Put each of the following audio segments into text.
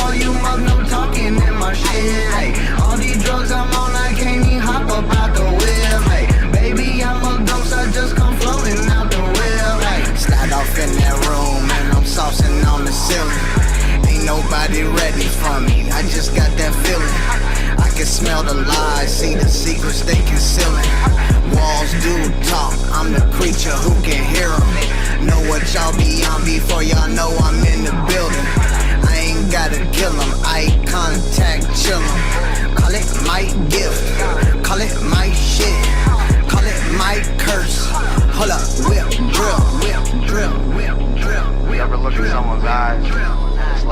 call you mug, no talking in my shit. Hey, all these drugs I'm on, I can't even hop up out the whip. Hey, baby, I'm a ghost, I just come floating out the whip. Hey, slide off in that room and I'm saucing on the ceiling. Ain't nobody ready for me, I just got that feeling. I can smell the lies, see the secrets they concealing. Walls do talk, I'm the creature who can hear them. Know what y'all be on before y'all know I'm in the building. I ain't gotta kill them, eye contact, chill them. Call it my gift, call it my shit, call it my curse. Hold up, whip, drill, whip, drill, whip, drill. You ever look in someone's eyes, it's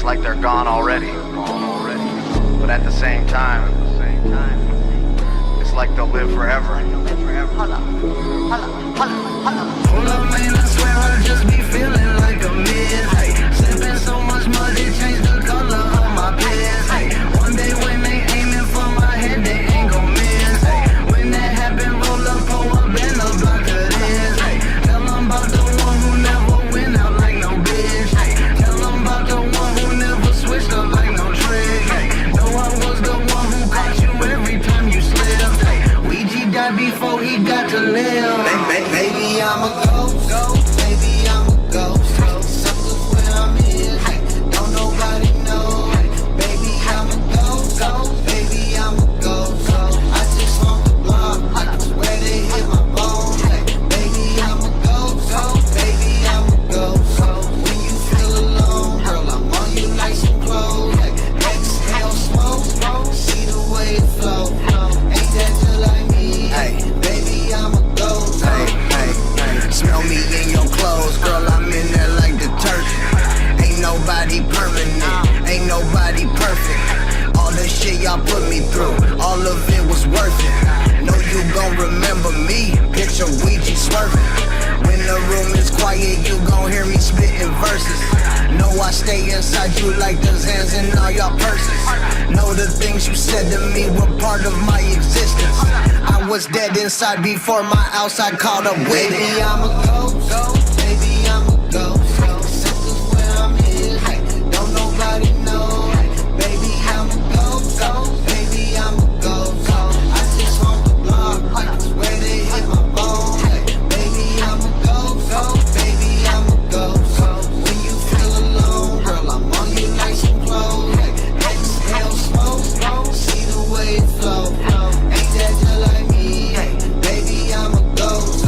like they're gone already. But at the same time, it's like they'll live forever. Hold up, man, I swear I just be feeling like a mess. Hey, sipping so much mud, it changed the color of my pants. Hey, one day when they aiming for my head, they ain't gon' miss. Hey, when that happen, roll up, pull up, and a block of this. Hey, tell them about the one who never went out like no bitch. Hey, tell them about the one who never switched up like no trick. Hey, know I was the one who caught you every time you slipped. Hey, Ouija died before he got to live. Baby, I'm a ghost. Baby, I'm a ghost. Circles where I'm in. Hey, don't nobody know. Baby, I'm a ghost. Baby, I'm a ghost. I just want the block. I swear they hit my bones. Hey, baby, I'm a ghost. Baby, I'm a ghost. When you feel alone, girl, I'm on you nice and close. Hey, exhale, smoke. See the way it flows. Ain't that just like me? Hey, baby, I'm a ghost. Hey, smell me in your clothes, girl, I'm in there like detergent. Ain't nobody permanent, ain't nobody perfect. All the shit y'all put me through, all of it was worth it. Know you gon' remember me, picture Ouija swerving. When the room is quiet, you gon' hear me spitting verses. Know I stay inside you like those hands in all y'all purses. Know the things you said to me were part of my existence. I was dead inside before my outside caught up with it. Baby, I'm a ghost. Baby, I'm a ghost. Circles where I'm in. Hey, don't nobody know. Baby, I'm a ghost. Baby, I'm a ghost. I just want the block. I swear they hit my bones. Baby, I'm a ghost. Baby, I'm a ghost. When you feel alone, girl, I'm on you nice and close. Exhale, smoke. See the way it flows. Ain't that just like me? Baby, I'm a ghost.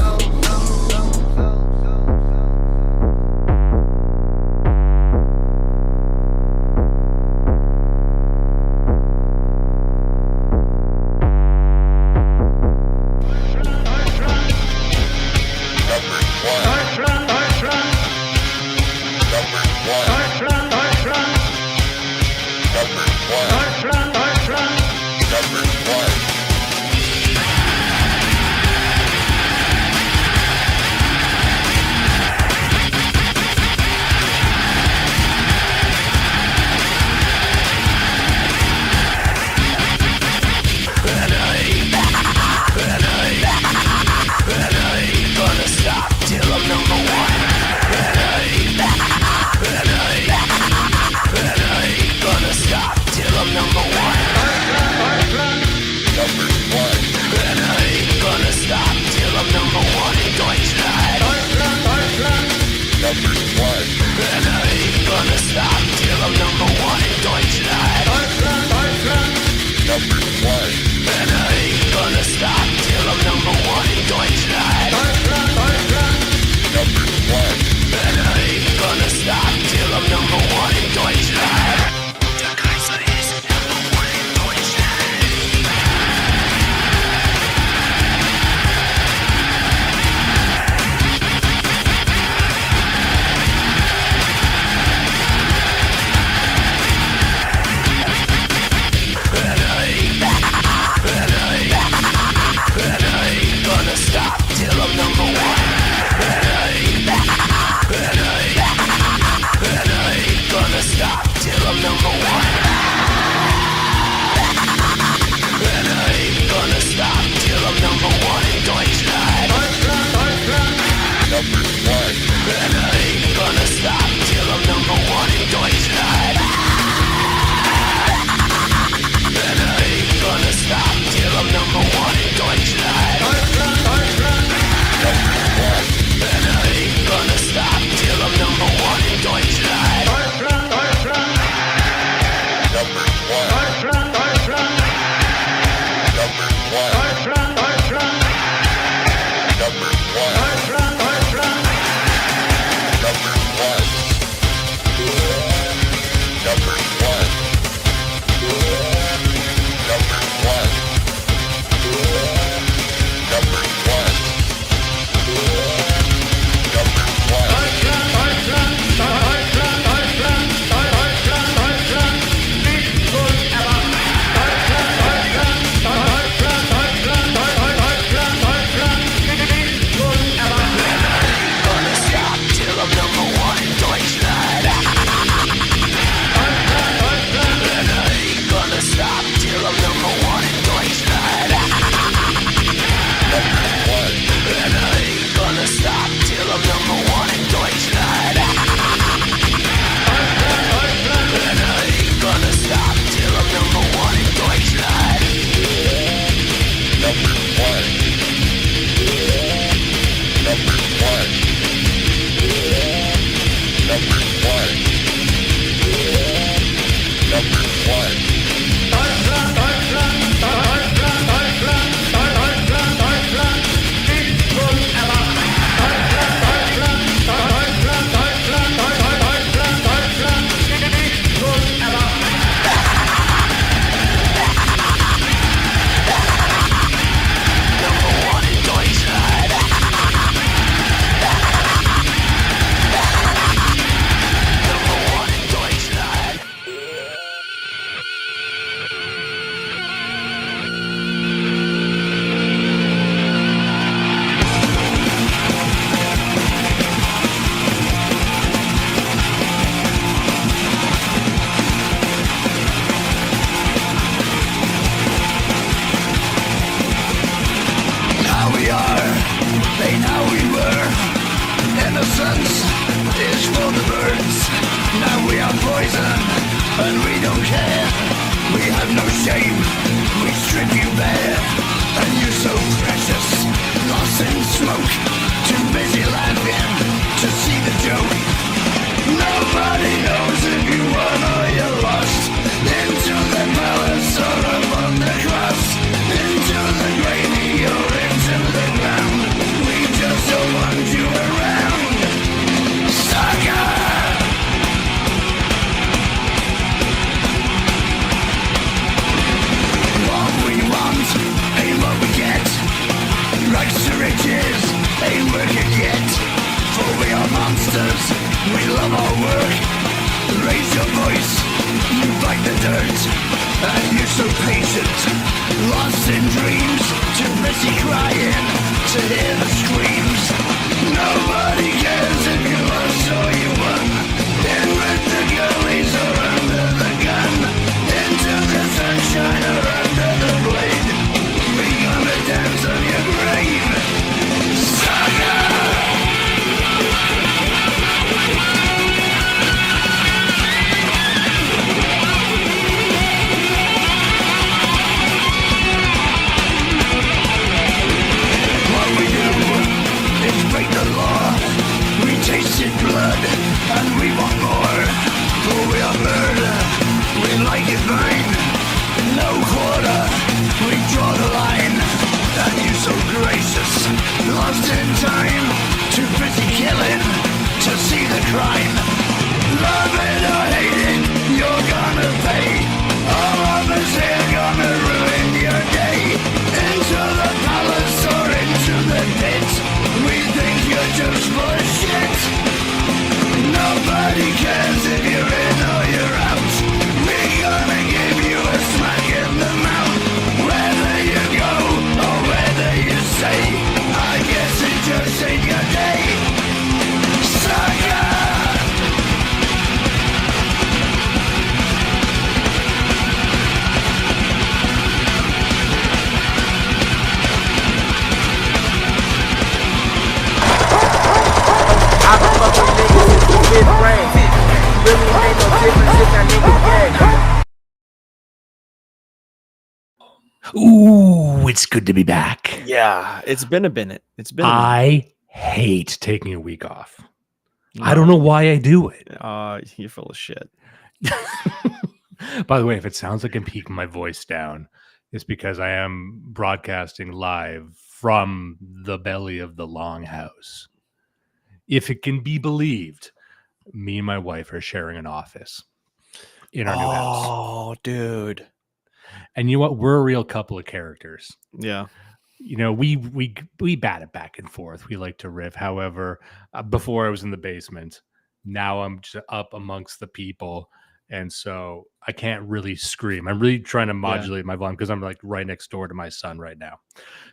poison, and we don't care. We have no shame, we strip you bare. And you're so precious, lost in smoke, too busy laughing to see the joke. Nobody knows if you won or you lost. Into the palace or above the cross, into the gravy or into the ground. We just don't want you around, sucker. What we want ain't what we get. Rags to riches ain't working yet. For we are monsters, we love our work. Raise your voice, you bite the dirt. And you're so patient, lost in dreams, too busy crying to hear the screams. Nobody cares if you lost or you won. In with the girlies or under the gun, into the sunshine or under the blade. We gonna dance on your grave, sucker. Break the law. We tasted blood and we want more. For we are murder, we like it fine. No quarter, we draw the line. And you so gracious, lost in time, too busy killing to see the crime. Love it or hate it, you're gonna pay. All of us here gonna ruin your day. Into the palace or into the pit. We think you're just full of shit. Nobody cares if you're in or you're out. We're gonna give you a smack in the mouth. Whether you go or whether you stay, I guess it just ain't your day, sucker. I been fucking niggas since the 5th grade. Really ain't no difference if that nigga gay. Ooh, it's good to be back. Yeah, it's been a minute. It's been a minute. I hate taking a week off. I don't know why I do it. You're full of shit. By the way, if it sounds like I'm keeping my voice down, it's because I am broadcasting live from the belly of the longhouse. If it can be believed, me and my wife are sharing an office in our new house. Oh, dude. And you know what? We're a real couple of characters. Yeah. You know, we bat it back and forth. We like to riff. However, before I was in the basement, now I'm just up amongst the people. And so I can't really scream. I'm really trying to modulate my volume because I'm like right next door to my son right now.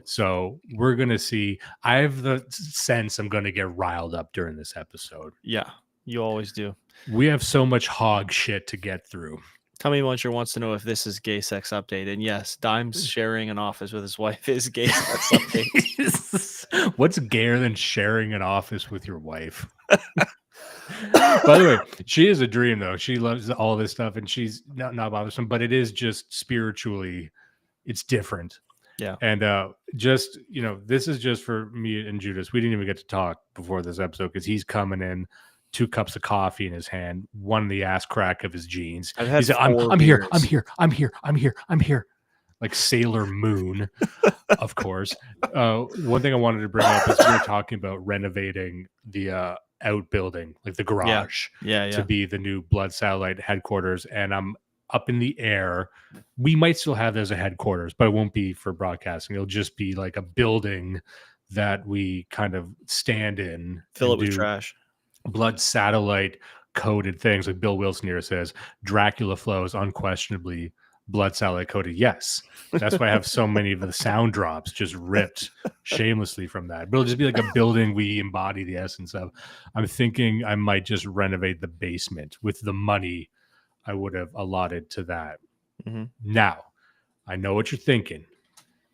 So we're going to see. I have the sense I'm going to get riled up during this episode. Yeah, you always do. We have so much hog shit to get through. Tommy Muncher wants to know if this is gay sex update. And yes, Dime's sharing an office with his wife is gay sex update. What's gayer than sharing an office with your wife? By the way, she is a dream, though. She loves all this stuff, and she's not bothersome, but it is just spiritually, it's different. Yeah. And just, you know, this is just for me and Judas. We didn't even get to talk before this episode because he's coming in, 2 cups of coffee in his hand, one in the ass crack of his jeans. I've had He's like, I'm here. Like Sailor Moon, of course. One thing I wanted to bring up is we were talking about renovating the outbuilding, like the garage, to be the new Blood Satellite headquarters. And I'm up in the air. We might still have it as a headquarters, but it won't be for broadcasting. It'll just be like a building that we kind of stand in. Fill it with trash. Blood Satellite coded things. Like Bill Wilson here says, Dracula flows unquestionably Blood Satellite coded. Yes. That's why I have so many of the sound drops just ripped shamelessly from that. But it'll just be like a building we embody the essence of. I'm thinking I might just renovate the basement with the money I would have allotted to that. Mm-hmm. Now, I know what you're thinking.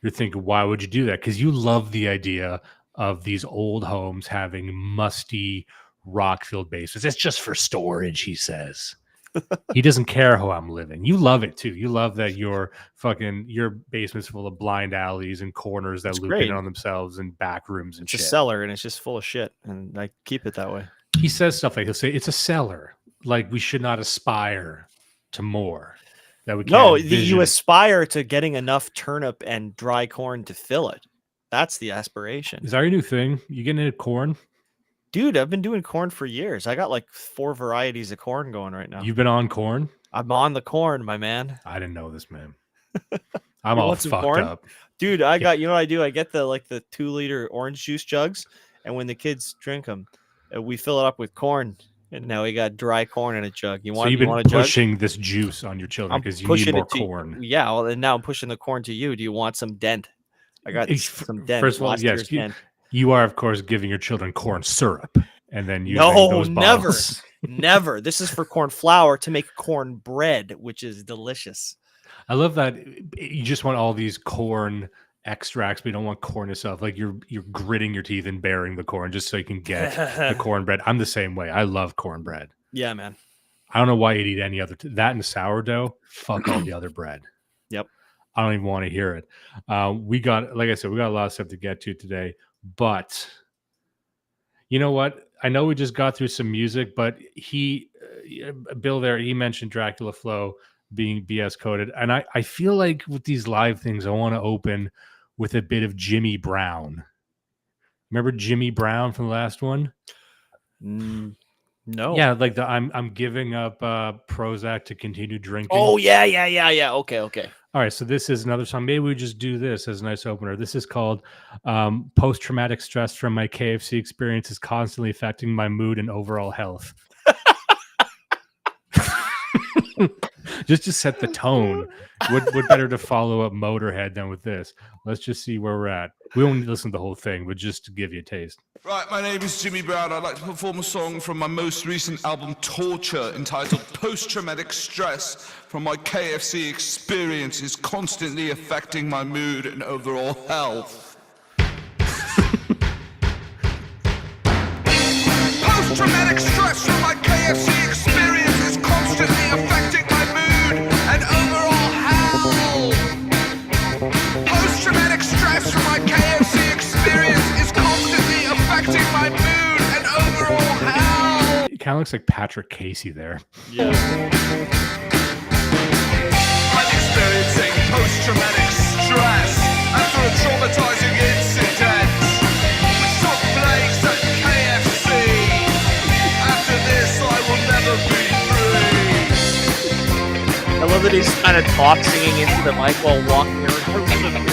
You're thinking, why would you do that? Because you love the idea of these old homes having musty, rock-filled basements. It's just for storage, he says. He doesn't care how I'm living. You love it too. You love that your basement's full of blind alleys and corners that loop in on themselves and back rooms and shit. It's a cellar and it's just full of shit, and I keep it that way. He says stuff like, he'll say it's a cellar. Like we should not aspire to more. That we can't you aspire to getting enough turnip and dry corn to fill it. That's the aspiration. Is that your new thing? You getting into corn? Dude, I've been doing corn for years. I got like 4 varieties of corn going right now. You've been on corn? I'm on the corn, my man. I didn't know this, man. I'm all fucked up. Dude, I got, you know what I do? I get the 2-liter orange juice jugs, and when the kids drink them, we fill it up with corn. And now we got dry corn in a jug. So you've been pushing this juice on your children because you need more corn. Yeah, well, and now I'm pushing the corn to you. Do you want some dent? I got some dent. First of all, yes, you are, of course, giving your children corn syrup, and then using those bottles. Never. This is for corn flour to make corn bread, which is delicious. I love that you just want all these corn extracts, but you don't want corn itself. Like you're gritting your teeth and bearing the corn just so you can get the cornbread. I'm the same way. I love cornbread. Yeah, man. I don't know why you'd eat any other that and sourdough. Fuck all the other bread. Yep. I don't even want to hear it. Like I said, we got a lot of stuff to get to today, but you know what? I know we just got through some music, but Bill there, he mentioned Dracula Flow being BS coded. And I feel like with these live things, I want to open with a bit of Jimmy Brown. Remember Jimmy Brown from the last one? No. Yeah, like I'm giving up Prozac to continue drinking. Oh, yeah. Okay. All right, so this is another song. Maybe we just do this as a nice opener. This is called Post-Traumatic Stress from My KFC Experience is Constantly Affecting My Mood and Overall Health. Just to set the tone. Would better to follow up Motorhead than with this. Let's just see where we're at. We won't listen to the whole thing, but just to give you a taste. Right, my name is Jimmy Brown. I'd like to perform a song from my most recent album, Torture, entitled Post-Traumatic Stress from My KFC Experience is Constantly Affecting My Mood and Overall Health. Post-traumatic stress from my KFC experience is constantly affecting my mood and overall health. Post-traumatic stress from my KFC experience is constantly affecting my mood and overall health. It kind of looks like Patrick Casey there. Yeah. I'm experiencing post-traumatic stress after a traumatizing incident. We took place at KFC. After this, I will never be free. I love that he's kind of singing into the mic while walking around.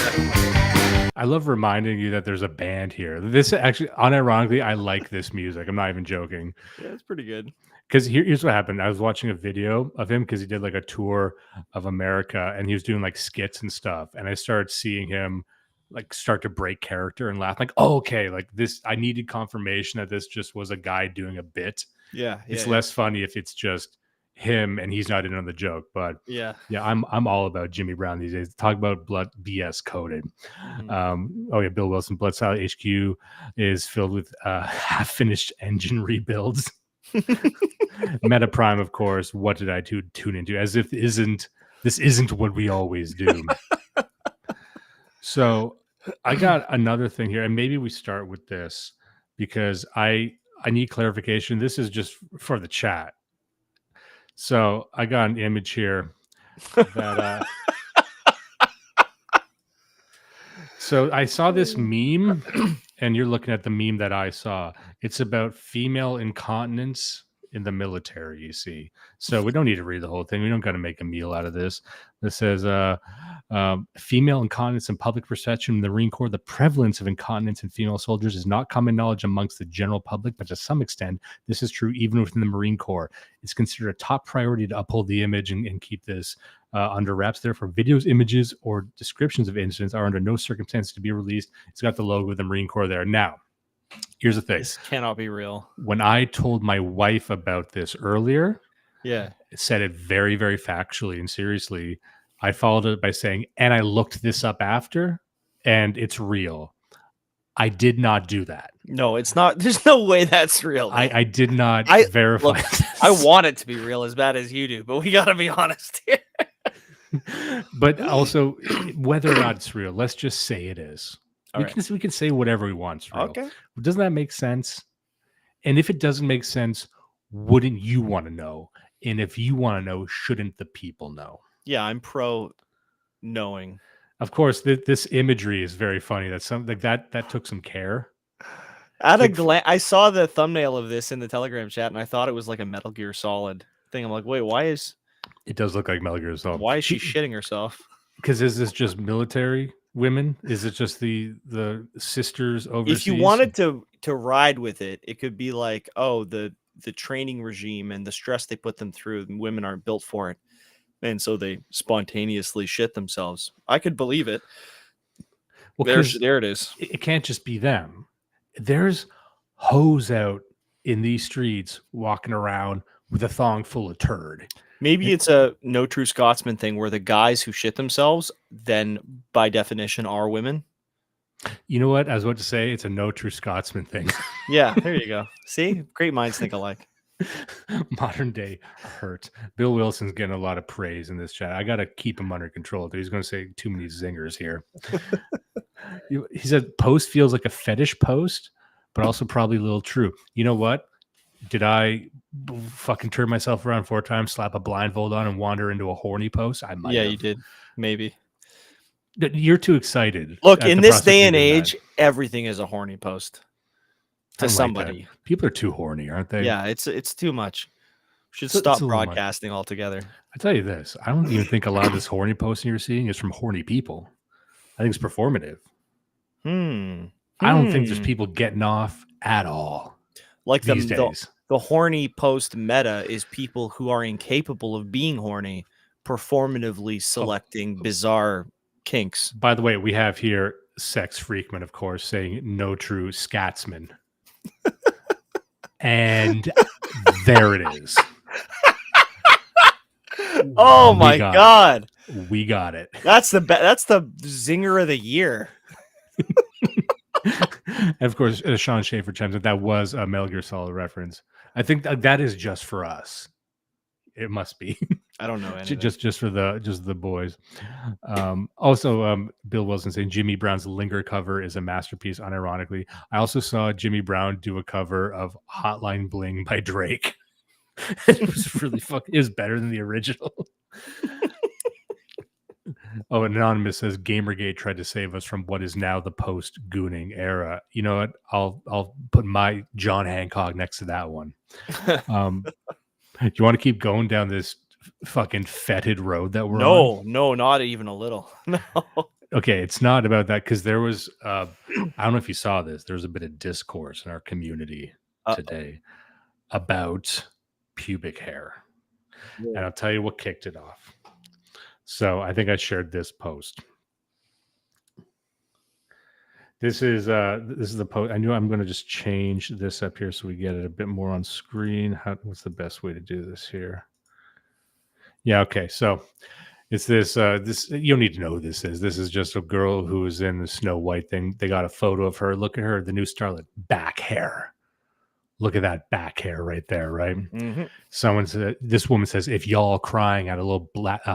I love reminding you that there's a band here. This actually, unironically, I like this music. I'm not even joking. Yeah, it's pretty good. Because here's what happened. I was watching a video of him because he did like a tour of America and he was doing like skits and stuff. And I started seeing him like start to break character and laugh like, oh, okay, like this, I needed confirmation that this just was a guy doing a bit. Yeah. It's less funny if it's just him and he's not in on the joke. But yeah, I'm all about Jimmy Brown these days. Talk about blood BS coded. Mm-hmm. Bill Wilson, Blood Salad HQ is filled with half-finished engine rebuilds. Meta Prime, of course. What did I tune into? As if this isn't what we always do. So I got another thing here, and maybe we start with this because I need clarification. This is just for the chat. So I got an image here that. So I saw this meme, and you're looking at the meme that I saw. It's about female incontinence in the military, you see. So we don't need to read the whole thing. We don't got to make a meal out of this. This says, female incontinence in public perception in the Marine Corps. The prevalence of incontinence in female soldiers is not common knowledge amongst the general public, but to some extent, this is true even within the Marine Corps. It's considered a top priority to uphold the image and keep this under wraps. Therefore, videos, images, or descriptions of incidents are under no circumstances to be released. It's got the logo of the Marine Corps there. Now, here's the thing. This cannot be real. When I told my wife about this earlier, it said it very, very factually and seriously. I followed it by saying, and I looked this up after, and it's real. I did not do that. No, it's not. There's no way that's real. I did not verify. Look, I want it to be real as bad as you do, but we got to be honest here. But also, whether or not it's real, let's just say it is. We can say whatever we want. It's real. Okay. Doesn't that make sense? And if it doesn't make sense, wouldn't you want to know? And if you want to know, shouldn't the people know? Yeah, I'm pro knowing. Of course, this imagery is very funny. That's something like that took some care. At a glance, I saw the thumbnail of this in the Telegram chat, and I thought it was like a Metal Gear Solid thing. I'm like, wait, it does look like Metal Gear Solid. Why is she shitting herself? Because is this just military women? Is it just the sisters overseas? If you wanted to ride with it, it could be like, oh, the training regime and the stress they put them through, and women aren't built for it. And so they spontaneously shit themselves. I could believe it. Well, there it is. It can't just be them. There's hoes out in these streets walking around with a thong full of turd. Maybe it's a No True Scotsman thing where the guys who shit themselves then by definition are women. You know what? I was about to say it's a No True Scotsman thing. Yeah, there you go. See? Great minds think alike. Modern day hurt. Bill Wilson's getting a lot of praise in this chat. I got to keep him under control. He's going to say too many zingers here. He said post feels like a fetish post, but also probably a little true. You know what? Did I fucking turn myself around 4 times, slap a blindfold on, and wander into a horny post? I might. Yeah, have. You did. Maybe. You're too excited. Look, in this day and age, everything is a horny post. To somebody. Like people are too horny, aren't they? Yeah, it's too much. We should stop broadcasting altogether. I tell you this, I don't even think a lot of this horny posting you're seeing is from horny people. I think it's performative. I don't think there's people getting off at all. Like these days. The horny post meta is people who are incapable of being horny, performatively selecting bizarre kinks. By the way, we have here Sex Freakman, of course, saying No True Scatsman. And there it is. Oh my God. We got it. That's the zinger of the year. And of course, Sean Schaefer chimes in. That was a Metal Gear Solid reference. I think that is just for us. It must be. I don't know anything. just for the boys. Also, Bill Wilson saying Jimmy Brown's Linger cover is a masterpiece. Unironically, I also saw Jimmy Brown do a cover of Hotline Bling by Drake. It was really fucking. It was better than the original. Oh, Anonymous says Gamergate tried to save us from what is now the post-gooning era. You know what? I'll put my John Hancock next to that one. You want to keep going down this fucking fetid road that we're on? No, not even a little. No. Okay, it's not about that because there was I don't know if you saw this. There's a bit of discourse in our community today about pubic hair. Yeah. And I'll tell you what kicked it off. So I think I shared this post. This is the post. I knew I'm going to just change this up here so we get it a bit more on screen. What's the best way to do this here? Yeah, okay. So it's this. You don't need to know who this is. This is just a girl who is in the Snow White thing. They got a photo of her. Look at her, the new starlet. Back hair. Look at that back hair right there, right? Mm-hmm. This woman says, if y'all crying at a little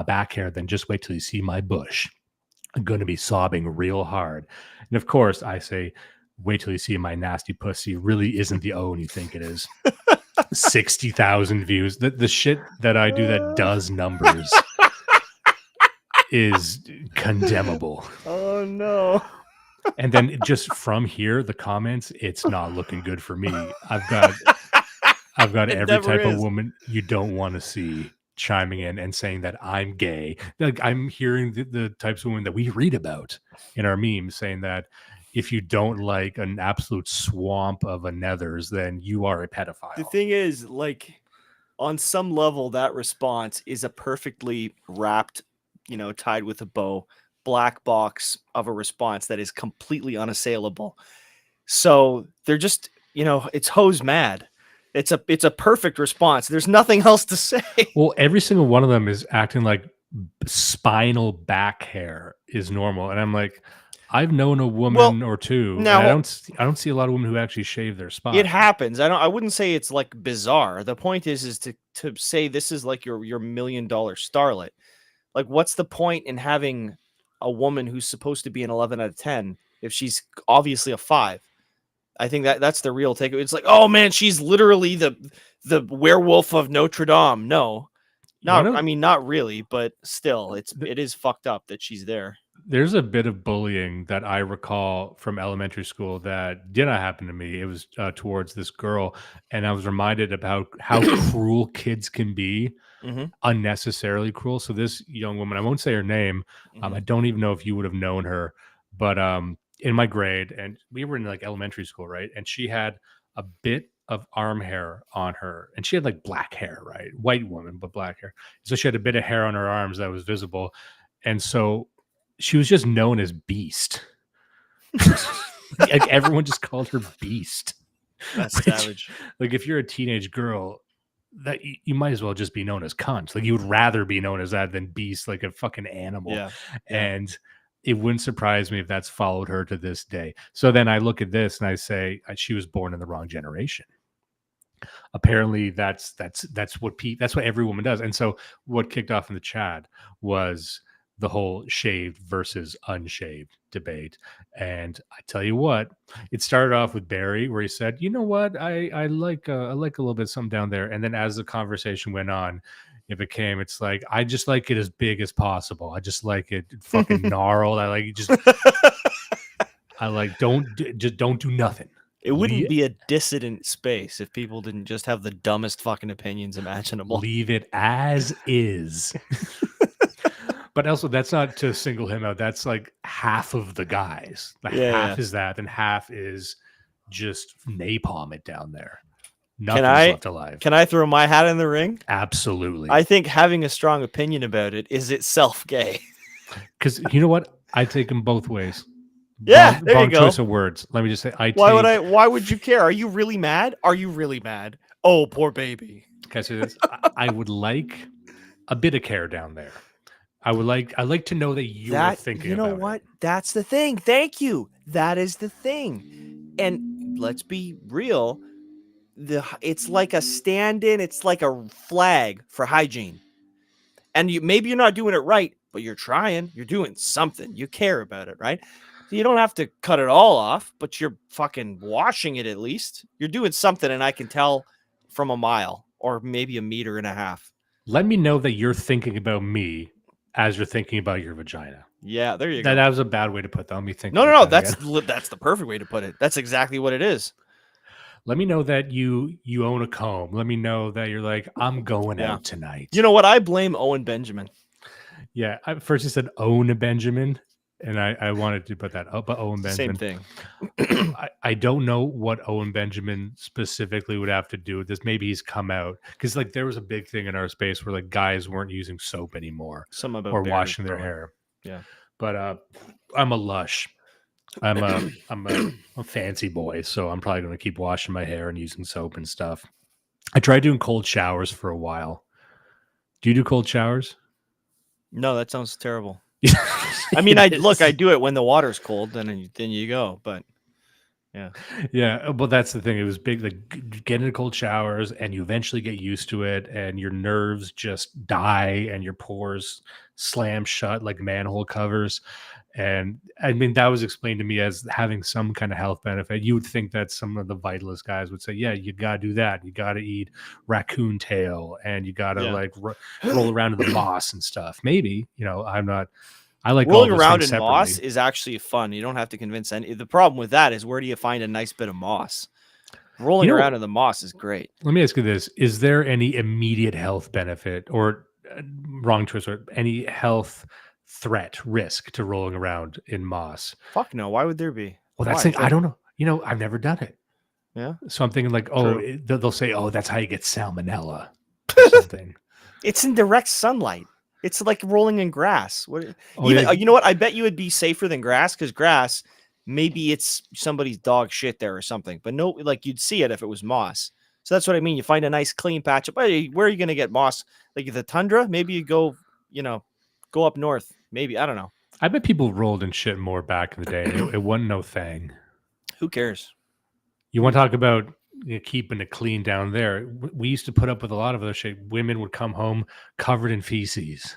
back hair, then just wait till you see my bush. I'm going to be sobbing real hard. And of course, I say, wait till you see my nasty pussy. Really isn't the own you think it is. 60,000 views. The shit that I do that does numbers is condemnable. Oh, no. And then just from here, the comments, it's not looking good for me. I've got every type of woman you don't want to see chiming in and saying that I'm gay. Like I'm hearing the types of women that we read about in our memes saying that if you don't like an absolute swamp of a nethers, then you are a pedophile. The thing is, like, on some level, that response is a perfectly wrapped, tied with a bow, black box of a response that is completely unassailable. So they're just, it's hose mad. It's a perfect response. There's nothing else to say. Well, every single one of them is acting like spinal back hair is normal. And I'm like, I've known a woman or two. Now, and I don't see a lot of women who actually shave their spine. It happens. I wouldn't say it's like bizarre. The point is to say this is like your $1 million starlet. Like, what's the point in having a woman who's supposed to be an 11 out of 10 if she's obviously a 5? I think that's the real takeaway. It's like, oh man, she's literally the werewolf of Notre Dame. No, not really, but still, it is fucked up that she's there. There's a bit of bullying that I recall from elementary school that did not happen to me. It was towards this girl, and I was reminded about how cruel kids can be, unnecessarily cruel. So this young woman, I won't say her name. I don't even know if you would have known her, but in my grade, and we were in like elementary school, right? And she had a bit of arm hair on her, and she had like black hair, right? White woman, but black hair. So she had a bit of hair on her arms that was visible, and so she was just known as Beast. Like everyone just called her Beast. That's savage. Like if you're a teenage girl, that you might as well just be known as cunt. Like you would rather be known as that than Beast, like a fucking animal. Yeah. And it wouldn't surprise me if that's followed her to this day. So then I look at this and I say she was born in the wrong generation. Apparently that's what every woman does. And so what kicked off in the chat was the whole shaved versus unshaved debate. And I tell you what, it started off with Barry, where he said, you know what, I like a little bit something down there. And then as the conversation went on, it's like, I just like it as big as possible. I just like it fucking gnarled. I like it just I like don't do nothing. It wouldn't be a dissident space if people didn't just have the dumbest fucking opinions imaginable. Leave it as is. But also, that's not to single him out. That's like half of the guys. Half is that, and half is just napalm it down there. Nothing's left alive. Can I throw my hat in the ring? Absolutely. I think having a strong opinion about it is itself gay. Because you know what? I take them both ways. Yeah, there wrong you go. choice of words. Let me just say, Why would you care? Are you really mad? Are you really mad? Oh, poor baby. Can I say this? I would like a bit of care down there. I'd like to know that you're thinking. You know about what? it. That's the thing. Thank you. That is the thing. And let's be real. It's like a stand-in. It's like a flag for hygiene. And maybe you're not doing it right, but you're trying. You're doing something. You care about it, right? So you don't have to cut it all off, but you're fucking washing it at least. You're doing something, and I can tell from a mile or maybe 1.5 meters. Let me know that you're thinking about me as you're thinking about your vagina. Yeah, there you go. That was a bad way to put that. Let me think. No. That's the perfect way to put it. That's exactly what it is. Let me know that you own a comb. Let me know that you're like, I'm going out tonight. You know what? I blame Owen Benjamin. Yeah. First you said own a Benjamin, and I wanted to put that up, but Owen Benjamin. Same thing. I don't know what Owen Benjamin specifically would have to do with this. Maybe he's come out because like there was a big thing in our space where like guys weren't using soap anymore or washing their hair. Yeah. But I'm a lush. I'm a fancy boy, so I'm probably going to keep washing my hair and using soap and stuff. I tried doing cold showers for a while. Do you do cold showers? No, that sounds terrible. I mean, I do it when the water's cold, then you go. But yeah. Well, that's the thing. It was big. Like get into cold showers, and you eventually get used to it, and your nerves just die, and your pores slam shut like manhole covers. And I mean, that was explained to me as having some kind of health benefit. You would think that some of the vitalist guys would say, yeah, you got to do that. You got to eat raccoon tail and you got to roll around in the moss and stuff. Maybe, I like rolling around in moss is actually fun. You don't have to convince any. The problem with that is where do you find a nice bit of moss? Rolling around in the moss is great. Let me ask you this. Is there any immediate health benefit or wrong choice or any health risk to rolling around in moss? Fuck no. Why would there be? Well, that's the thing. I don't know. I've never done it. Yeah. So I'm thinking like, they'll say, that's how you get salmonella or something. It's in direct sunlight. It's like rolling in grass. You know what? I bet you would be safer than grass because grass, maybe it's somebody's dog shit there or something. But no, like you'd see it if it was moss. So that's what I mean. You find a nice clean patch. Where are you going to get moss? Like the tundra? Maybe you go up north. Maybe. I don't know. I bet people rolled in shit more back in the day. It wasn't no thing. Who cares? You want to talk about keeping it clean down there? We used to put up with a lot of other shit. Women would come home covered in feces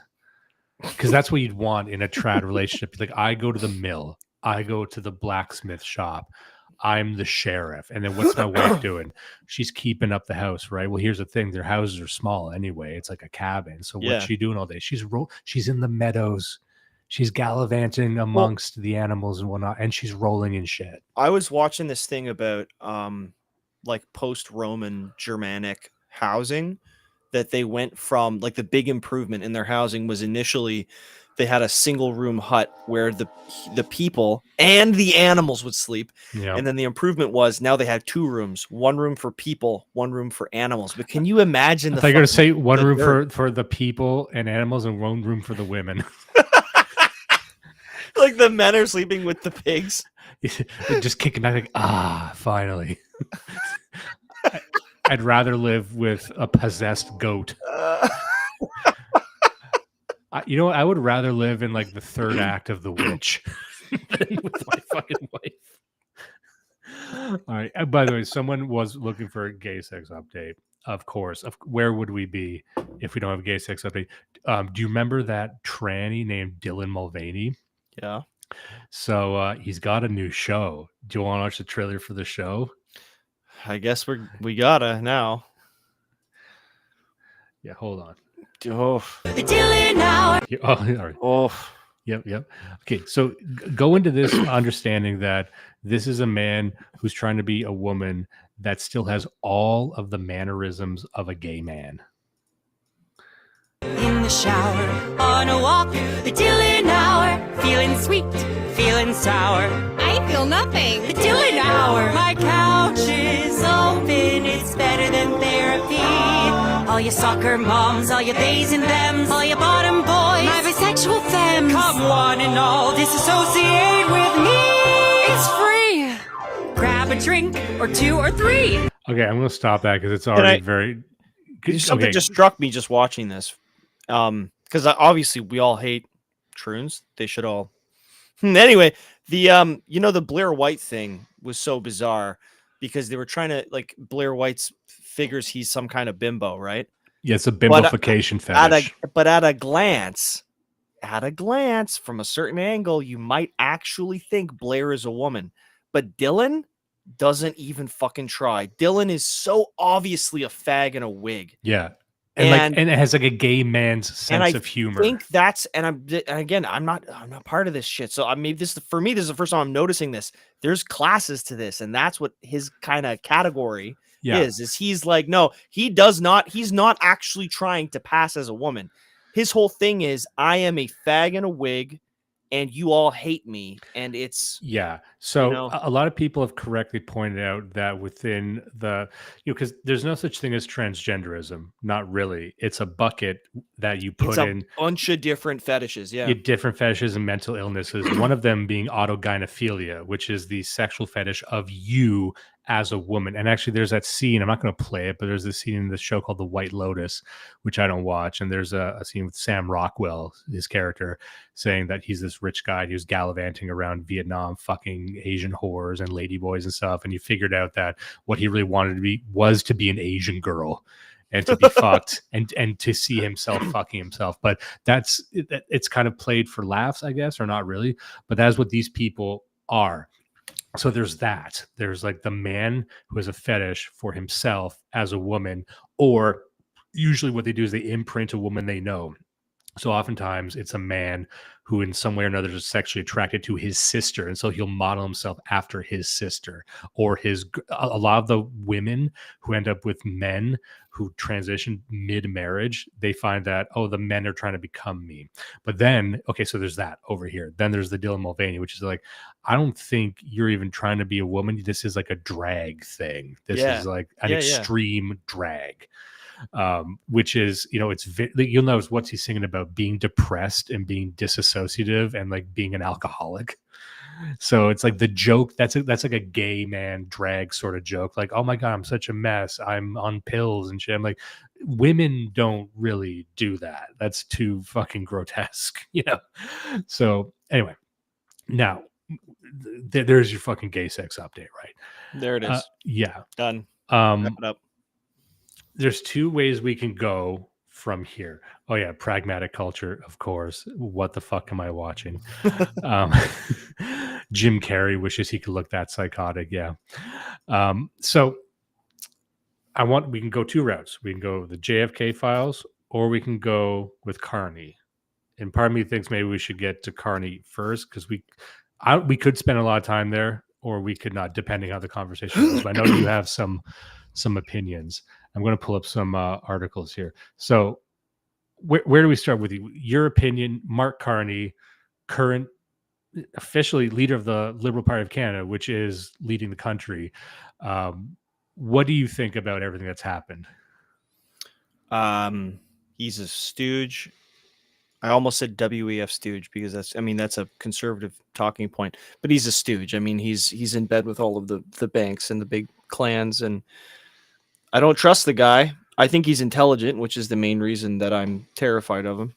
because that's what you'd want in a trad relationship. Like, I go to the mill, I go to the blacksmith shop, I'm the sheriff, and then what's my wife doing? She's keeping up the house, right? Well, here's the thing: their houses are small anyway. It's like a cabin. So what's she doing all day? She's in the meadows. She's gallivanting amongst the animals and whatnot, and she's rolling in shit. I was watching this thing about like post-Roman Germanic housing, that they went from, like, the big improvement in their housing was initially they had a single room hut where the people and the animals would sleep. Yeah. And then the improvement was now they had 2 rooms, one room for people, one room for animals. But can you imagine I thought you were going to say one room for the people and animals and one room for the women. Like the men are sleeping with the pigs. Just kicking back like, finally. I'd rather live with a possessed goat. You know what? I would rather live in like the third act of The Witch than with my fucking wife. All right. By the way, someone was looking for a gay sex update. Of course. Where would we be if we don't have a gay sex update? Do you remember that tranny named Dylan Mulvaney? Yeah. So he's got a new show. Do you want to watch the trailer for the show? I guess we gotta now. Yeah, hold on. Oh. The Dylan Hour. All right. Oh. Yep. Okay, so go into this understanding that this is a man who's trying to be a woman that still has all of the mannerisms of a gay man. In the shower, on a walk, the Dylan Hour. Feeling sweet, feeling sour. I feel nothing. The Dylan Hour. My couch is open, it's better than therapy. All you soccer moms, all you theys and thems, all you bottom boys, my bisexual femmes. Come one and all, disassociate with me. It's free. Grab a drink, or 2 or 3. Okay, I'm going to stop that because it's already very... Something just struck me just watching this. Because obviously we all hate troons. They should all... Anyway, the the Blair White thing was so bizarre because they were trying to, like, Blair White's figures he's some kind of bimbo, right? Yeah, it's a bimbofication fetish. At a glance, from a certain angle, you might actually think Blair is a woman. But Dylan doesn't even fucking try. Dylan is so obviously a fag in a wig. Yeah. And it has like a gay man's sense of humor. I think that's, and again, I'm not part of this shit. So I mean, for me, this is the first time I'm noticing this. There's classes to this, and that's what his kind of category is he's like, no, he's not actually trying to pass as a woman. His whole thing is, I am a fag in a wig, and you all hate me, and it's So a lot of people have correctly pointed out that within the because there's no such thing as transgenderism. Not really. It's a bucket that you put in a bunch of different fetishes. Different fetishes and mental illnesses. One of them being autogynephilia, which is the sexual fetish of you as a woman. And actually there's that scene, I'm not going to play it, but there's this scene in the show called The White Lotus, which I don't watch. And there's a scene with Sam Rockwell, his character, saying that he's this rich guy who's gallivanting around Vietnam, fucking Asian whores and ladyboys and stuff. And you figured out that what he really wanted to be was to be an Asian girl and to be fucked and to see himself fucking himself. But it's kind of played for laughs, I guess, or not really. But that's what these people are. So there's that. There's like the man who has a fetish for himself as a woman, or usually what they do is they imprint a woman they know. So oftentimes it's a man who in some way or another is sexually attracted to his sister. And so he'll model himself after his sister or a lot of the women who end up with men who transition mid-marriage, they find that, the men are trying to become me. But then, so there's that over here. Then there's the Dylan Mulvaney, which is like, I don't think you're even trying to be a woman. This is like a drag thing. This is like an extreme drag. Which is, you'll notice what he's singing about, being depressed and being disassociative and like being an alcoholic. So it's like the joke that's like a gay man drag sort of joke. Like, oh my God, I'm such a mess. I'm on pills and shit. I'm like, women don't really do that. That's too fucking grotesque, So Anyway, now there's your fucking gay sex update, right? There it is. Yeah. Done. Wrap it up. There's two ways we can go from here. Oh yeah, pragmatic culture, of course. What the fuck am I watching? Jim Carrey wishes he could look that psychotic. Yeah. So we can go two routes. We can go the JFK files, or we can go with Carney. And part of me thinks maybe we should get to Carney first, because we could spend a lot of time there, or we could not, depending on the conversation goes. But I know you have some opinions. I'm going to pull up some articles here. So where do we start with you? Your opinion, Mark Carney, current officially leader of the Liberal Party of Canada, which is leading the country. What do you think about everything that's happened? He's a stooge. I almost said WEF stooge because that's a conservative talking point, but he's a stooge. I mean, he's in bed with all of the banks and the big clans, and I don't trust the guy. I think he's intelligent, which is the main reason that I'm terrified of him.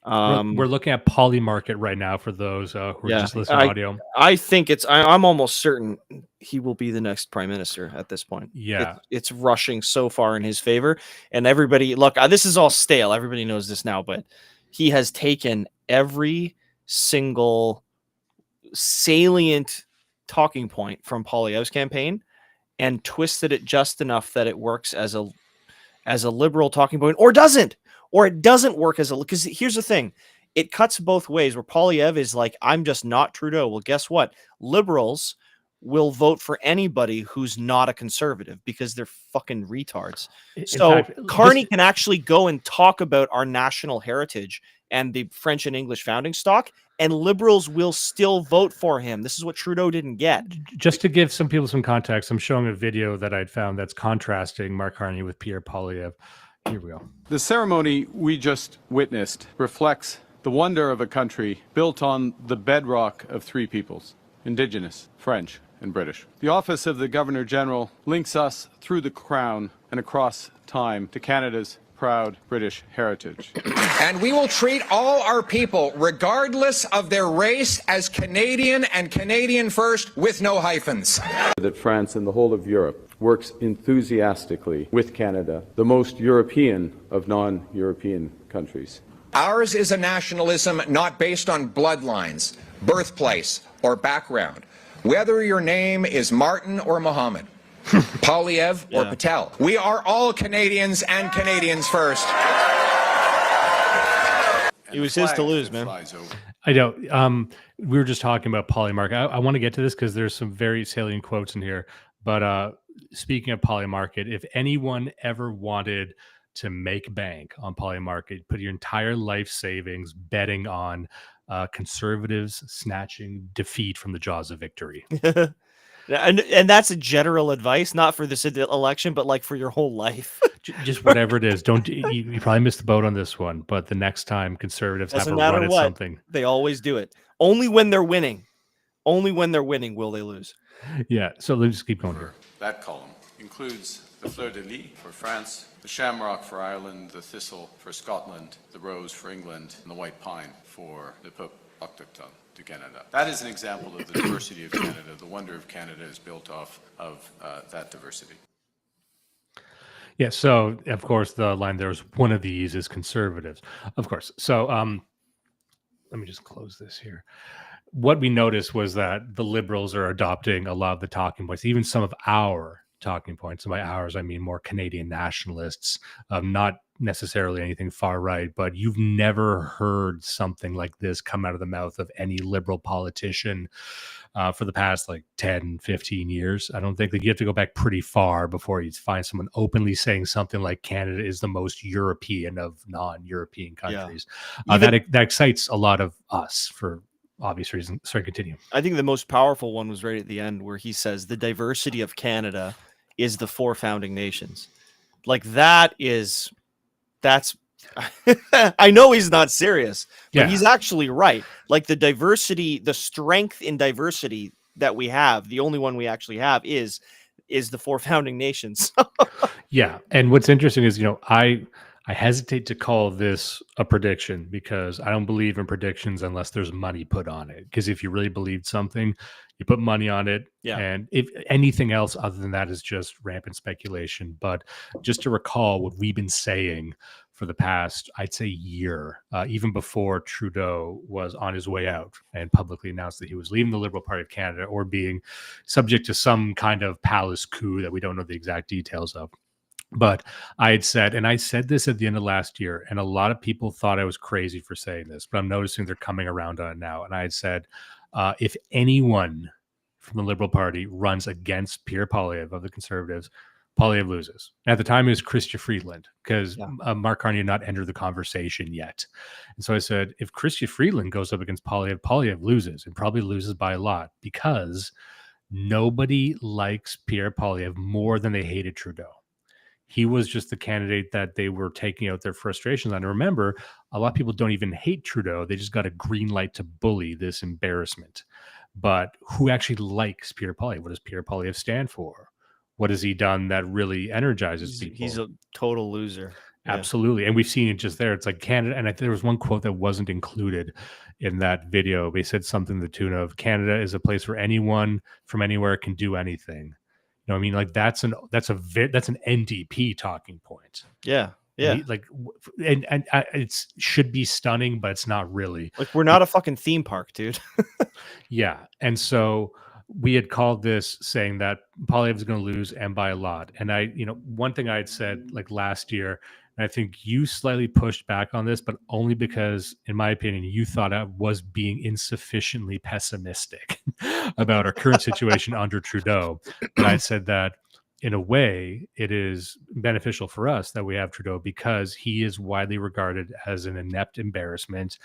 We're looking at Polymarket right now for those who are just listening to audio. I think I'm almost certain he will be the next prime minister at this point. Yeah. It's rushing so far in his favor. And everybody, look, this is all stale. Everybody knows this now, but he has taken every single salient talking point from Poilievre's campaign and twisted it just enough that it works as a liberal talking point, or it doesn't work because here's the thing. It cuts both ways, where Poilievre is like, I'm just not Trudeau. Well, guess what? Liberals will vote for anybody who's not a conservative because they're fucking retards. Carney can actually go and talk about our national heritage and the French and English founding stock, and liberals will still vote for him. This is what Trudeau didn't get. Just to give some people some context, I'm showing a video that I'd found that's contrasting Mark Carney with Pierre Poilievre. Here we go. The ceremony we just witnessed reflects the wonder of a country built on the bedrock of three peoples: Indigenous, French, and British. The office of the Governor-General links us through the Crown and across time to Canada's proud British heritage. And we will treat all our people, regardless of their race, as Canadian and Canadian first, with no hyphens. That France and the whole of Europe works enthusiastically with Canada, the most European of non-European countries. Ours is a nationalism not based on bloodlines, birthplace, or background. Whether your name is Martin or Mohammed, Poilievre or Patel, we are all Canadians and Canadians first. It was his to lose, man. I know. We were just talking about Polymarket. I want to get to this because there's some very salient quotes in here. But speaking of Polymarket, if anyone ever wanted to make bank on Polymarket, put your entire life savings betting on conservatives snatching defeat from the jaws of victory. And that's a general advice, not for this election, but like for your whole life. Just whatever it is. Don't you probably missed the boat on this one, but the next time conservatives have a run at something, they always do it. Only when they're winning. Only when they're winning will they lose. Yeah. So let's just keep going here. That column includes the fleur-de-lis for France, the shamrock for Ireland, the thistle for Scotland, the rose for England, and the white pine for the peuple autochtone to Canada. That is an example of the diversity of Canada. The wonder of Canada is built off of that diversity. Yeah, so of course the line there's one of these is conservatives, of course. So let me just close this here. What we noticed was that the liberals are adopting a lot of the talking points, even some of our talking points. And by ours, I mean more Canadian nationalists, not necessarily anything far right, but you've never heard something like this come out of the mouth of any liberal politician for the past like 10, 15 years. I don't think that you have to go back pretty far before you find someone openly saying something like Canada is the most European of non-European countries. Yeah. That excites a lot of us for obvious reasons. Sorry, continue. I think the most powerful one was right at the end where he says the diversity of Canada is the four founding nations. Like that's I know he's not serious, but he's actually right. Like the diversity, the strength in diversity that we have, the only one we actually have is the four founding nations. Yeah. And what's interesting is, I I hesitate to call this a prediction because I don't believe in predictions unless there's money put on it. Because if you really believed something, you put money on it. Yeah. And if anything else other than that is just rampant speculation. But just to recall what we've been saying for the past, I'd say, year, even before Trudeau was on his way out and publicly announced that he was leaving the Liberal Party of Canada or being subject to some kind of palace coup that we don't know the exact details of. But I had said, and I said this at the end of last year, and a lot of people thought I was crazy for saying this, but I'm noticing they're coming around on it now. And I had said, if anyone from the Liberal Party runs against Pierre Poilievre of the Conservatives, Poilievre loses. And at the time, it was Chrystia Freeland because Mark Carney had not entered the conversation yet. And so I said, if Chrystia Freeland goes up against Poilievre, Poilievre loses, and probably loses by a lot because nobody likes Pierre Poilievre more than they hated Trudeau. He was just the candidate that they were taking out their frustrations on. And remember, a lot of people don't even hate Trudeau. They just got a green light to bully this embarrassment. But who actually likes Pierre Poilievre? What does Pierre Poilievre stand for? What has he done that really energizes people? He's a total loser. Absolutely. And we've seen it just there. It's like Canada. And there was one quote that wasn't included in that video. They said something to the tune of, Canada is a place where anyone from anywhere can do anything. You know what I mean? Like that's an NDP talking point. Yeah. Yeah. And it should be stunning, but it's not really. Like, we're not a fucking theme park, dude. Yeah. And so we had called this saying that Poilievre is going to lose and by a lot. And one thing I had said like last year, and I think you slightly pushed back on this, but only because, in my opinion, you thought I was being insufficiently pessimistic about our current situation under Trudeau. But I said that in a way, it is beneficial for us that we have Trudeau because he is widely regarded as an inept embarrassment.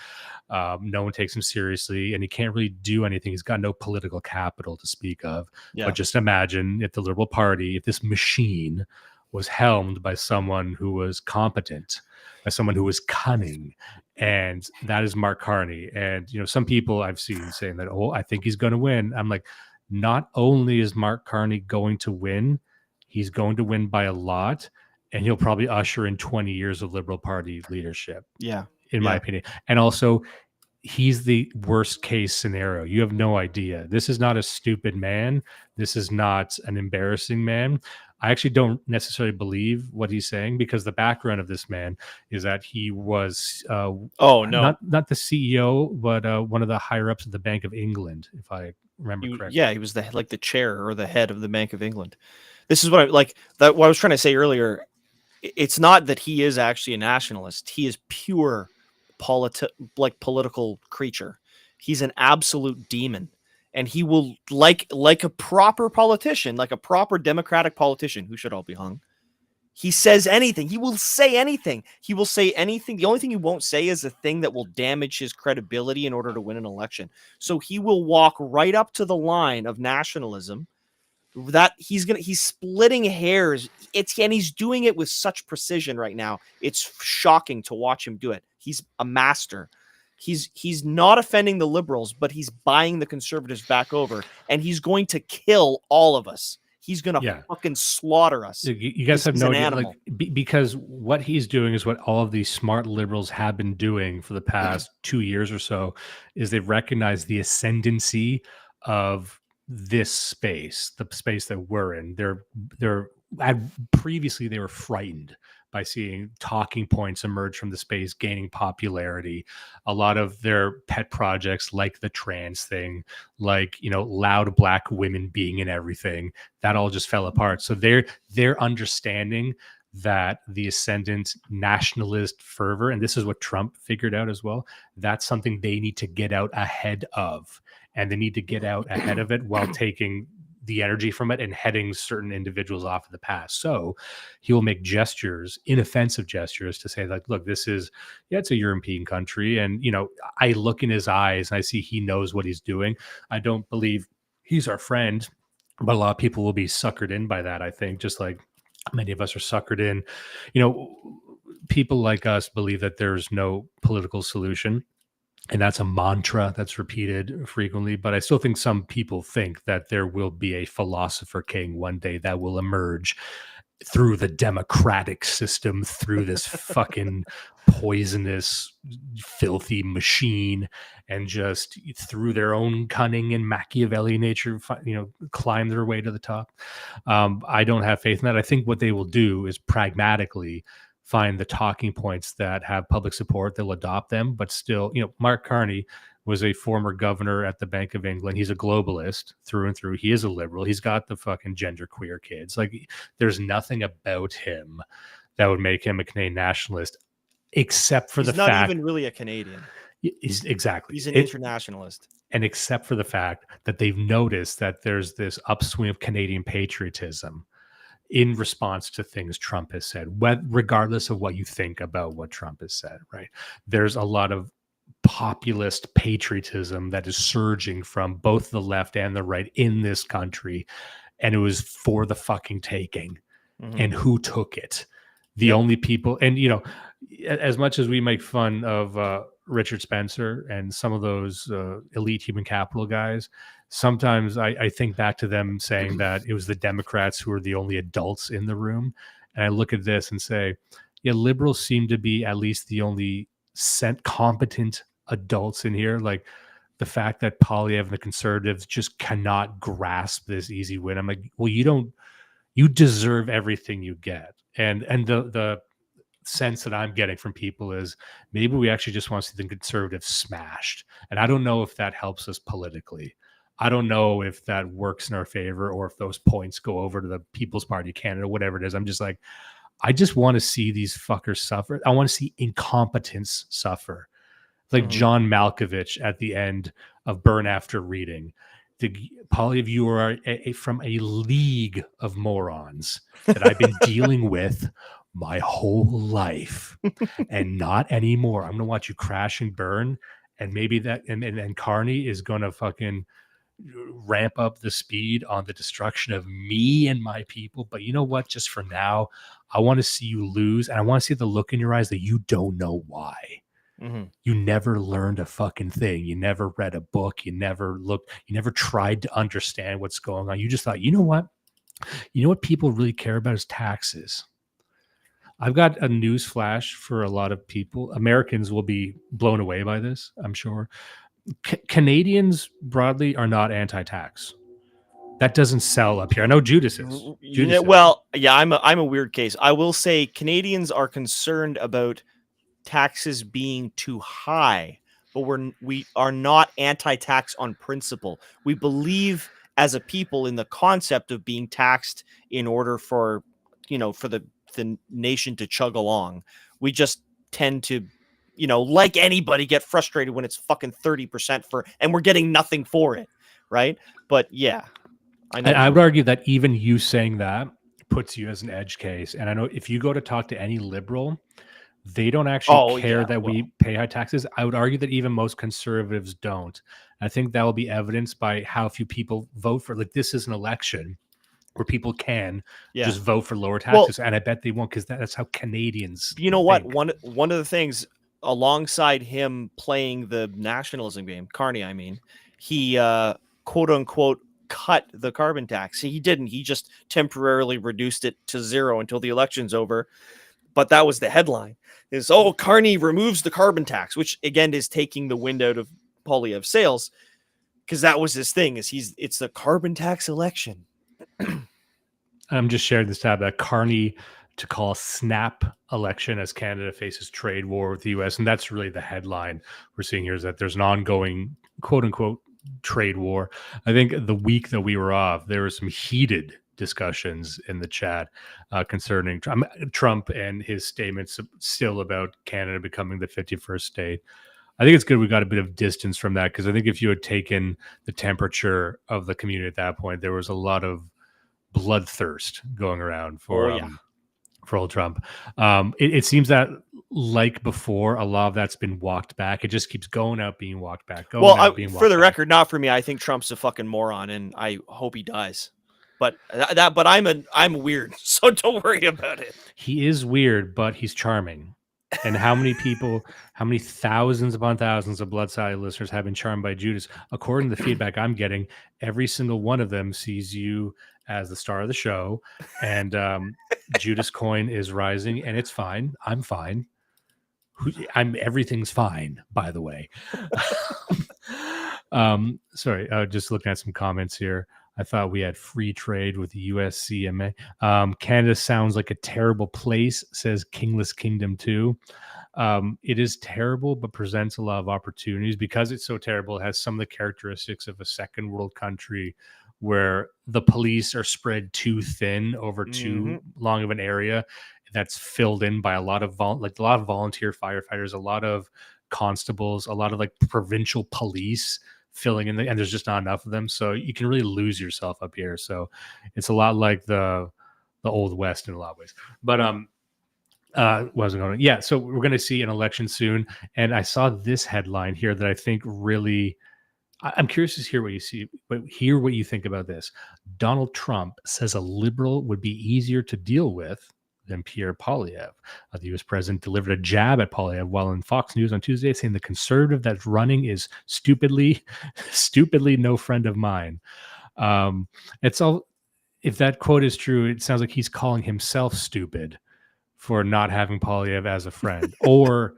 No one takes him seriously, and he can't really do anything. He's got no political capital to speak of. Yeah. But just imagine if the Liberal Party, if this machine was helmed by someone who was competent, by someone who was cunning, and that is Mark Carney. And some people I've seen saying that, oh, I think he's going to win. I'm like, not only is Mark Carney going to win, he's going to win by a lot, and he'll probably usher in 20 years of Liberal Party leadership. Yeah, in my opinion. And also, he's the worst case scenario. You have no idea. This is not a stupid man. This is not an embarrassing man. I actually don't necessarily believe what he's saying because the background of this man is that he was not the CEO, but one of the higher ups of the Bank of England, if I remember correctly. Yeah, he was the chair or the head of the Bank of England. This is what what I was trying to say earlier. It's not that he is actually a nationalist. He is pure political creature. He's an absolute demon. And he will, like a proper politician, like a proper democratic politician who should all be hung. He says anything. He will say anything. He will say anything. The only thing he won't say is a thing that will damage his credibility in order to win an election. So he will walk right up to the line of nationalism that he's splitting hairs. And he's doing it with such precision right now. It's shocking to watch him do it. He's a master. He's not offending the Liberals, but he's buying the Conservatives back over, and he's going to kill all of us. He's going to fucking slaughter us. You guys have no idea, because what he's doing is what all of these smart Liberals have been doing for the past 2 years or so, is they've recognized the ascendancy of this space, the space that we're in. Previously they were frightened by seeing talking points emerge from the space, gaining popularity. A lot of their pet projects, like the trans thing, like, loud black women being in everything, that all just fell apart. So they're understanding that the ascendant nationalist fervor, and this is what Trump figured out as well, that's something they need to get out ahead of. And they need to get out ahead of it while taking the energy from it and heading certain individuals off of the path. So he will make gestures, inoffensive gestures, to say like, look, this is, it's a European country. And, I look in his eyes and I see he knows what he's doing. I don't believe he's our friend, but a lot of people will be suckered in by that. I think just like many of us are suckered in, people like us believe that there's no political solution. And that's a mantra that's repeated frequently. But I still think some people think that there will be a philosopher king one day that will emerge through the democratic system, through this fucking poisonous, filthy machine, and just through their own cunning and Machiavellian nature, climb their way to the top. I don't have faith in that. I think what they will do is pragmatically find the talking points that have public support. They'll adopt them, but still, Mark Carney was a former governor at the Bank of England. He's a globalist through and through. He is a liberal. He's got the fucking genderqueer kids. Like, there's nothing about him that would make him a Canadian nationalist, except for the fact he's not even really a Canadian. He's an internationalist. And except for the fact that they've noticed that there's this upswing of Canadian patriotism in response to things Trump has said, regardless of what you think about what Trump has said, right? There's a lot of populist patriotism that is surging from both the left and the right in this country, and it was for the fucking taking. And who took it? The only people, and as much as we make fun of Richard Spencer and some of those elite human capital guys, sometimes I think back to them saying that it was the Democrats who were the only adults in the room, and I look at this and say, yeah, liberals seem to be at least the only competent adults in here. Like, the fact that Poilievre and the Conservatives just cannot grasp this easy win. I'm like, well, you deserve everything you get. And the sense that I'm getting from people is maybe we actually just want to see the Conservatives smashed. And I don't know if that helps us politically. I don't know if that works in our favor or if those points go over to the People's Party of Canada, whatever it is. I'm just like, I just want to see these fuckers suffer. I want to see incompetence suffer. Like John Malkovich at the end of Burn After Reading. Poilievre, you are from a league of morons that I've been dealing with my whole life, and not anymore. I'm going to watch you crash and burn, and maybe that, and Carney is going to fucking ramp up the speed on the destruction of me and my people. But you know what? Just for now, I want to see you lose, and I want to see the look in your eyes that you don't know why. You never learned a fucking thing. You never read a book. You never looked. You never tried to understand what's going on. You just thought, you know what people really care about is taxes. I've got a news flash for a lot of people. Americans will be blown away by this, I'm sure. Canadians broadly are not anti-tax. That doesn't sell up here. I know Judas is. Well, yeah, I'm a weird case. I will say Canadians are concerned about taxes being too high, but we are not anti-tax on principle. We believe as a people in the concept of being taxed in order for the nation to chug along. We just tend to, like anybody, get frustrated when it's fucking 30% and we're getting nothing for it, right? But yeah, I would argue that even you saying that puts you as an edge case. And I know if you go to talk to any liberal, they don't actually care that we pay high taxes. I would argue that even most conservatives don't. I think that will be evidenced by how few people vote for. Like, this is an election where people can just vote for lower taxes, and I bet they won't, because that's how Canadians. You know what? One of the things, alongside him playing the nationalism game, Carney, I mean, he quote unquote cut the carbon tax. He didn't. He just temporarily reduced it to zero until the election's over. But that was the headline: is Carney removes the carbon tax, which again is taking the wind out of Poilievre's sails, because that was his thing. It's the carbon tax election. I'm just sharing this tab that Carney to call snap election as Canada faces trade war with the U.S. And that's really the headline we're seeing here, is that there's an ongoing quote unquote trade war. I think the week that we were off, there were some heated discussions in the chat concerning Trump and his statements still about Canada becoming the 51st state. I think it's good we got a bit of distance from that, because I think if you had taken the temperature of the community at that point, there was a lot of bloodthirst going around for old Trump. It seems that, like before, a lot of that's been walked back. It just keeps going out, being walked back. For the record, not for me. I think Trump's a fucking moron, and I hope he dies. But I'm weird, so don't worry about it. He is weird, but he's charming. And how many thousands upon thousands of Blood Side listeners have been charmed by Judas? According to the feedback I'm getting, every single one of them sees you as the star of the show, and Judas Coin is rising, and it's fine. I'm fine. Everything's fine, by the way. Sorry, just looking at some comments here. I thought we had free trade with the USCMA. Canada sounds like a terrible place, says Kingless Kingdom 2. It is terrible, but presents a lot of opportunities. Because it's so terrible, it has some of the characteristics of a second world country where the police are spread too thin over too long of an area that's filled in by a lot of volunteer firefighters, a lot of constables, a lot of like provincial police filling in, and there's just not enough of them, so you can really lose yourself up here. So it's a lot like the old west in a lot of ways. But wasn't going to, yeah. So we're going to see an election soon, and I saw this headline here that I think really. I'm curious to hear what you think about this. Donald Trump says a liberal would be easier to deal with than Pierre Poilievre. The U.S. president delivered a jab at Poilievre while on Fox News on Tuesday, saying the conservative that's running is stupidly no friend of mine. It's all. If that quote is true, it sounds like he's calling himself stupid for not having Poilievre as a friend. Or,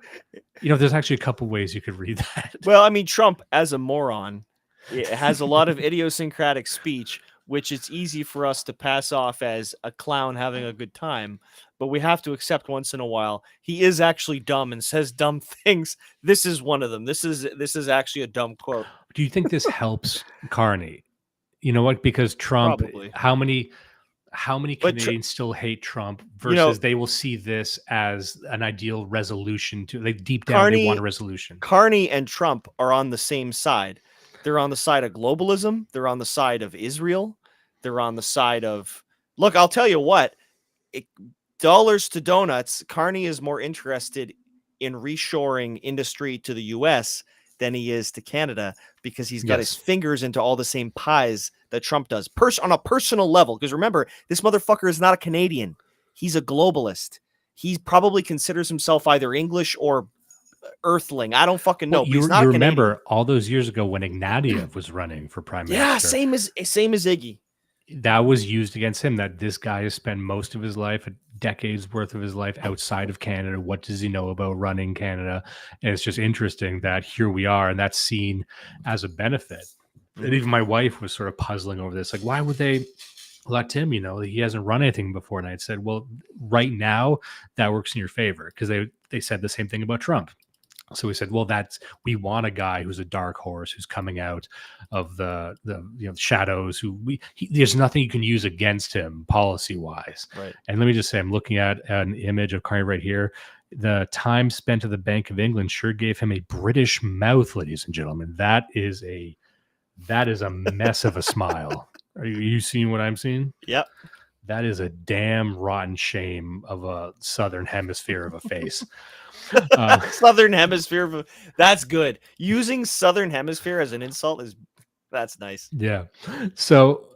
there's actually a couple ways you could read that. Well, I mean, Trump as a moron, it has a lot of idiosyncratic speech, which it's easy for us to pass off as a clown having a good time. But we have to accept once in a while he is actually dumb and says dumb things. This is one of them. This is actually a dumb quote. Do you think this helps Carney? You know what? Because Trump, Probably. How many Canadians still hate Trump versus they will see this as an ideal resolution to, like, deep down they want a resolution. Carney and Trump are on the same side. They're on the side of globalism. They're on the side of Israel. They're on the side of, look, I'll tell you what, dollars to donuts, Carney is more interested in reshoring industry to the US than he is to Canada, because he's got his fingers into all the same pies that Trump does on a personal level. Because remember, this motherfucker is not a Canadian. He's a globalist. He probably considers himself either English or Earthling. I don't fucking know. You remember all those years ago when Ignatieff was running for prime minister? Yeah, same as Iggy. That was used against him, that this guy has spent most of his life, a decade's worth of his life outside of Canada. What does he know about running Canada? And it's just interesting that here we are, and that's seen as a benefit. And even my wife was sort of puzzling over this. Like, why would they elect him? He hasn't run anything before. And I said, well, right now that works in your favor, because they said the same thing about Trump. So we said, well, we want a guy who's a dark horse, who's coming out of the shadows, there's nothing you can use against him policy wise. Right. And let me just say, I'm looking at an image of Carney right here. The time spent at the Bank of England sure gave him a British mouth, ladies and gentlemen. That is a mess of a smile. Are you seeing what I'm seeing? Yep. That is a damn rotten shame of a Southern Hemisphere of a face. Southern Hemisphere. That's good. Using Southern Hemisphere as an insult that's nice. Yeah. So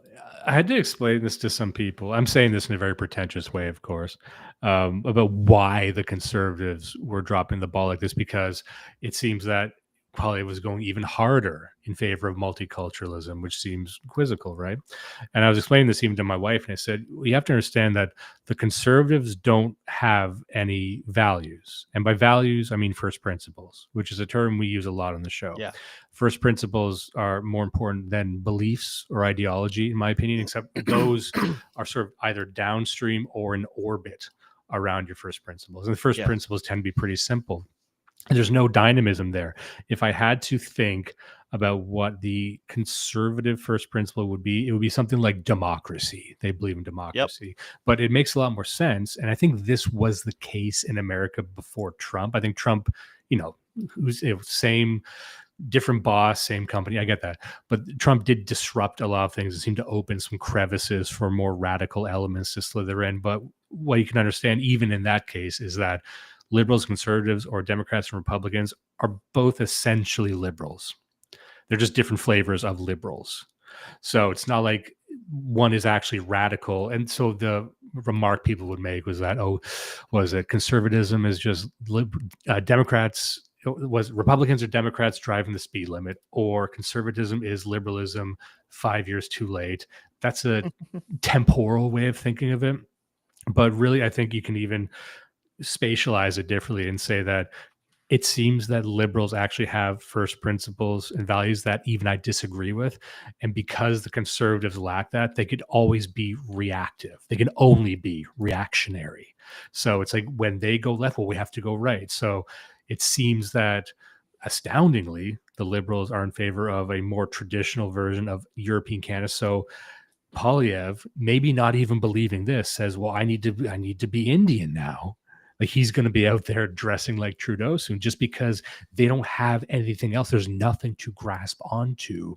I had to explain this to some people. I'm saying this in a very pretentious way, of course, about why the conservatives were dropping the ball like this, because it seems that probably was going even harder in favor of multiculturalism, which seems quizzical, right? And I was explaining this even to my wife, and I said, you have to understand that the conservatives don't have any values. And by values, I mean first principles, which is a term we use a lot on the show. Yeah. First principles are more important than beliefs or ideology, in my opinion, except those are sort of either downstream or in orbit around your first principles. And the first principles tend to be pretty simple. There's no dynamism there. If I had to think about what the conservative first principle would be, it would be something like democracy. They believe in democracy, but it makes a lot more sense. And I think this was the case in America before Trump. I think Trump, who's same, different boss, same company. I get that. But Trump did disrupt a lot of things. It seemed to open some crevices for more radical elements to slither in. But what you can understand, even in that case, is that liberals, conservatives, or Democrats and Republicans are both essentially liberals. They're just different flavors of liberals. So it's not like one is actually radical. And so the remark people would make was that, conservatism is just Democrats, was Republicans or Democrats driving the speed limit, or conservatism is liberalism 5 years too late. that's a temporal way of thinking of it. But really, I think you can even spatialize it differently and say that it seems that liberals actually have first principles and values that even I disagree with. And because the conservatives lack that, they could always be reactive. They can only be reactionary. So it's like when they go left, well, we have to go right. So it seems that astoundingly, the liberals are in favor of a more traditional version of European Canada. So Polyev, maybe not even believing this, says, well, I need to be Indian now. Like he's going to be out there dressing like Trudeau soon, just because they don't have anything else. There's nothing to grasp onto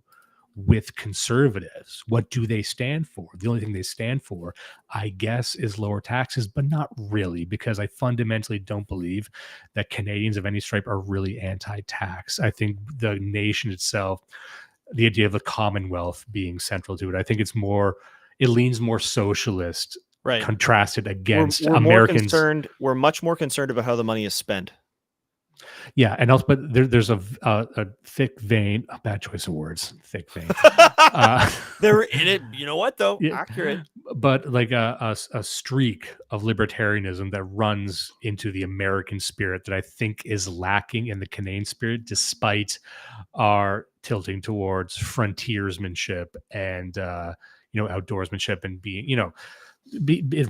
with conservatives. What do they stand for? The only thing they stand for, I guess, is lower taxes, but not really, because I fundamentally don't believe that Canadians of any stripe are really anti-tax. I think the nation itself, the idea of the Commonwealth being central to it, I think it leans more socialist. Right. Contrasted against Americans. We're much more concerned about how the money is spent. Yeah, and also, but there's a thick vein. A bad choice of words. Thick vein. They're in it. You know what though? Yeah, accurate. But like a streak of libertarianism that runs into the American spirit that I think is lacking in the Canadian spirit, despite our tilting towards frontiersmanship and outdoorsmanship and being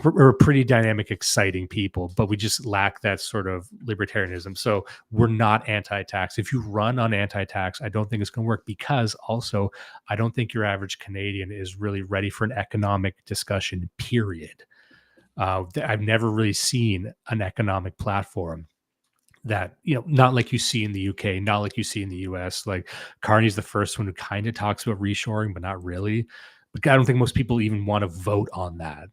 we're pretty dynamic, exciting people, but we just lack that sort of libertarianism. So we're not anti-tax. If you run on anti-tax, I don't think it's going to work, because also I don't think your average Canadian is really ready for an economic discussion, period. I've never really seen an economic platform that, not like you see in the UK, not like you see in the US. Like Carney's the first one who kind of talks about reshoring, but not really. But I don't think most people even want to vote on that.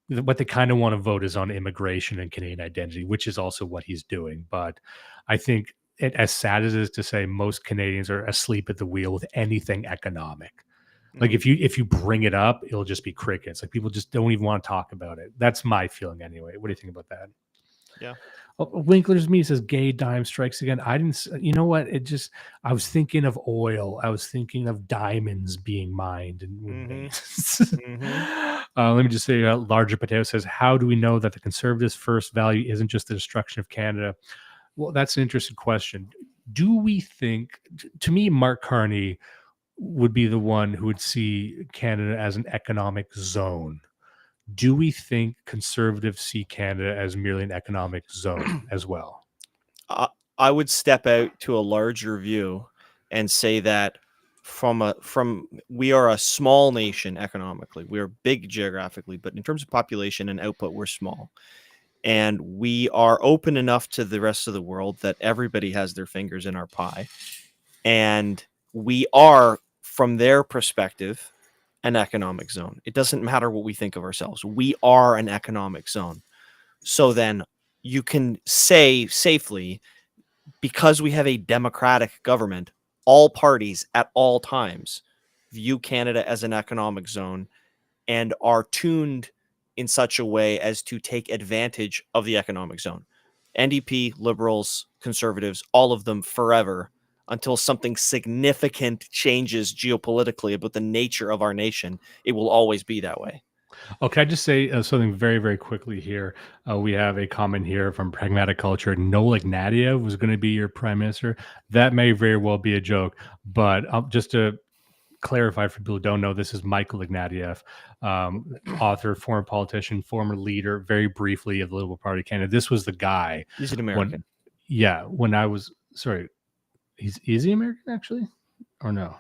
What they kind of want to vote is on immigration and Canadian identity, which is also what he's doing. But I think as sad as it is to say, most Canadians are asleep at the wheel with anything economic. Like if you bring it up, it'll just be crickets. Like people just don't even want to talk about it. That's my feeling anyway. What do you think about that? Yeah. Winkler's Me says gay dime strikes again. I didn't, you know what? I was thinking of oil. I was thinking of diamonds being mined. And let me just say, Larger Potato says, how do we know that the conservatives' first value isn't just the destruction of Canada? Well, that's an interesting question. Do we think, to me, Mark Carney would be the one who would see Canada as an economic zone. Do we think conservatives see Canada as merely an economic zone as well? I would step out to a larger view and say that we are a small nation economically. We are big geographically, but in terms of population and output, we're small. And we are open enough to the rest of the world that everybody has their fingers in our pie. And we are, from their perspective, an economic zone. It doesn't matter what we think of ourselves. We are an economic zone. So then you can say safely, because we have a democratic government, all parties at all times view Canada as an economic zone and are tuned in such a way as to take advantage of the economic zone. NDP, Liberals, Conservatives, all of them forever, until something significant changes geopolitically about the nature of our nation. It will always be that way. Okay, I just say something very, very quickly here. We have a comment here from Pragmatic Culture. Noel Ignatieff was going to be your prime minister. That may very well be a joke, but just to clarify for people who don't know, this is Michael Ignatieff, author, former politician, former leader, very briefly, of the Liberal Party of Canada. This was the guy. He's an American. When I was, sorry, is he American actually, or no?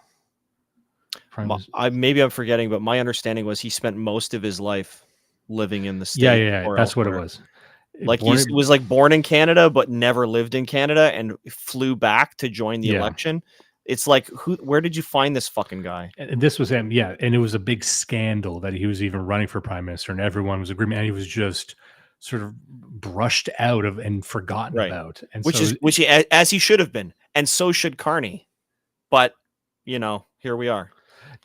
Maybe I'm forgetting, but my understanding was he spent most of his life living in the state. Yeah. That's what it was. Like he was like born in Canada, but never lived in Canada and flew back to join the election. It's like, where did you find this fucking guy? And this was him. Yeah. And it was a big scandal that he was even running for prime minister, and everyone was agreeing, and he was just sort of brushed out of and forgotten about. And which he, as he should have been. And so should Carney. But, here we are.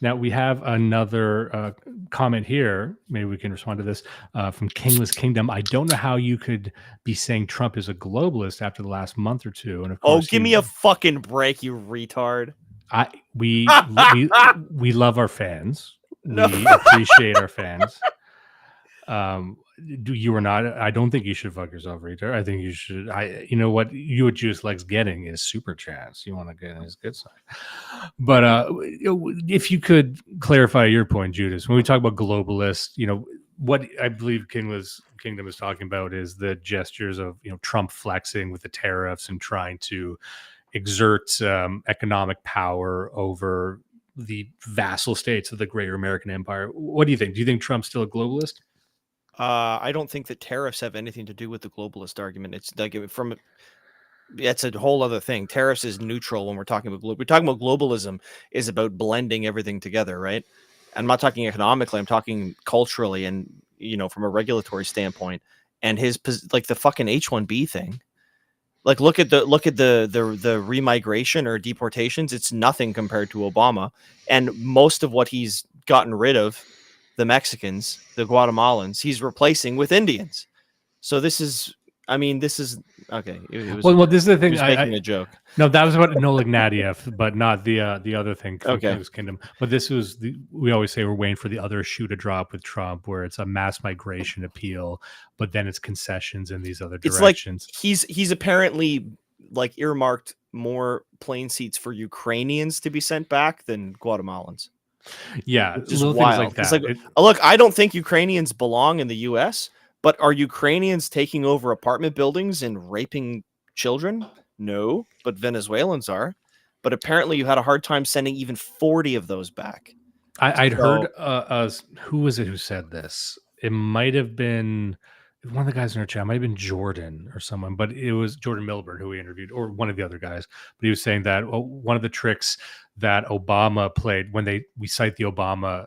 Now we have another comment here. Maybe we can respond to this from Kingless Kingdom. I don't know how you could be saying Trump is a globalist after the last month or two. And of course, give me a fucking break, you retard. We love our fans. We appreciate our fans. You are not. I don't think you should fuck yourself, Rita. I think you should. You know what? You what Juice likes getting is super chats. You want to get his good side. But if you could clarify your point, Judas, when we talk about globalists, what I believe Kingdom is talking about is the gestures of Trump flexing with the tariffs and trying to exert economic power over the vassal states of the greater American empire. What do you think? Do you think Trump's still a globalist? I don't think that tariffs have anything to do with the globalist argument. It's like it's a whole other thing. Tariffs is neutral when we're talking about globalism is about blending everything together, right? I'm not talking economically. I'm talking culturally and from a regulatory standpoint. And like the fucking H-1B thing. Like look at the remigration or deportations. It's nothing compared to Obama. And most of what he's gotten rid of, the Mexicans, the Guatemalans, he's replacing with Indians. So this is okay. Well, this is the thing. He was making a joke. No, that was what Nolik Nadiev, but not the other thing. Okay. Kingdom. But this was we always say we're waiting for the other shoe to drop with Trump, where it's a mass migration appeal, but then it's concessions in these other directions. It's like he's apparently like earmarked more plane seats for Ukrainians to be sent back than Guatemalans. Yeah, just wild. Things like that. It's like, look, I don't think Ukrainians belong in the U.S., but are Ukrainians taking over apartment buildings and raping children? No, but Venezuelans are. But apparently you had a hard time sending even 40 of those back. I'd heard, who was it who said this? It might have been one of the guys in our chat, might have been Jordan or someone, but it was Jordan Milburn who we interviewed, or one of the other guys. But he was saying that one of the tricks that Obama played when we cite the Obama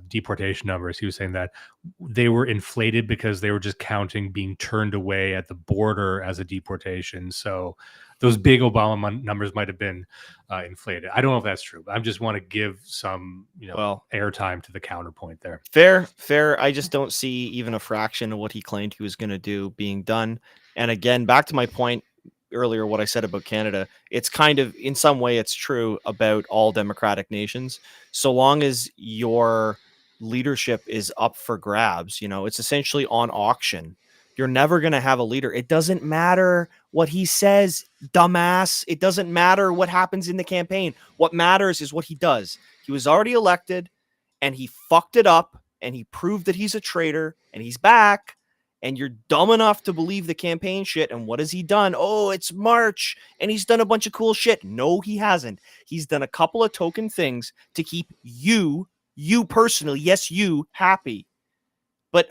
deportation numbers, he was saying that they were inflated because they were just counting being turned away at the border as a deportation. So those big Obama numbers might have been inflated. I don't know if that's true, but I just want to give some airtime to the counterpoint there. Fair. I just don't see even a fraction of what he claimed he was going to do being done. And again, back to my point earlier, what I said about Canada, it's kind of, in some way, it's true about all democratic nations. So long as your leadership is up for grabs, it's essentially on auction. You're never going to have a leader. It doesn't matter what he says, dumbass. It doesn't matter what happens in the campaign. What matters is what he does. He was already elected and he fucked it up and he proved that he's a traitor and he's back. And you're dumb enough to believe the campaign shit. And what has he done? Oh, it's March and he's done a bunch of cool shit. No, he hasn't. He's done a couple of token things to keep you personally, yes, you happy. But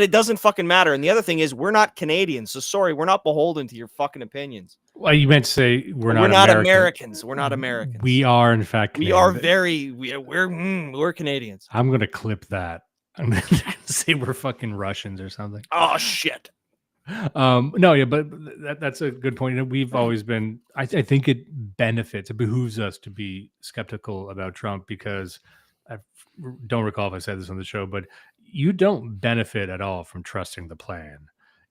it doesn't fucking matter. And the other thing is, we're not Canadians. So sorry, we're not beholden to your fucking opinions. Well, you meant to say we're not Americans. We're not Americans. We are, in fact, Canadian. We're Canadians. I'm going to clip that. I'm going to say we're fucking Russians or something. Oh, shit. No, yeah, but that's a good point. We've always been, I think it behooves us to be skeptical about Trump because I don't recall if I said this on the show, but you don't benefit at all from trusting the plan.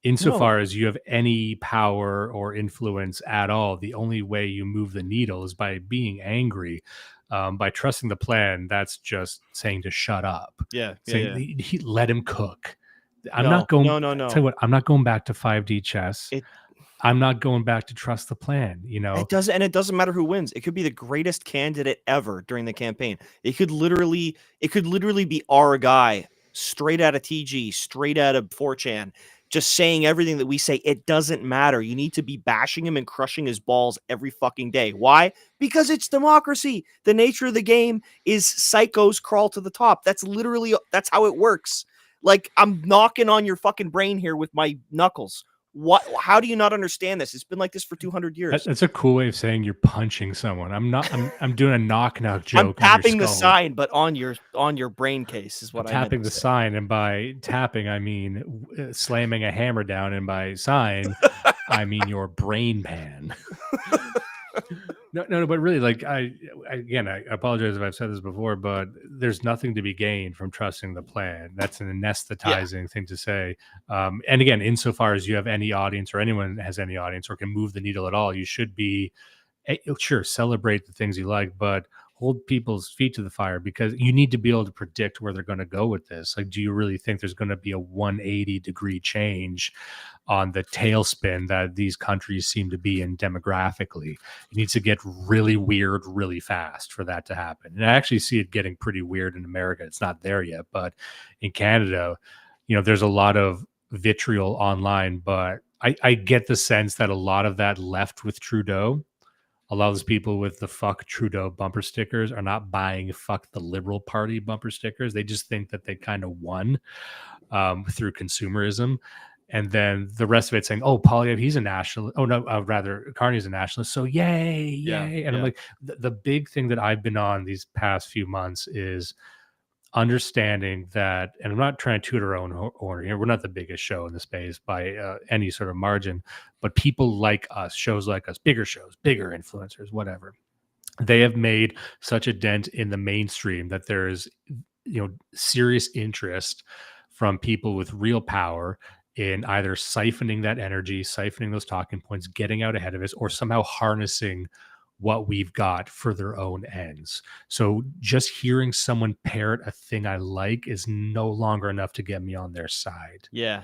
Insofar as you have any power or influence at all, the only way you move the needle is by being angry. By trusting the plan, that's just saying to shut up. Let him cook. I'm not going. No. Tell you what, I'm not going back to 5D chess. I'm not going back to trust the plan. It doesn't matter who wins. It could be the greatest candidate ever during the campaign. It could literally be our guy, straight out of TG, straight out of 4chan. Just saying everything that we say. It doesn't matter. You need to be bashing him and crushing his balls every fucking day. Why? Because it's democracy. The nature of the game is psychos crawl to the top. That's how it works. Like, I'm knocking on your fucking brain here with my knuckles. What? How do you not understand this? It's been like this for 200 years. That's a cool way of saying you're punching someone. I'm doing a knock joke. I'm tapping the sign, but on your brain case is what I'm tapping the sign, and by tapping I mean slamming a hammer down, and by sign I mean your brain pan. No, but really, like I apologize if I've said this before, but there's nothing to be gained from trusting the plan. That's an anesthetizing thing to say. And again, insofar as you have any audience or anyone has any audience or can move the needle at all, you should be sure celebrate the things you like, but hold people's feet to the fire, because you need to be able to predict where they're going to go with this. Like, do you really think there's going to be a 180-degree change on the tailspin that these countries seem to be in demographically? It needs to get really weird really fast for that to happen. And I actually see it getting pretty weird in America. It's not there yet, but in Canada, there's a lot of vitriol online, but I get the sense that a lot of that left with Trudeau. A lot of those people with the fuck Trudeau bumper stickers are not buying fuck the Liberal Party bumper stickers. They just think that they kind of won through consumerism. And then the rest of it saying, oh, Poilievre, he's a nationalist. Oh, no, rather, Carney's a nationalist. So yay. And I'm like, the big thing that I've been on these past few months is understanding that, and I'm not trying to toot our own horn here, we're not the biggest show in the space by any sort of margin, but people like us, shows like us, bigger shows, bigger influencers, whatever, they have made such a dent in the mainstream that there is, serious interest from people with real power in either siphoning that energy, siphoning those talking points, getting out ahead of us, or somehow harnessing what we've got for their own ends. So just hearing someone parrot a thing I like is no longer enough to get me on their side. Yeah.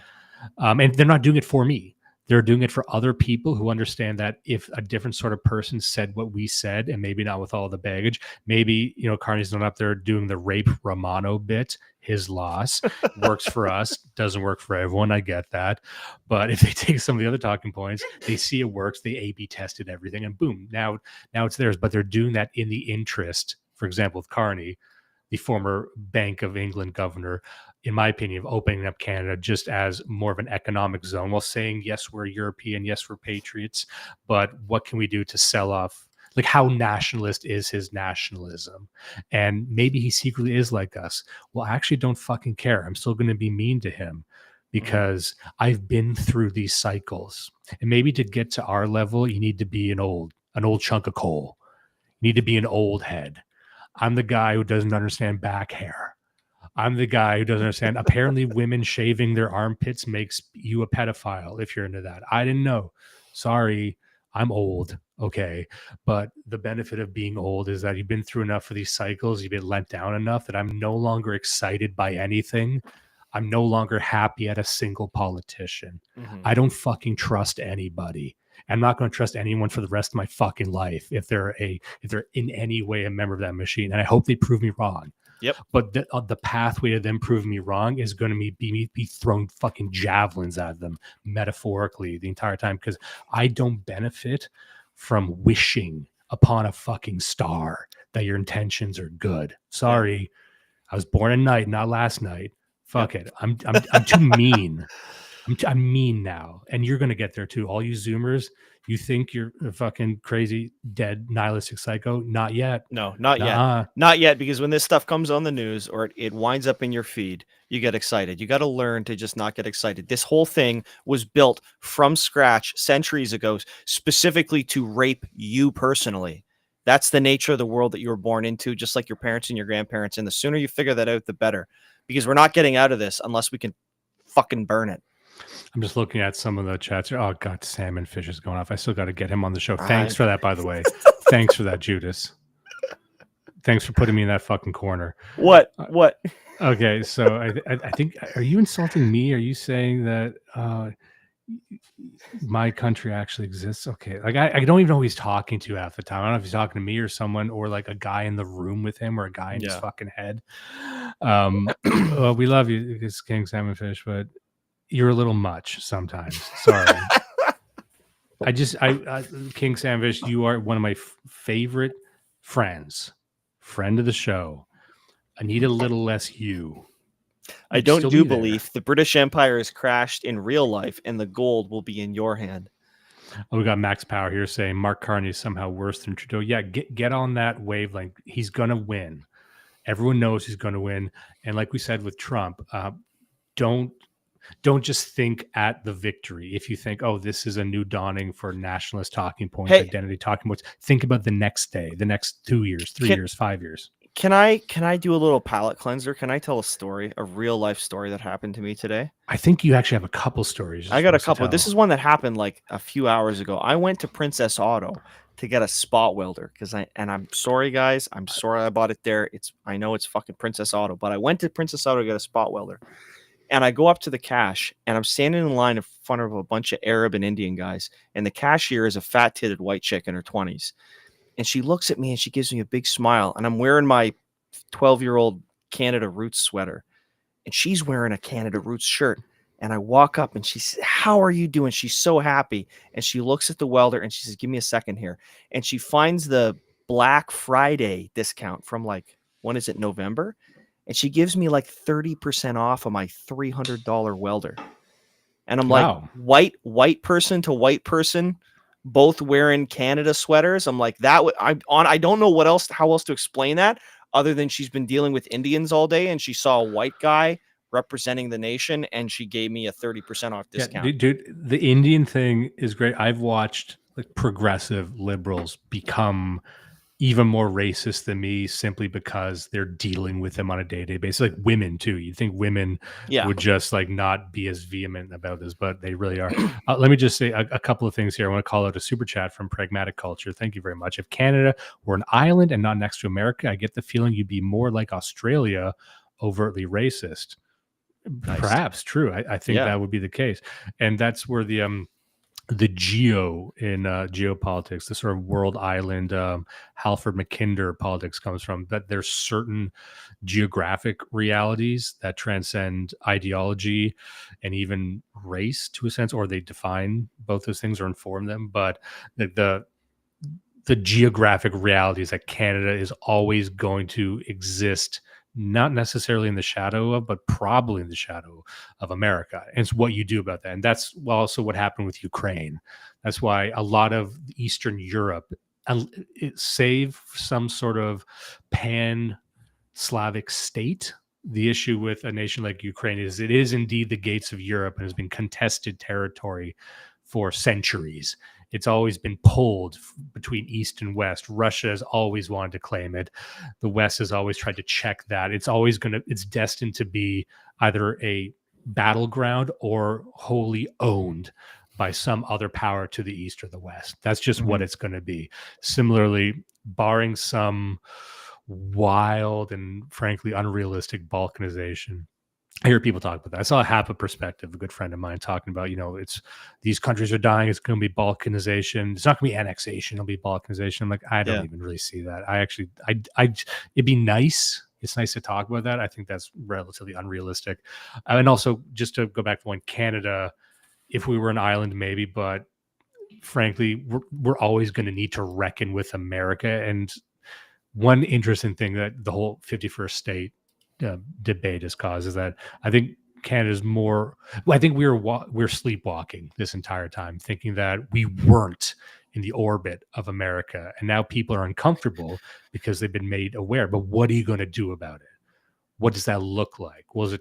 And they're not doing it for me. They're doing it for other people who understand that if a different sort of person said what we said, and maybe not with all the baggage, maybe, Carney's not up there doing the rape Romano bit, his loss, works for us, doesn't work for everyone. I get that. But if they take some of the other talking points, they see it works, they A/B tested everything, and boom, now it's theirs. But they're doing that in the interest, for example, with Carney, the former Bank of England governor, in my opinion, of opening up Canada just as more of an economic zone, while saying, yes, we're European, yes, we're patriots, but what can we do to sell off? Like, how nationalist is his nationalism? And maybe he secretly is like us. Well, I actually don't fucking care. I'm still going to be mean to him because I've been through these cycles. And maybe to get to our level, you need to be an old chunk of coal. You need to be an old head. I'm the guy who doesn't understand back hair. I'm the guy who doesn't understand. Apparently, women shaving their armpits makes you a pedophile if you're into that. I didn't know. Sorry, I'm old. Okay. But the benefit of being old is that you've been through enough of these cycles. You've been let down enough that I'm no longer excited by anything. I'm no longer happy at a single politician. I don't fucking trust anybody. I'm not going to trust anyone for the rest of my fucking life if they're in any way a member of that machine. And I hope they prove me wrong. Yep. But the pathway to them proving me wrong is going to be throwing fucking javelins at them metaphorically the entire time, because I don't benefit from wishing upon a fucking star that your intentions are good. Sorry, I was born at night, not last night. Fuck it. I'm too mean. I'm mean now, and you're going to get there too. All you Zoomers, you think you're a fucking crazy, dead, nihilistic psycho? Not yet. No, not yet. Not yet, because when this stuff comes on the news or it winds up in your feed, you get excited. You got to learn to just not get excited. This whole thing was built from scratch centuries ago, specifically to rape you personally. That's the nature of the world that you were born into, just like your parents and your grandparents. And the sooner you figure that out, the better, because we're not getting out of this unless we can fucking burn it. I'm just looking at some of the chats. Oh, God, Salmon Fish is going off. I still got to get him on the show. Thanks for that, by the way. Thanks for that, Judas. Thanks for putting me in that fucking corner. What? Okay, so I think, are you insulting me? Are you saying that my country actually exists? Okay, like I don't even know who he's talking to half the time. I don't know if he's talking to me or someone, or like a guy in the room with him, or a guy in his fucking head. Well, we love you, it's King Salmon Fish, but you're a little much sometimes. Sorry. I King Sandfish, you are one of my favorite friends, friend of the show. I need a little less you. I don't do believe the British Empire has crashed in real life, and the gold will be in your hand. Oh, we got Max Power here saying Mark Carney is somehow worse than Trudeau. Yeah, get on that wavelength. He's gonna win. Everyone knows he's gonna win. And like we said with Trump, don't just think at the victory. If you think, oh, this is a new dawning for nationalist talking points, identity talking points, think about the next day, the next 2 years, 3 years, 5 years. Can I do a little palate cleanser? Can I tell a story, a real life story that happened to me today? I think you actually have a couple stories. I got a couple. This is one that happened like a few hours ago. I went to Princess Auto to get a spot welder because I'm sorry, guys. I'm sorry I bought it there. I know it's fucking Princess Auto, but I went to Princess Auto to get a spot welder. And I go up to the cash and I'm standing in line in front of a bunch of Arab and Indian guys. And the cashier is a fat titted white chick in her 20s. And she looks at me and she gives me a big smile. And I'm wearing my 12-year-old Canada Roots sweater. And she's wearing a Canada Roots shirt. And I walk up and she says, "How are you doing?" She's so happy. And she looks at the welder and she says, "Give me a second here." And she finds the Black Friday discount from like, when is it, November? And she gives me like 30% off of my $300 welder. And I'm Wow. like, white person to white person, both wearing Canada sweaters. I'm like, I don't know how else to explain that other than she's been dealing with Indians all day and she saw a white guy representing the nation and she gave me a 30% off discount. Yeah, dude, the Indian thing is great. I've watched like progressive liberals become even more racist than me simply because they're dealing with them on a day-to-day basis. Like women too. You'd think women would just like not be as vehement about this, but they really are. Let me just say a couple of things here. I want to call out a super chat from Pragmatic Culture. Thank you very much. If Canada were an island and not next to America, I get the feeling you'd be more like Australia, overtly racist. Nice. Perhaps true. I think that would be the case. And that's where the geo in geopolitics, the sort of world island Halford Mackinder politics comes from, that there's certain geographic realities that transcend ideology and even race to a sense, or they define both those things or inform them. But the geographic reality is that Canada is always going to exist, not necessarily in the shadow of, but probably in the shadow of America. And it's what you do about that. And that's also what happened with Ukraine. That's why a lot of Eastern Europe, save some sort of pan-Slavic state, the issue with a nation like Ukraine is it is indeed the gates of Europe and has been contested territory for centuries. It's always been pulled between East and West. Russia has always wanted to claim it. The West has always tried to check that. It's destined to be either a battleground or wholly owned by some other power to the East or the West. That's just what it's going to be. Similarly, barring some wild and frankly unrealistic Balkanization, I hear people talk about that. I saw half a perspective, a good friend of mine talking about, it's these countries are dying. It's going to be balkanization. It's not going to be annexation. It'll be balkanization. I'm like, I don't even really see that. It'd be nice. It's nice to talk about that. I think that's relatively unrealistic. And also just to go back to one, Canada, if we were an island, maybe, but frankly, we're always going to need to reckon with America. And one interesting thing that the whole 51st state debate has caused is that I think Canada's more. Well, I think we're sleepwalking this entire time, thinking that we weren't in the orbit of America, and now people are uncomfortable because they've been made aware. But what are you going to do about it? What does that look like? What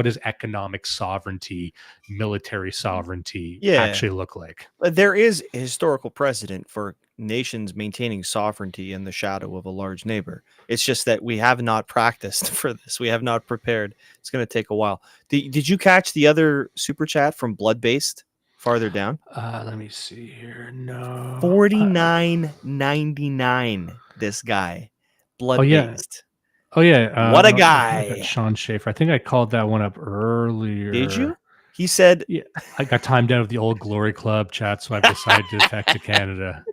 does economic sovereignty, military sovereignty actually look like? There is a historical precedent for nations maintaining sovereignty in the shadow of a large neighbor. It's just that we have not practiced for this. We have not prepared. It's going to take a while. Did you catch the other super chat from Blood Based farther down? Let me see here. No. $49.99. This guy, Blood Based. Oh yeah, what a guy! Sean Schaefer. I think I called that one up earlier. Did you? He said, "Yeah, I got timed out of the old Glory Club chat, so I've decided to defect to Canada."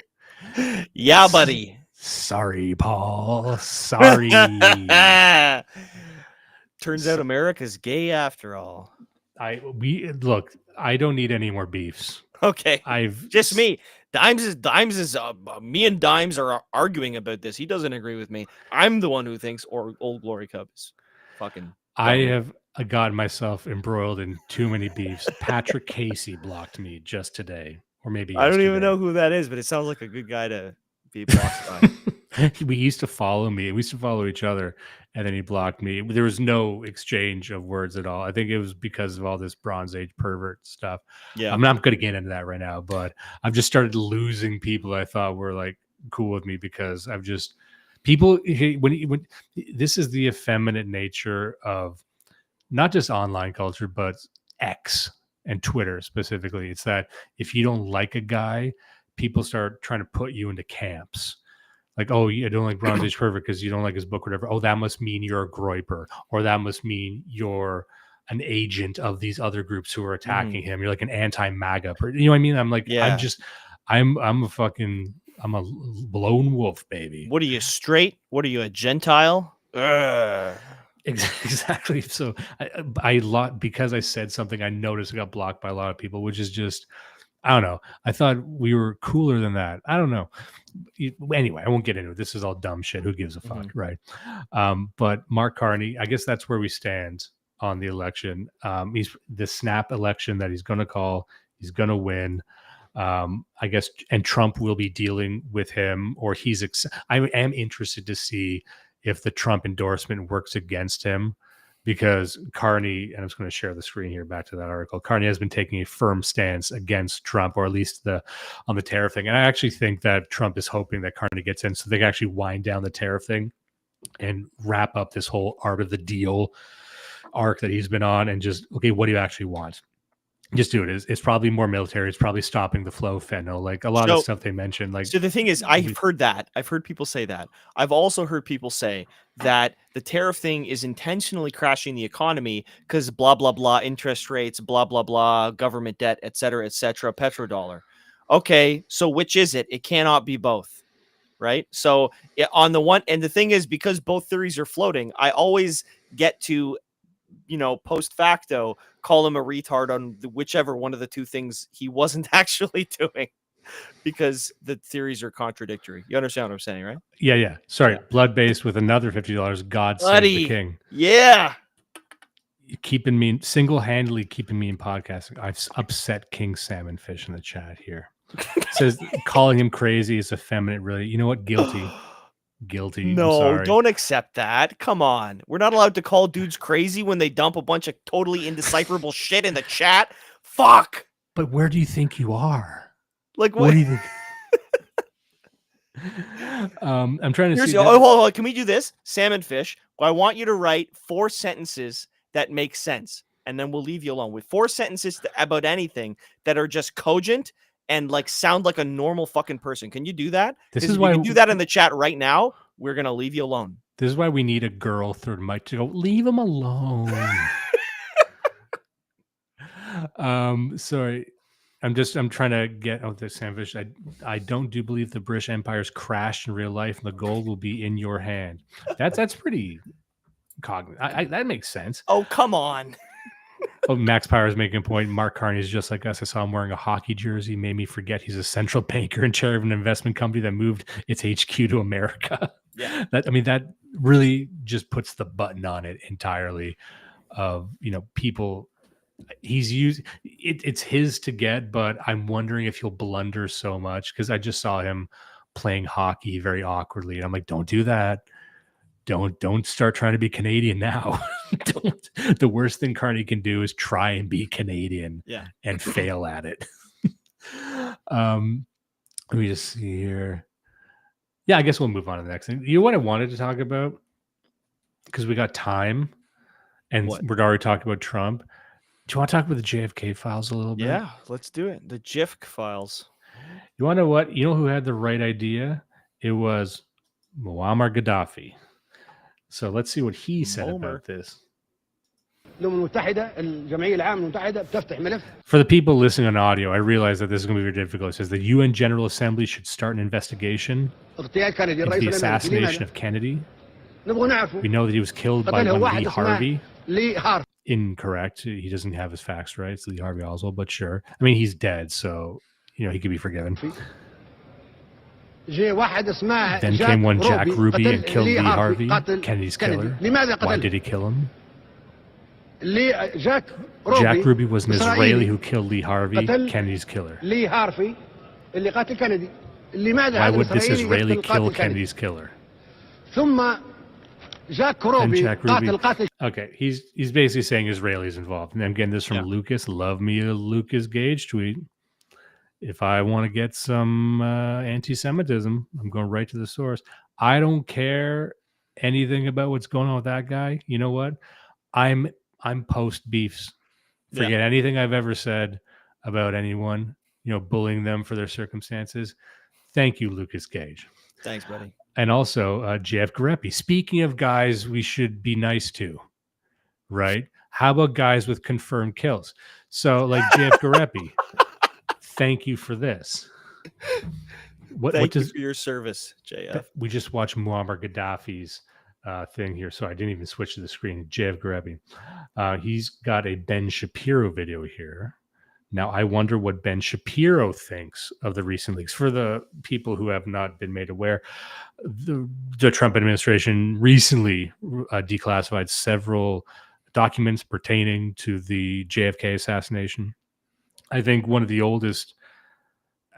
Yeah, buddy. Sorry, Paul. Sorry. Turns out America's gay after all. I don't need any more beefs. Okay, just me. Dimes is me and Dimes are arguing about this. He doesn't agree with me. I'm the one who thinks Old Glory Cup is fucking. I have gotten myself embroiled in too many beefs. Patrick Casey blocked me just today, or maybe yesterday. I don't even know who that is, but it sounds like a good guy to be blocked by. We used to follow me. We used to follow each other, and then he blocked me. There was no exchange of words at all. I think it was because of all this Bronze Age pervert stuff. Yeah, I'm not going to get into that right now, but I've just started losing people I thought were like cool with me because I've just People, when this is the effeminate nature of not just online culture, but X and Twitter specifically. It's that if you don't like a guy, people start trying to put you into camps. Like, oh, you don't like Bronze Age Pervert because you don't like his book or whatever. Oh, that must mean you're a groiper, or that must mean you're an agent of these other groups who are attacking him. You're like an anti-MAGA person. You know what I mean? I'm like, I'm a lone wolf, baby. What are you, straight? What are you, a Gentile? Exactly. So because I said something, I noticed I got blocked by a lot of people, which is just, I don't know. I thought we were cooler than that. I don't know. Anyway, I won't get into it. This is all dumb shit. Who gives a fuck, right? But Mark Carney, I guess that's where we stand on the election. He's the snap election that he's going to call. He's going to win. I guess, and Trump will be dealing with him, or I am interested to see if the Trump endorsement works against him, because Carney, and I'm just going to share the screen here back to that article. Carney has been taking a firm stance against Trump, or at least on the tariff thing. And I actually think that Trump is hoping that Carney gets in so they can actually wind down the tariff thing and wrap up this whole art of the deal arc that he's been on, and just, okay, what do you actually want? Just do it. It's probably more military. It's probably stopping the flow of fentanyl. Like a lot of stuff they mentioned. Like, so the thing is, I've heard that. I've heard people say that. I've also heard people say that the tariff thing is intentionally crashing the economy because blah, blah, blah, interest rates, blah, blah, blah, government debt, et cetera, petrodollar. Okay, so which is it? It cannot be both, right? So on the one, and the thing is, because both theories are floating, I always get to, post facto, call him a retard on whichever one of the two things he wasn't actually doing, because the theories are contradictory. You understand what I'm saying, right? Yeah. Sorry. Yeah. Blood-based with another $50. God save the king. Yeah. Single-handedly keeping me in podcasting. I've upset King Salmon Fish in the chat here. It says calling him crazy is effeminate, really. You know what? Guilty. No, don't accept that. Come on. We're not allowed to call dudes crazy when they dump a bunch of totally indecipherable shit in the chat. Fuck. But where do you think you are? Like, what do you think? I'm trying to see. Hold on. Can we do this? Salmon Fish. I want you to write 4 sentences that make sense, and then we'll leave you alone with 4 sentences about anything that are just cogent and like sound like a normal fucking person. Can you do that? This is why you can do that in the chat right now. We're gonna leave you alone. This is why we need a girl third mic to go. Leave him alone. Sorry, I'm trying to get out this sandwich. I don't believe the British Empire's crashed in real life, and the gold will be in your hand. That's pretty cognitive. That makes sense. Oh, come on. Oh, Max Power is making a point. Mark Carney is just like us. I saw him wearing a hockey jersey. Made me forget he's a central banker and chair of an investment company that moved its HQ to America. Yeah, that really just puts the button on it entirely. Of people, he's used. It's his to get, but I'm wondering if he'll blunder so much, because I just saw him playing hockey very awkwardly, and I'm like, don't do that. Don't start trying to be Canadian now. The worst thing Carney can do is try and be Canadian and fail at it. Let me just see here. Yeah, I guess we'll move on to the next thing. You know what I wanted to talk about? Because we got time and we're already talking about Trump. Do you want to talk about the JFK files a little bit? Yeah, let's do it. The JFK files. You want to know what? You know who had the right idea? It was Muammar Gaddafi. So let's see what he said about this. For the people listening on audio, I realize that this is going to be very difficult. It says the UN General Assembly should start an investigation into the assassination of Kennedy. We know that he was killed by one Lee Harvey. Incorrect. He doesn't have his facts right. It's Lee Harvey Oswald, but sure. I mean, he's dead, so he could be forgiven. Then came one Jack Ruby and killed Lee Harvey, Kennedy's killer. Why did he kill him? Jack Ruby was an Israeli who killed Lee Harvey, Kennedy's killer. Why would this Israeli kill Kennedy's killer? And Jack Ruby. Okay, he's basically saying Israelis involved. And I'm getting this from Lucas. Love me a Lucas Gage tweet. If I want to get some anti-Semitism, I'm going right to the source. I don't care anything about what's going on with that guy. You know what? I'm post beefs. Forget anything I've ever said about anyone, bullying them for their circumstances. Thank you, Lucas Gage. Thanks, buddy. And also JF Garepi. Speaking of guys we should be nice to, right? How about guys with confirmed kills? So like JF Garepi, thank you for this. Thank you for your service, JF. We just watched Muammar Gaddafi's thing here, so I didn't even switch to the screen. JF Garepi. He's got a Ben Shapiro video here. Now, I wonder what Ben Shapiro thinks of the recent leaks. For the people who have not been made aware, the Trump administration recently declassified several documents pertaining to the JFK assassination. I think one of the oldest,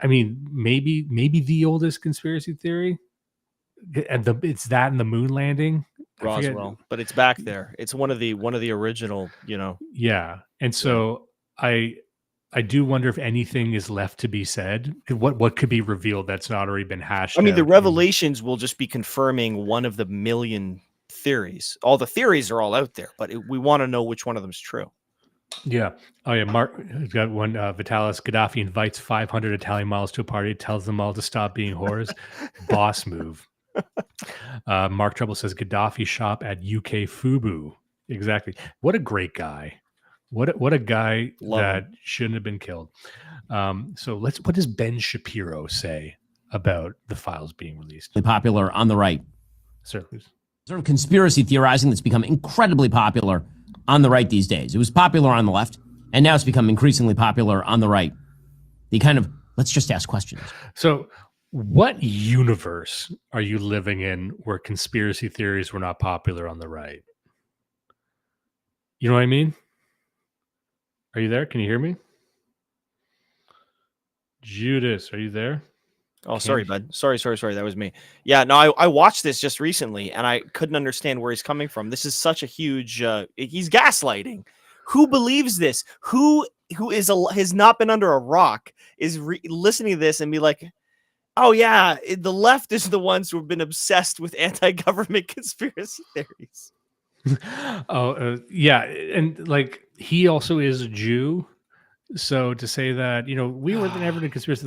maybe the oldest conspiracy theory. And it's that and the moon landing. Roswell, but it's back there. It's one of the original, Yeah. And so I do wonder if anything is left to be said. What could be revealed that's not already been hashed out? The revelations will just be confirming one of the million theories. All the theories are all out there, but we want to know which one of them is true. Yeah. Oh, yeah. Mark got one. Vitalis Gaddafi invites 500 Italian models to a party, tells them all to stop being whores. Boss move. Mark Trouble says Gaddafi shop at UK Fubu. Exactly. What a great guy. What a guy that shouldn't have been killed. So what does Ben Shapiro say about the files being released? Popular on the right. Certainly. Sort of conspiracy theorizing that's become incredibly popular on the right these days. It was popular on the left, and now it's become increasingly popular on the right. The kind of, let's just ask questions. So what universe are you living in where conspiracy theories were not popular on the right? You know what I mean? Are you there? Can you hear me? Judas, are you there? Oh, sorry, bud. Sorry. That was me. Yeah, no, I watched this just recently, and I couldn't understand where he's coming from. This is such a huge... he's gaslighting. Who believes this? Who has not been under a rock is listening to this and be like, oh, yeah, the left is the ones who have been obsessed with anti-government conspiracy theories. Yeah, and like he also is a Jew, so to say that we were never in a conspiracy,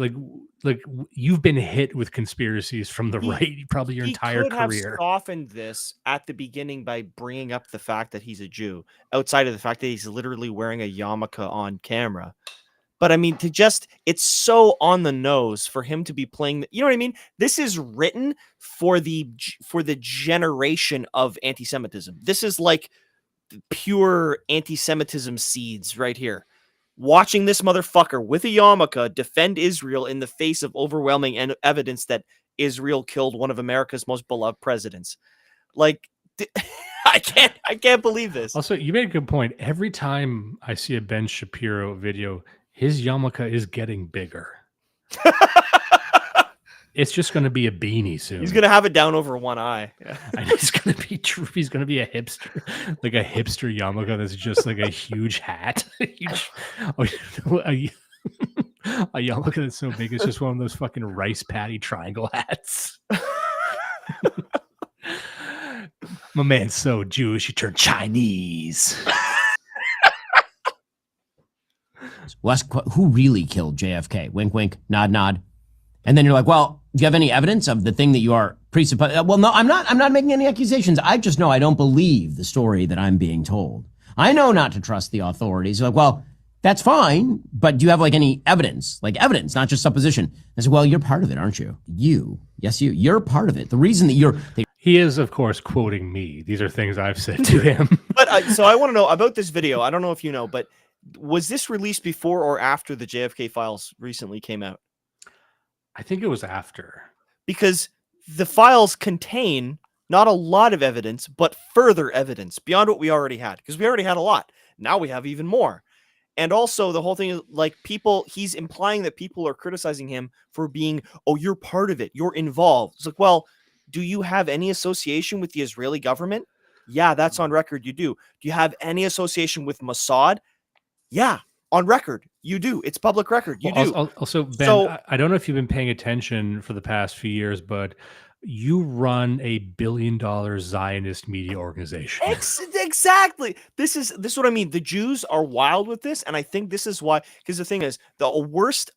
like you've been hit with conspiracies from the right probably your entire career. He could have softened this at the beginning by bringing up the fact that he's a Jew, outside of the fact that he's literally wearing a yarmulke on camera. But it's so on the nose for him to be playing. You know what I mean? This is written for the generation of anti-Semitism. This is like pure anti-Semitism seeds right here. Watching this motherfucker with a yarmulke defend Israel in the face of overwhelming evidence that Israel killed one of America's most beloved presidents. Like, I can't believe this. Also, you made a good point. Every time I see a Ben Shapiro video, his yarmulke is getting bigger. It's just going to be a beanie soon. He's going to have it down over one eye. Yeah. And he's going to be true. He's going to be a hipster, like a hipster yarmulke that's just like a huge hat. A yarmulke that's so big it's just one of those fucking rice patty triangle hats. My man's so Jewish he turned Chinese. Who really killed JFK? Wink, wink, nod, nod. And then you're like, well, do you have any evidence of the thing that you are presupposing? Well, no, I'm not making any accusations. I just know I don't believe the story that I'm being told. I know not to trust the authorities. You're like, well, that's fine, but do you have like any evidence? Like evidence, not just supposition. I said, well, you're part of it, aren't you? You're part of it. The reason that he is, of course, quoting me. These are things I've said to him. But so I want to know about this video. I don't know if you know, but was this released before or after the JFK files recently came out? I think it was after. Because the files contain not a lot of evidence, but further evidence beyond what we already had. Because we already had a lot. Now we have even more. And also the whole thing is like he's implying that people are criticizing him for being, oh, you're part of it. You're involved. It's like, well, do you have any association with the Israeli government? Yeah, that's on record. You do. Do you have any association with Mossad? Yeah, on record. You do. It's public record. You do. Also, Ben, so, I don't know if you've been paying attention for the past few years, but You run a $1 billion Zionist media organization. Exactly. This is what I mean. The Jews are wild with this, and I think this is why. Because the thing is, a worst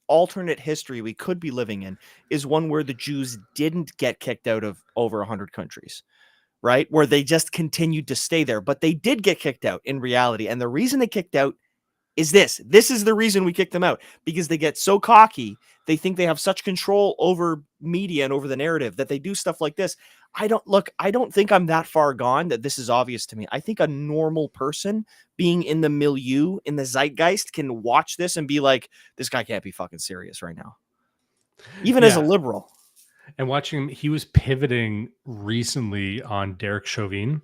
alternate history we could be living in is one where the Jews didn't get kicked out of over 100 countries, right? Where they just continued to stay there, but they did get kicked out in reality, and the reason they kicked out is this. This is the reason we kick them out, because they get so cocky. They think they have such control over media and over the narrative that they do stuff like this. I don't think I'm that far gone that this is obvious to me. I think a normal person being in the milieu, in the zeitgeist, can watch this and be like, this guy can't be fucking serious right now. Even as a liberal. And watching him, he was pivoting recently on Derek Chauvin.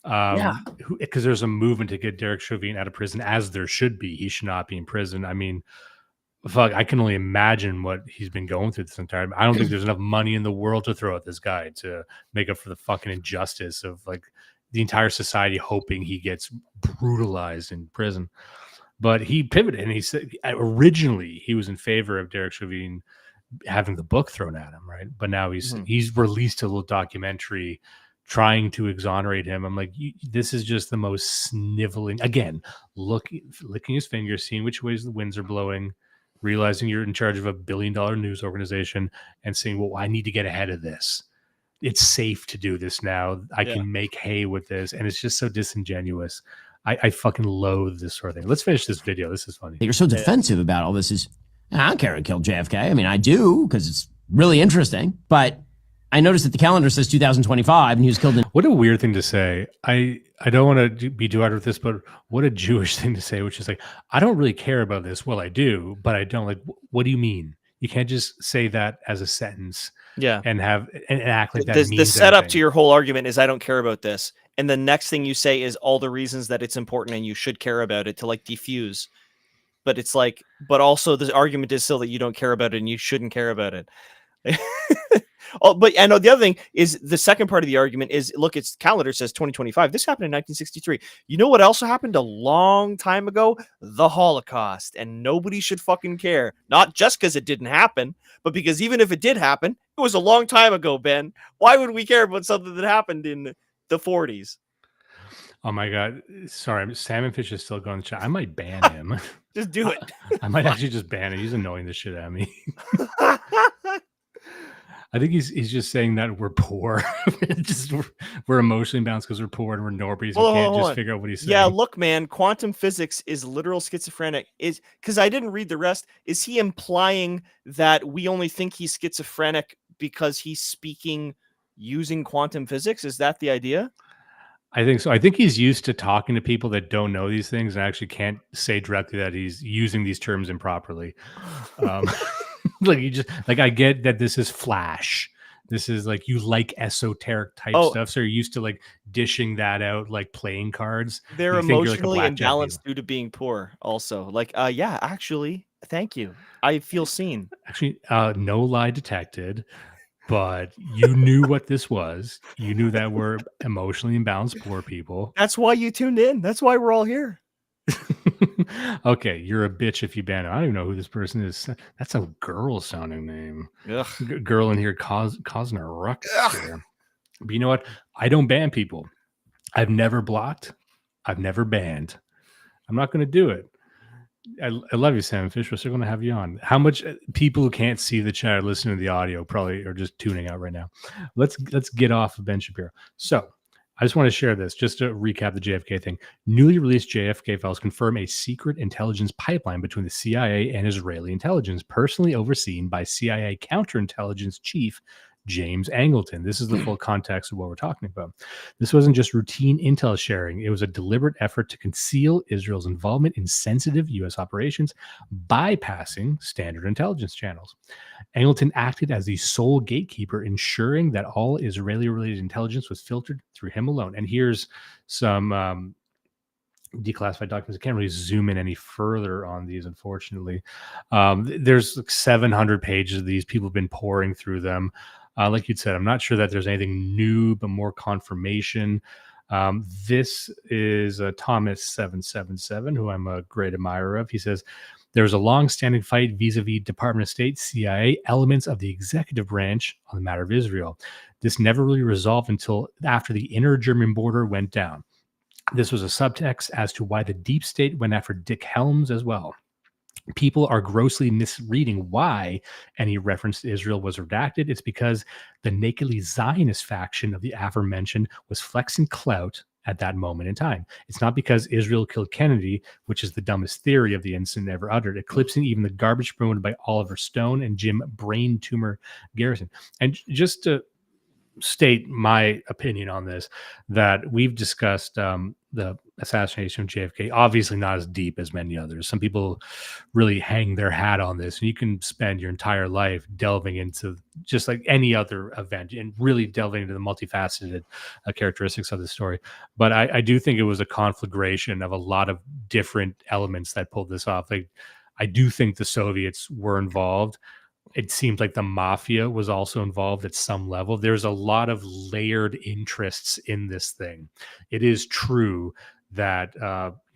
Because there's a movement to get Derek Chauvin out of prison, as there should be. He should not be in prison. I mean, fuck, I can only imagine what he's been going through this entire time. I don't think there's enough money in the world to throw at this guy to make up for the fucking injustice of like the entire society hoping he gets brutalized in prison. But he pivoted, and he said originally he was in favor of Derek Chauvin having the book thrown at him, right? But now he's released a little documentary trying to exonerate him. I'm like, this is just the most sniveling. Again, licking his fingers, seeing which ways the winds are blowing, realizing you're in charge of a $1 billion news organization, and saying, well, I need to get ahead of this. It's safe to do this now. I can make hay with this. And it's just so disingenuous. I fucking loathe this sort of thing. Let's finish this video. This is funny. You're so defensive about all this. I don't care who killed JFK. I mean, I do, because it's really interesting. But I noticed that the calendar says 2025, and he was killed in... What a weird thing to say. I don't want to be too hard with this, but what a Jewish thing to say, which is like, I don't really care about this. Well, I do, but I don't. Like, what do you mean? You can't just say that as a sentence and act like that means the setup anything. To your whole argument is, I don't care about this. And the next thing you say is all the reasons that it's important and you should care about it, to like diffuse. But it's like, but also the argument is still that you don't care about it and you shouldn't care about it. But I know the other thing is, the second part of the argument is, look, its calendar says 2025. This happened in 1963. You know what also happened a long time ago? The Holocaust. And nobody should fucking care. Not just because it didn't happen, but because even if it did happen, it was a long time ago, Ben. Why would we care about something that happened in the 40s? Oh my God. Sorry, Salmon Fish is still going to chat. I might ban him. Just do it. I might actually just ban him. He's annoying the shit out of me. I think he's just saying that we're poor. we're emotionally balanced because we're poor and we're normies. We can't just figure out what he's saying. Yeah, look, man, quantum physics is literal schizophrenic. Is because I didn't read the rest. Is he implying that we only think he's schizophrenic because he's speaking using quantum physics? Is that the idea? I think so. I think he's used to talking to people that don't know these things and actually can't say directly that he's using these terms improperly. Like, you just like, I get that this is flash. This is like, you like esoteric type stuff, so you're used to like dishing that out like playing cards. They're emotionally imbalanced due to being poor. Also, like, yeah, actually, thank you. I feel seen. Actually, no lie detected. But you knew what this was. You knew that we're emotionally imbalanced poor people. That's why you tuned in. That's why we're all here. Okay, you're a bitch if you ban it. I don't even know who this person is. That's a girl sounding name. Girl in here causing a ruckus here. But you know what? I don't ban people. I've never blocked. I've never banned. I'm not going to do it. I love you, Sam Fish. We're still going to have you on. How much people who can't see the chat or listen to the audio probably are just tuning out right now. Let's get off of Ben Shapiro. So I just want to share this just to recap the JFK thing. Newly released JFK files confirm a secret intelligence pipeline between the CIA and Israeli intelligence, personally overseen by CIA counterintelligence chief James Angleton. This is the full context of what we're talking about. This wasn't just routine intel sharing. It was a deliberate effort to conceal Israel's involvement in sensitive U.S. operations, bypassing standard intelligence channels. Angleton acted as the sole gatekeeper, ensuring that all Israeli-related intelligence was filtered through him alone. And here's some declassified documents. I can't really zoom in any further on these, unfortunately. There's like 700 pages of these. People have been pouring through them. Like you said, I'm not sure that there's anything new, but more confirmation. This is Thomas 777, who I'm a great admirer of. He says, there was a long-standing fight vis-a-vis Department of State, CIA, elements of the executive branch on the matter of Israel. This never really resolved until after the inner German border went down. This was a subtext as to why the deep state went after Dick Helms as well. People are grossly misreading why any reference to Israel was redacted. It's because the nakedly Zionist faction of the aforementioned was flexing clout at that moment in time. It's not because Israel killed Kennedy, which is the dumbest theory of the incident ever uttered, eclipsing even the garbage promoted by Oliver Stone and Jim Brain Tumor Garrison. And just to state my opinion on this, that we've discussed the assassination of JFK, obviously not as deep as many others. Some people really hang their hat on this, and you can spend your entire life delving into just like any other event and really delving into the multifaceted characteristics of the story. But I do think it was a conflagration of a lot of different elements that pulled this off. Like, I do think the Soviets were involved. It seems like the mafia was also involved at some level. There's a lot of layered interests in this thing. It is true that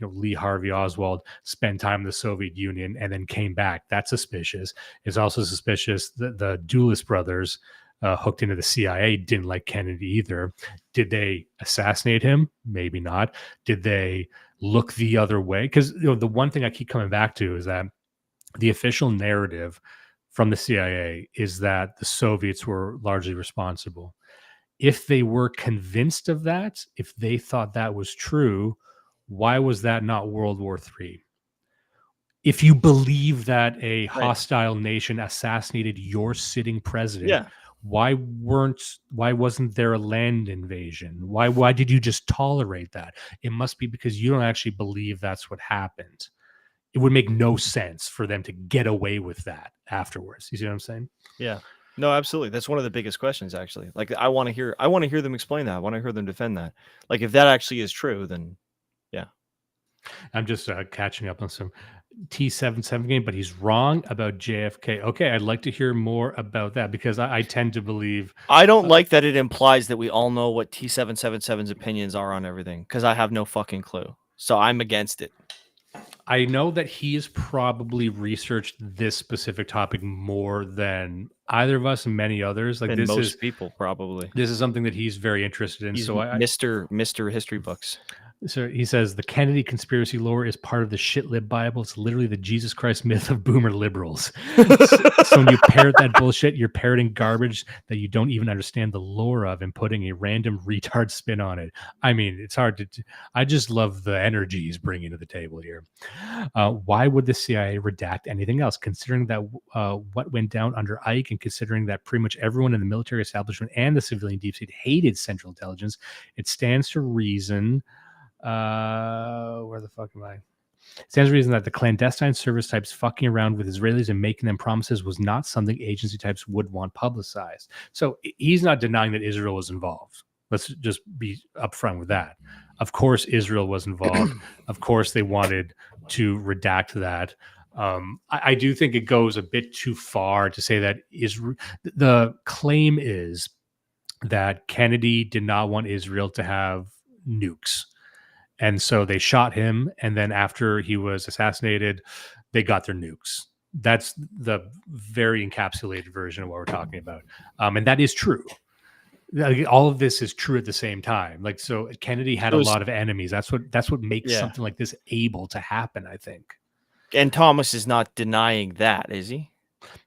Lee Harvey Oswald spent time in the Soviet Union and then came back. That's suspicious. It's also suspicious that the Dulles brothers hooked into the CIA didn't like Kennedy either. Did they assassinate him? Maybe not. Did they look the other way? Because the one thing I keep coming back to is that the official narrative from the CIA is that the Soviets were largely responsible. If they were convinced of that, if they thought that was true, why was that not World War III? If you believe that a hostile nation assassinated your sitting president, why wasn't there a land invasion? Why did you just tolerate that? It must be because you don't actually believe that's what happened. It would make no sense for them to get away with that afterwards. You see what I'm saying? Yeah. No, absolutely. That's one of the biggest questions, actually. Like, I want to hear them explain that. I want to hear them defend that. Like, if that actually is true, then yeah. I'm just catching up on some T77 game, but he's wrong about JFK. Okay, I'd like to hear more about that, because I tend to believe... I don't like that it implies that we all know what T777's opinions are on everything, because I have no fucking clue. So I'm against it. I know that he has probably researched this specific topic more than either of us and many others. Like, and most people probably. This is something that he's very interested in. He's so Mr. History Books. So he says the Kennedy conspiracy lore is part of the shit lib Bible. It's literally the Jesus Christ myth of boomer liberals. So when you parrot that bullshit, you're parroting garbage that you don't even understand the lore of and putting a random retard spin on it. I mean, it's hard to... I just love the energy he's bringing to the table here. Why would the CIA redact anything else, considering that what went down under Ike, and considering that pretty much everyone in the military establishment and the civilian deep state hated Central Intelligence? It stands to reason... where the fuck am I? It stands to reason that the clandestine service types fucking around with Israelis and making them promises was not something agency types would want publicized. So he's not denying that Israel was involved. Let's just be upfront with that. Of course, Israel was involved. Of course, they wanted to redact that. I do think it goes a bit too far to say that the claim is that Kennedy did not want Israel to have nukes. And so they shot him, and then after he was assassinated, they got their nukes. That's the very encapsulated version of what we're talking about. And that is true. All of this is true at the same time. Like, so Kennedy had a lot of enemies. That's what makes something like this able to happen, I think. And Thomas is not denying that, is he?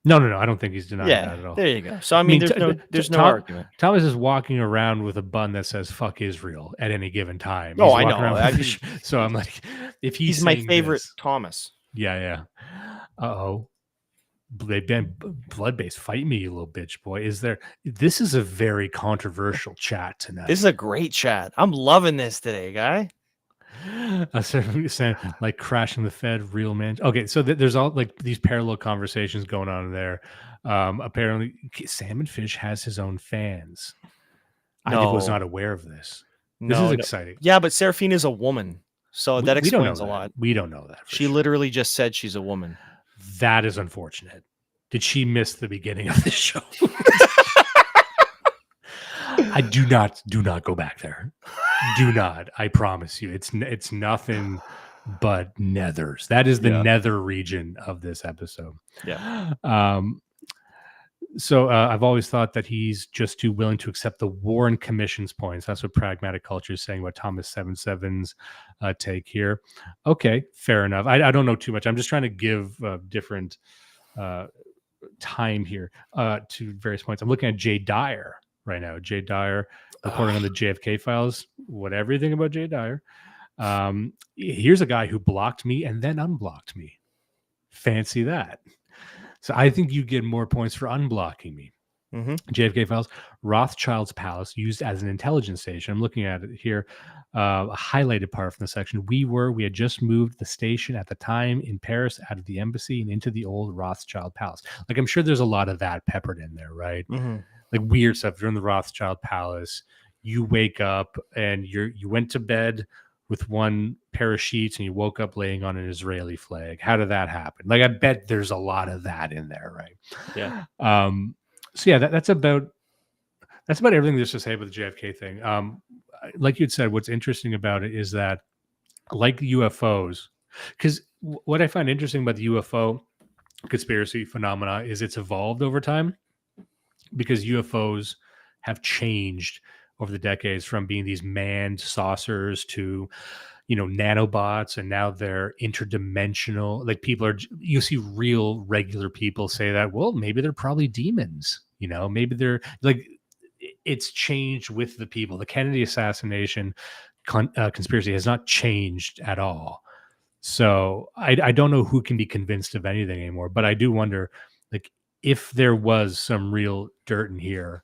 No. I don't think he's denying that at all. There you go. So I mean there's no argument. Thomas is walking around with a bun that says "fuck Israel" at any given time. No, I know. So I'm like, if he's my favorite Thomas. Yeah. Uh-oh. They've been blood-based. Fight me, you little bitch boy. This is a very controversial chat tonight. This is a great chat. I'm loving this today, guy. Like crashing the Fed, real man. Okay, so there's all like these parallel conversations going on in there. Apparently, Salmon Fish has his own fans. I was not aware of this. This is exciting. Yeah, but Seraphine is a woman, so that explains a lot. We don't know that. She literally just said she's a woman. That is unfortunate. Did she miss the beginning of the show? I do not go back there. Do not. I promise you, it's nothing but nethers. That is the nether region of this episode. Yeah. So I've always thought that he's just too willing to accept the Warren Commission's points. That's what pragmatic culture is saying about Thomas 77's take here. Okay, fair enough. I don't know too much. I'm just trying to give different time here to various points. I'm looking at Jay Dyer right now. Jay Dyer reporting on the JFK files. Whatever you think about Jay Dyer. Here's a guy who blocked me and then unblocked me. Fancy that. So I think you get more points for unblocking me. Mm-hmm. JFK files, Rothschild's palace used as an intelligence station. I'm looking at it here, a highlighted part from the section. We had just moved the station at the time in Paris out of the embassy and into the old Rothschild palace. Like, I'm sure there's a lot of that peppered in there, right? Mm-hmm. Like weird stuff. You're in the Rothschild palace. You wake up and you went to bed with one pair of sheets and you woke up laying on an Israeli flag. How did that happen? Like, I bet there's a lot of that in there, right? Yeah. So yeah, that's about everything there's to say about the JFK thing. Like you'd said, what's interesting about it is that, like UFOs, because what I find interesting about the UFO conspiracy phenomena is it's evolved over time, because UFOs have changed over the decades from being these manned saucers to, nanobots, and now they're interdimensional. Like, you see real regular people say that, well, maybe they're probably demons, maybe they're like, it's changed with the people. The Kennedy assassination conspiracy has not changed at all. So I don't know who can be convinced of anything anymore, but I do wonder, like, if there was some real dirt in here,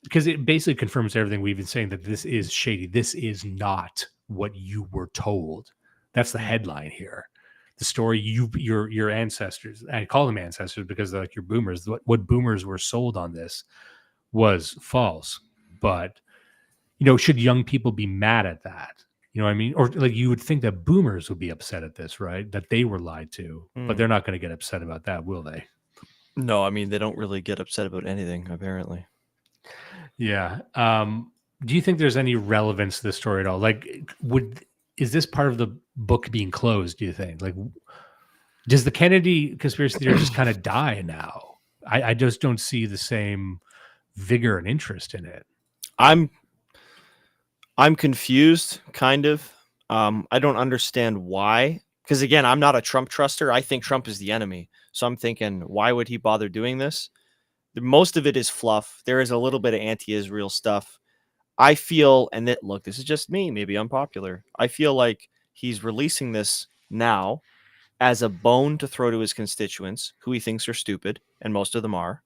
because it basically confirms everything we've been saying, that this is shady. This is not what you were told. That's the headline here. The story your ancestors, I call them ancestors because they're like your boomers. What boomers were sold on this was false. But, should young people be mad at that? You know what I mean? Or like, you would think that boomers would be upset at this, right? That they were lied to, but they're not going to get upset about that, will they? No, I mean, they don't really get upset about anything, apparently. Yeah. Do you think there's any relevance to this story at all? Like, is this part of the book being closed, do you think? Like, does the Kennedy conspiracy theory just kind of die now? I just don't see the same vigor and interest in it. I'm confused, kind of. I don't understand why. Because again, I'm not a Trump truster. I think Trump is the enemy. So I'm thinking, why would he bother doing this? Most of it is fluff. There is a little bit of anti-Israel stuff. I feel, and that, look, this is just me. Maybe I'm popular. I feel like he's releasing this now as a bone to throw to his constituents, who he thinks are stupid, and most of them are.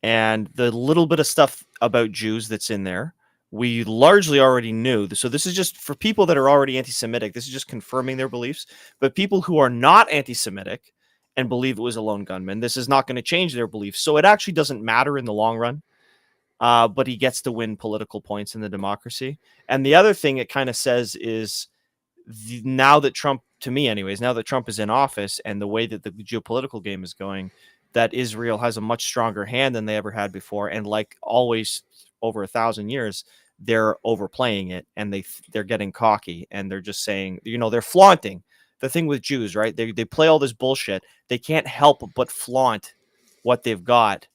And the little bit of stuff about Jews that's in there, we largely already knew. So this is just for people that are already anti-Semitic. This is just confirming their beliefs. But people who are not anti-Semitic and believe it was a lone gunman, this is not going to change their beliefs. So it actually doesn't matter in the long run. But he gets to win political points in the democracy. And the other thing it kind of says is, now that Trump, to me anyways, now that Trump is in office and the way that the geopolitical game is going, that Israel has a much stronger hand than they ever had before. And like always, over 1,000 years, they're overplaying it, and they're getting cocky, and they're just saying, they're flaunting. The thing with Jews, right? They play all this bullshit. They can't help but flaunt what they've got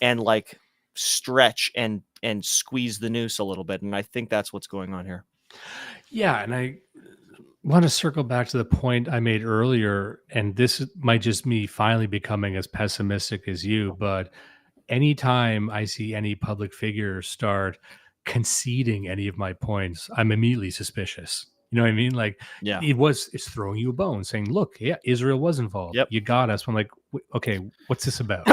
and like stretch and squeeze the noose a little bit. And I think that's what's going on here. Yeah. And I want to circle back to the point I made earlier, and this might just me finally becoming as pessimistic as you, but anytime I see any public figure start conceding any of my points, I'm immediately suspicious. You know what I mean? Like, yeah, it's throwing you a bone, saying, look, yeah, Israel was involved. Yep. You got us. I'm like, okay, what's this about?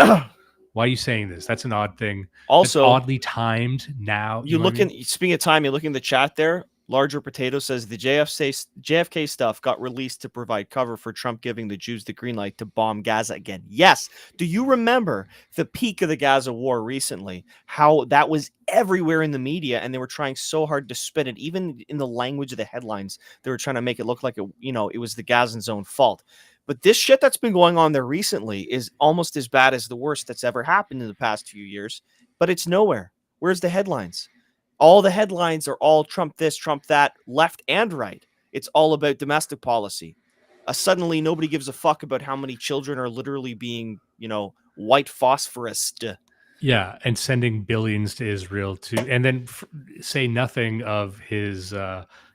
Why are you saying this? That's an odd thing. Also, it's oddly timed now. Speaking of time, you look in the chat there. Larger Potato says the JFK stuff got released to provide cover for Trump giving the Jews the green light to bomb Gaza again. Yes. Do you remember the peak of the Gaza war recently? How that was everywhere in the media, and they were trying so hard to spin it, even in the language of the headlines. They were trying to make it look like it was the Gazans' own fault. But this shit that's been going on there recently is almost as bad as the worst that's ever happened in the past few years. But it's nowhere. Where's the headlines? All the headlines are all Trump this, Trump that, left and right. It's all about domestic policy. Suddenly, nobody gives a fuck about how many children are literally being, white phosphorused. Yeah, and sending billions to Israel and then say nothing of his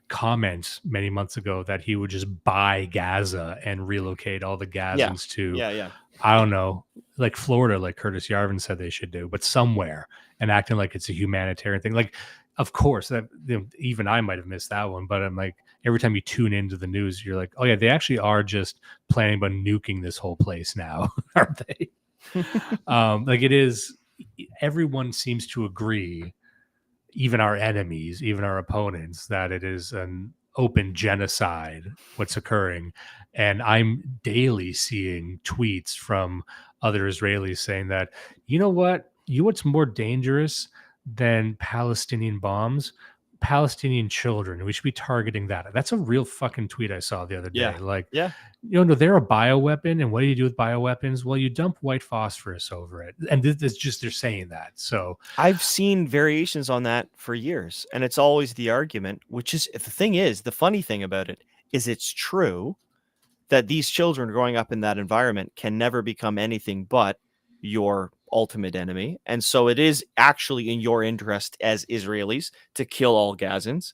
comments many months ago that he would just buy Gaza and relocate all the Gazans to, I don't know, like Florida, like Curtis Yarvin said they should do, but somewhere, and acting like it's a humanitarian thing. Like, of course, that even I might have missed that one, but I'm like, every time you tune into the news, you're like, oh yeah, they actually are just planning on nuking this whole place now, aren't they? Like it is. Everyone seems to agree, even our enemies, even our opponents, that it is an open genocide what's occurring. And I'm daily seeing tweets from other Israelis saying that, you know what's more dangerous than Palestinian bombs? Palestinian children. We should be targeting that. That's a real fucking tweet I saw the other day. They're a bioweapon, and what do you do with bioweapons? Well, you dump white phosphorus over it, and this just they're saying that. So I've seen variations on that for years, and it's always the argument, which is the funny thing about it is it's true that these children growing up in that environment can never become anything but your ultimate enemy. And so it is actually in your interest as Israelis to kill all Gazans.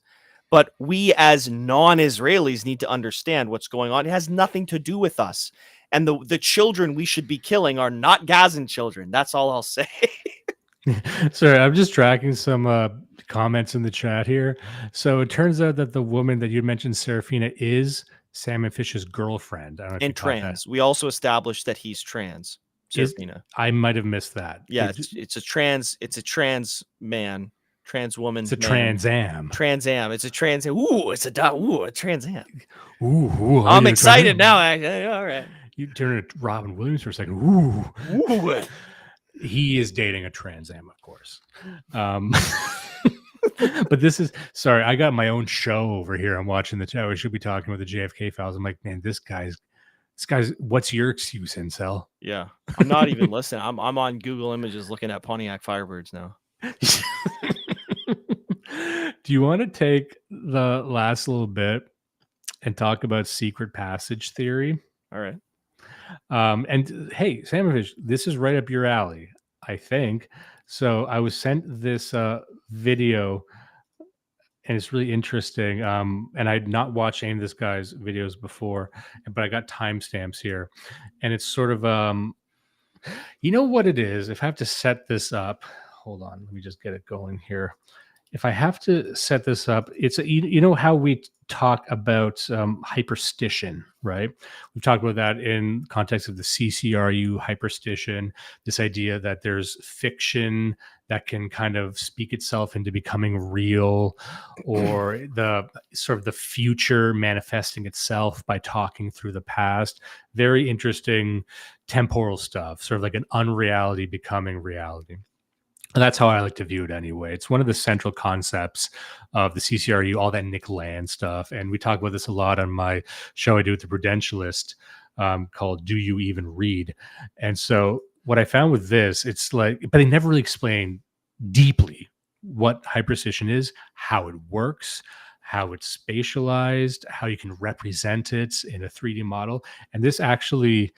But we as non-Israelis need to understand what's going on. It has nothing to do with us. And the children we should be killing are not Gazan children. That's all I'll say. Sorry, I'm just tracking some comments in the chat here. So it turns out that the woman that you mentioned, Serafina, is Salmon Fish's girlfriend. I don't know if and trans. We also established that he's trans. Serafina. I might have missed that. Yeah, it's a trans man, trans woman. It's a Trans Am. It's a Trans Am. Ooh, a Trans Am. Ooh, I'm excited now. All right. You turn it to Robin Williams for a second. Ooh. He is dating a Trans Am, of course. But this is sorry. I got my own show over here. I'm watching the chat. We should be talking about the JFK files. I'm like, man, this guy's. What's your excuse, Incel? Yeah, I'm not even listening. I'm on Google Images looking at Pontiac Firebirds now. Do you want to take the last little bit and talk about secret passage theory? All right. And hey, Salmonfish, this is right up your alley, I think. So I was sent this video, and it's really interesting. And I'd not watched any of this guy's videos before, but I got timestamps here. And it's sort of, you know what it is? If I have to set this up, hold on, let me just get it going here. If I have to set this up, it's you know how we talk about hyperstition, right? We've talked about that in context of the CCRU hyperstition, this idea that there's fiction that can kind of speak itself into becoming real, or the sort of the future manifesting itself by talking through the past. Very interesting temporal stuff, sort of like an unreality becoming reality. And that's how I like to view it anyway. It's one of the central concepts of the CCRU, all that Nick Land stuff. And we talk about this a lot on my show I do with the Prudentialist called Do You Even Read? And so what I found with this, it's like, but they never really explain deeply what hyperstition is, how it works, how it's spatialized, how you can represent it in a 3D model. And this actually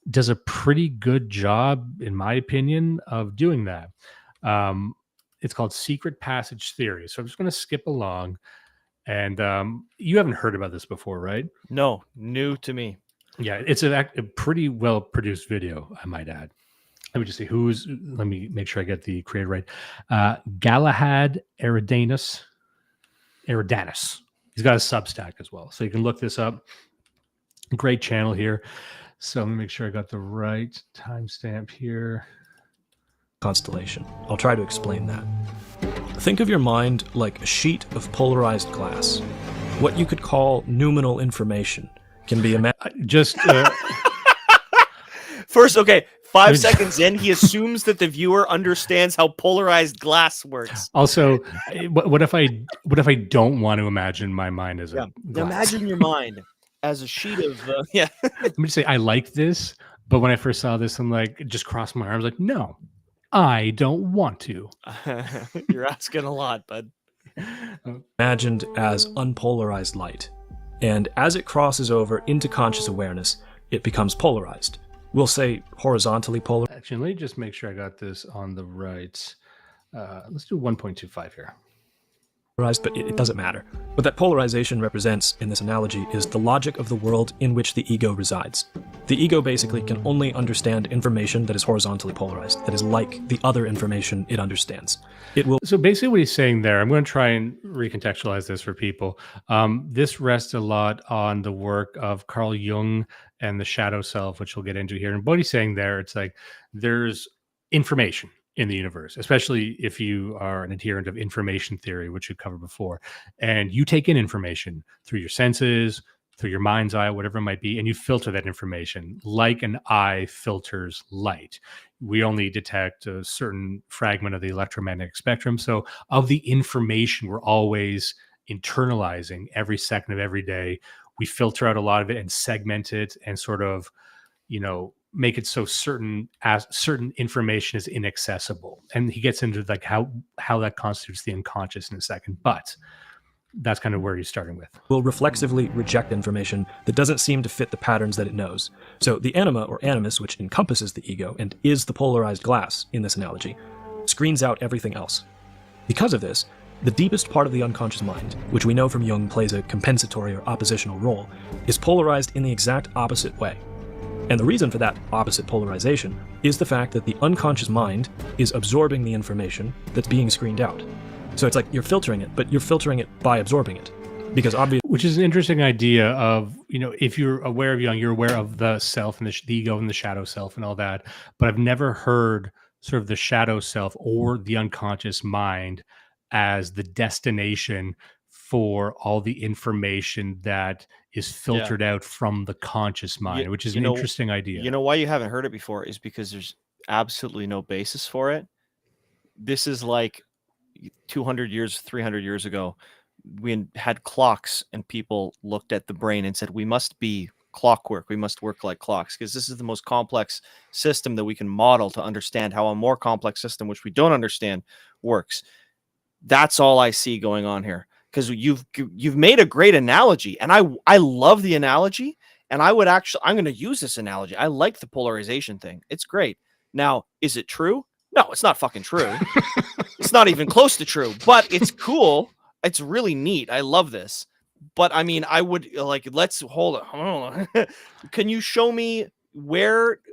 does a pretty good job, in my opinion, of doing that. It's called secret passage theory. So I'm just going to skip along. And you haven't heard about this before, right? No, new to me. Yeah, it's a pretty well produced video, I might add. Let me just see let me make sure I get the creator right. Galahad Eridanus. He's got a Substack as well. So you can look this up. Great channel here. So let me make sure I got the right timestamp here. Constellation. I'll try to explain that. Think of your mind like a sheet of polarized glass. What you could call noumenal information can be just first, okay, 5 seconds in, he assumes that the viewer understands how polarized glass works. Also, what if I don't want to imagine my mind as a glass? Imagine your mind as a sheet of Let me just say I like this, but when I first saw this, I'm like, just crossed my arms, like, no. I don't want to. You're asking a lot, bud. Imagined as unpolarized light. And as it crosses over into conscious awareness, it becomes polarized. We'll say horizontally polarized. Actually, let me just make sure I got this on the right. Let's do 1.25 here. But it doesn't matter. What that polarization represents in this analogy is the logic of the world in which the ego resides. The ego basically can only understand information that is horizontally polarized, that is like the other information it understands. It will. So basically what he's saying there, I'm going to try and recontextualize this for people. This rests a lot on the work of Carl Jung and the shadow self, which we'll get into here. And what he's saying there, it's like there's information in the universe, especially if you are an adherent of information theory, which we've covered before, and you take in information through your senses, through your mind's eye, whatever it might be, and you filter that information like an eye filters light. We only detect a certain fragment of the electromagnetic spectrum. So of the information we're always internalizing every second of every day, we filter out a lot of it and segment it and sort of, make it so certain information is inaccessible. And he gets into like how that constitutes the unconscious in a second, but that's kind of where he's starting with. Will reflexively reject information that doesn't seem to fit the patterns that it knows. So the anima or animus, which encompasses the ego and is the polarized glass in this analogy, screens out everything else. Because of this, the deepest part of the unconscious mind, which we know from Jung plays a compensatory or oppositional role, is polarized in the exact opposite way. And the reason for that opposite polarization is the fact that the unconscious mind is absorbing the information that's being screened out. So it's like you're filtering it, but you're filtering it by absorbing it. Because obviously, which is an interesting idea of, if you're aware of Jung, you're aware of the self and the ego and the shadow self and all that. But I've never heard sort of the shadow self or the unconscious mind as the destination for all the information that is filtered out from the conscious mind, which is an interesting idea. You know why you haven't heard it before is because there's absolutely no basis for it. This is like 200 years, 300 years ago, we had clocks and people looked at the brain and said, we must be clockwork. We must work like clocks because this is the most complex system that we can model to understand how a more complex system, which we don't understand, works. That's all I see going on here. Because you've made a great analogy, and I love the analogy, and I'm going to use this analogy. I like the polarization thing. It's great. Now, is it true? No, it's not fucking true. It's not even close to true, but it's cool. It's really neat. I love this. But I mean, I would let's hold on. Can you show me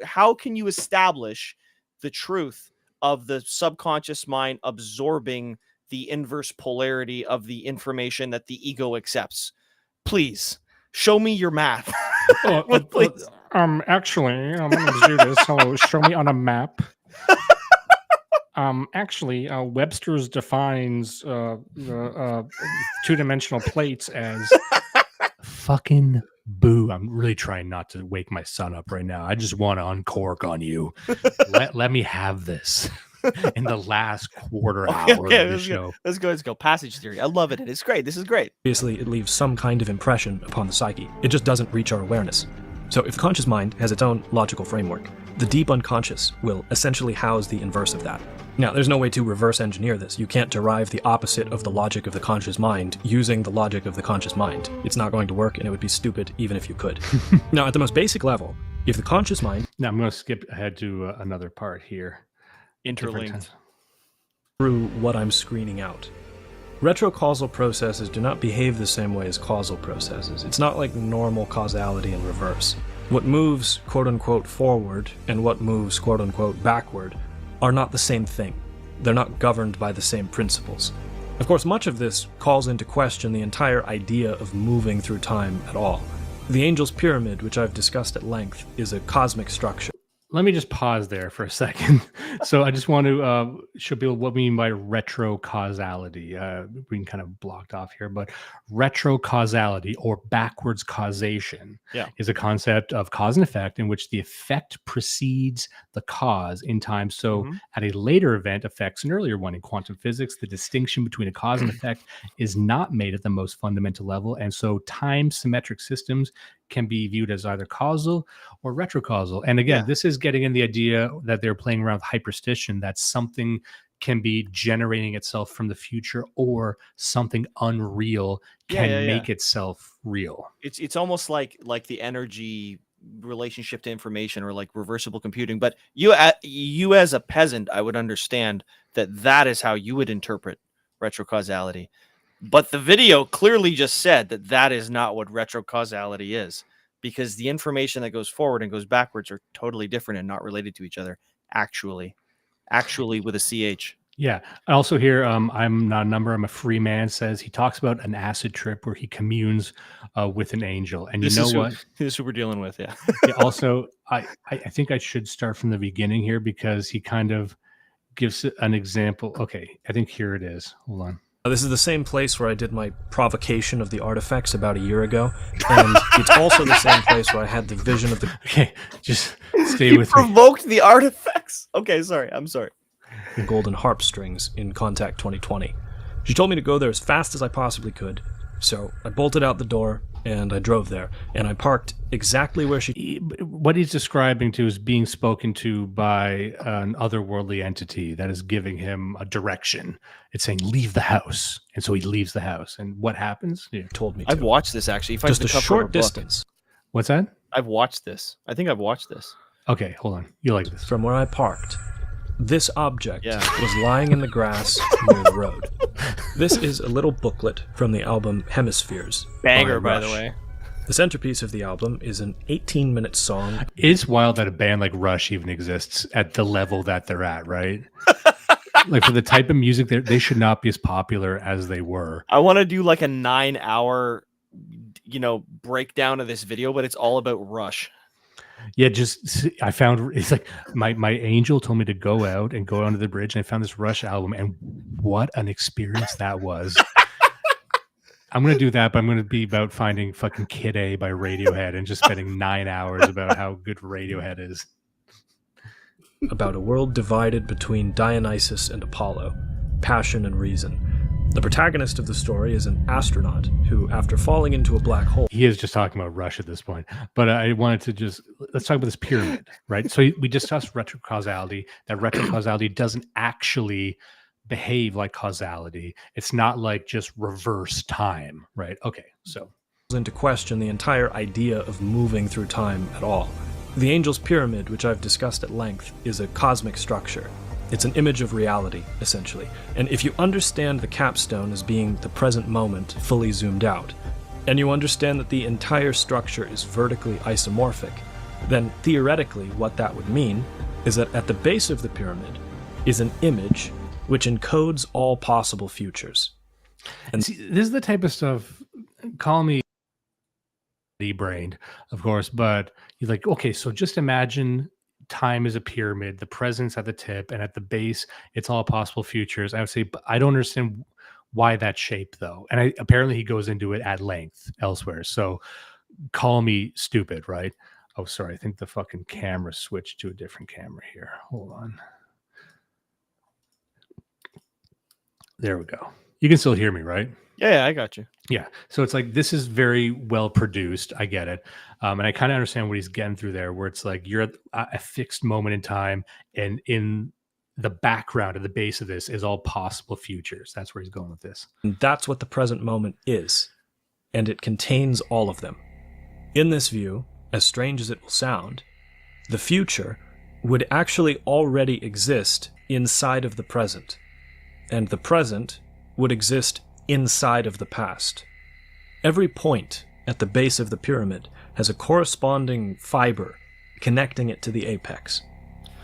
how can you establish the truth of the subconscious mind absorbing the inverse polarity of the information that the ego accepts? Please show me your math. Please. Actually, I'm going to do this. So show me on a map. Actually, Webster's defines two-dimensional plates as fucking boo. I'm really trying not to wake my son up right now. I just want to uncork on you. Let me have this. In the last quarter hour of the show. Let's go. Passage theory. I love it. It's great. This is great. Obviously, it leaves some kind of impression upon the psyche. It just doesn't reach our awareness. So if the conscious mind has its own logical framework, the deep unconscious will essentially house the inverse of that. Now, there's no way to reverse engineer this. You can't derive the opposite of the logic of the conscious mind using the logic of the conscious mind. It's not going to work, and it would be stupid even if you could. Now, at the most basic level, if the conscious mind... Now, I'm going to skip ahead to another part here. Interlinked through what I'm screening out. Retrocausal processes do not behave the same way as causal processes. It's not like normal causality in reverse. What moves quote-unquote forward and what moves quote-unquote backward are not the same thing. They're not governed by the same principles. Of course, much of this calls into question the entire idea of moving through time at all. The Angel's Pyramid, which I've discussed at length, is a cosmic structure. Let me just pause there for a second. So I just want to show people what we mean by retrocausality. We can kind of blocked off here, but retrocausality or backwards causation is a concept of cause and effect in which the effect precedes the cause in time. So at a later event affects an earlier one. In quantum physics, the distinction between a cause and effect is not made at the most fundamental level. And so time symmetric systems can be viewed as either causal or retrocausal. And again, this is getting in the idea that they're playing around with hyperstition, that something can be generating itself from the future, or something unreal can make itself real. It's almost like the energy relationship to information, or like reversible computing. But you as a peasant, I would understand that is how you would interpret retrocausality. But the video clearly just said that is not what retrocausality is, because the information that goes forward and goes backwards are totally different and not related to each other. Actually with a CH. Yeah. I also hear I'm not a number, I'm a free man says he talks about an acid trip where he communes with an angel. And this you know what? This is who we're dealing with, yeah. Also, I think I should start from the beginning here, because he kind of gives an example. Okay, I think here it is. Hold on. This is the same place where I did my provocation of the artifacts about a year ago. And it's also the same place where I had the vision of the... Okay, just stay with me. Provoked the artifacts? Okay, sorry. I'm sorry. The golden harp strings in Contact 2020. She told me to go there as fast as I possibly could. So I bolted out the door and I drove there, and I parked exactly where she... What he's describing to is being spoken to by an otherworldly entity that is giving him a direction. It's saying, leave the house. And so he leaves the house. And what happens? Yeah, told me to. I've watched this, actually. Just a short distance. What's that? I've watched this. I think I've watched this. Okay, hold on. You like this? From where I parked, this object was lying in the grass near the road. This is a little booklet from the album Hemispheres. Banger, by the way. The centerpiece of the album is an 18-minute song. It's wild that a band like Rush even exists at the level that they're at, right? Like, for the type of music, they should not be as popular as they were. I want to do like a 9-hour, breakdown of this video, but it's all about Rush. Yeah, I found, it's like my angel told me to go out and go onto the bridge, and I found this Rush album, and what an experience that was. I'm going to do that, but I'm going to be about finding fucking Kid A by Radiohead and just spending 9 hours about how good Radiohead is. About a world divided between Dionysus and Apollo, passion and reason. The protagonist of the story is an astronaut who, after falling into a black hole... He is just talking about Rush at this point. But I wanted to let's talk about this pyramid, right? So we discussed retrocausality, that retrocausality doesn't actually behave like causality. It's not like just reverse time, right? Okay, so... into question the entire idea of moving through time at all. The Angel's Pyramid, which I've discussed at length, is a cosmic structure. It's an image of reality, essentially. And if you understand the capstone as being the present moment fully zoomed out, and you understand that the entire structure is vertically isomorphic, then theoretically what that would mean is that at the base of the pyramid is an image which encodes all possible futures. And see, this is the type of stuff, call me brained, of course, but you're like, okay, so just imagine time is a pyramid, the present's at the tip, and at the base, it's all possible futures. I would say, but I don't understand why that shape, though. And apparently he goes into it at length elsewhere. So call me stupid, right? Oh, sorry. I think the fucking camera switched to a different camera here. Hold on. There we go. You can still hear me, right? Yeah, I got you. Yeah. So it's like, this is very well produced. I get it. And I kind of understand what he's getting through there, where it's like you're at a fixed moment in time, and in the background at the base of this is all possible futures. That's where he's going with this. And that's what the present moment is. And it contains all of them. In this view, as strange as it will sound, the future would actually already exist inside of the present. And the present would exist inside of the past. Every point at the base of the pyramid has a corresponding fiber connecting it to the apex.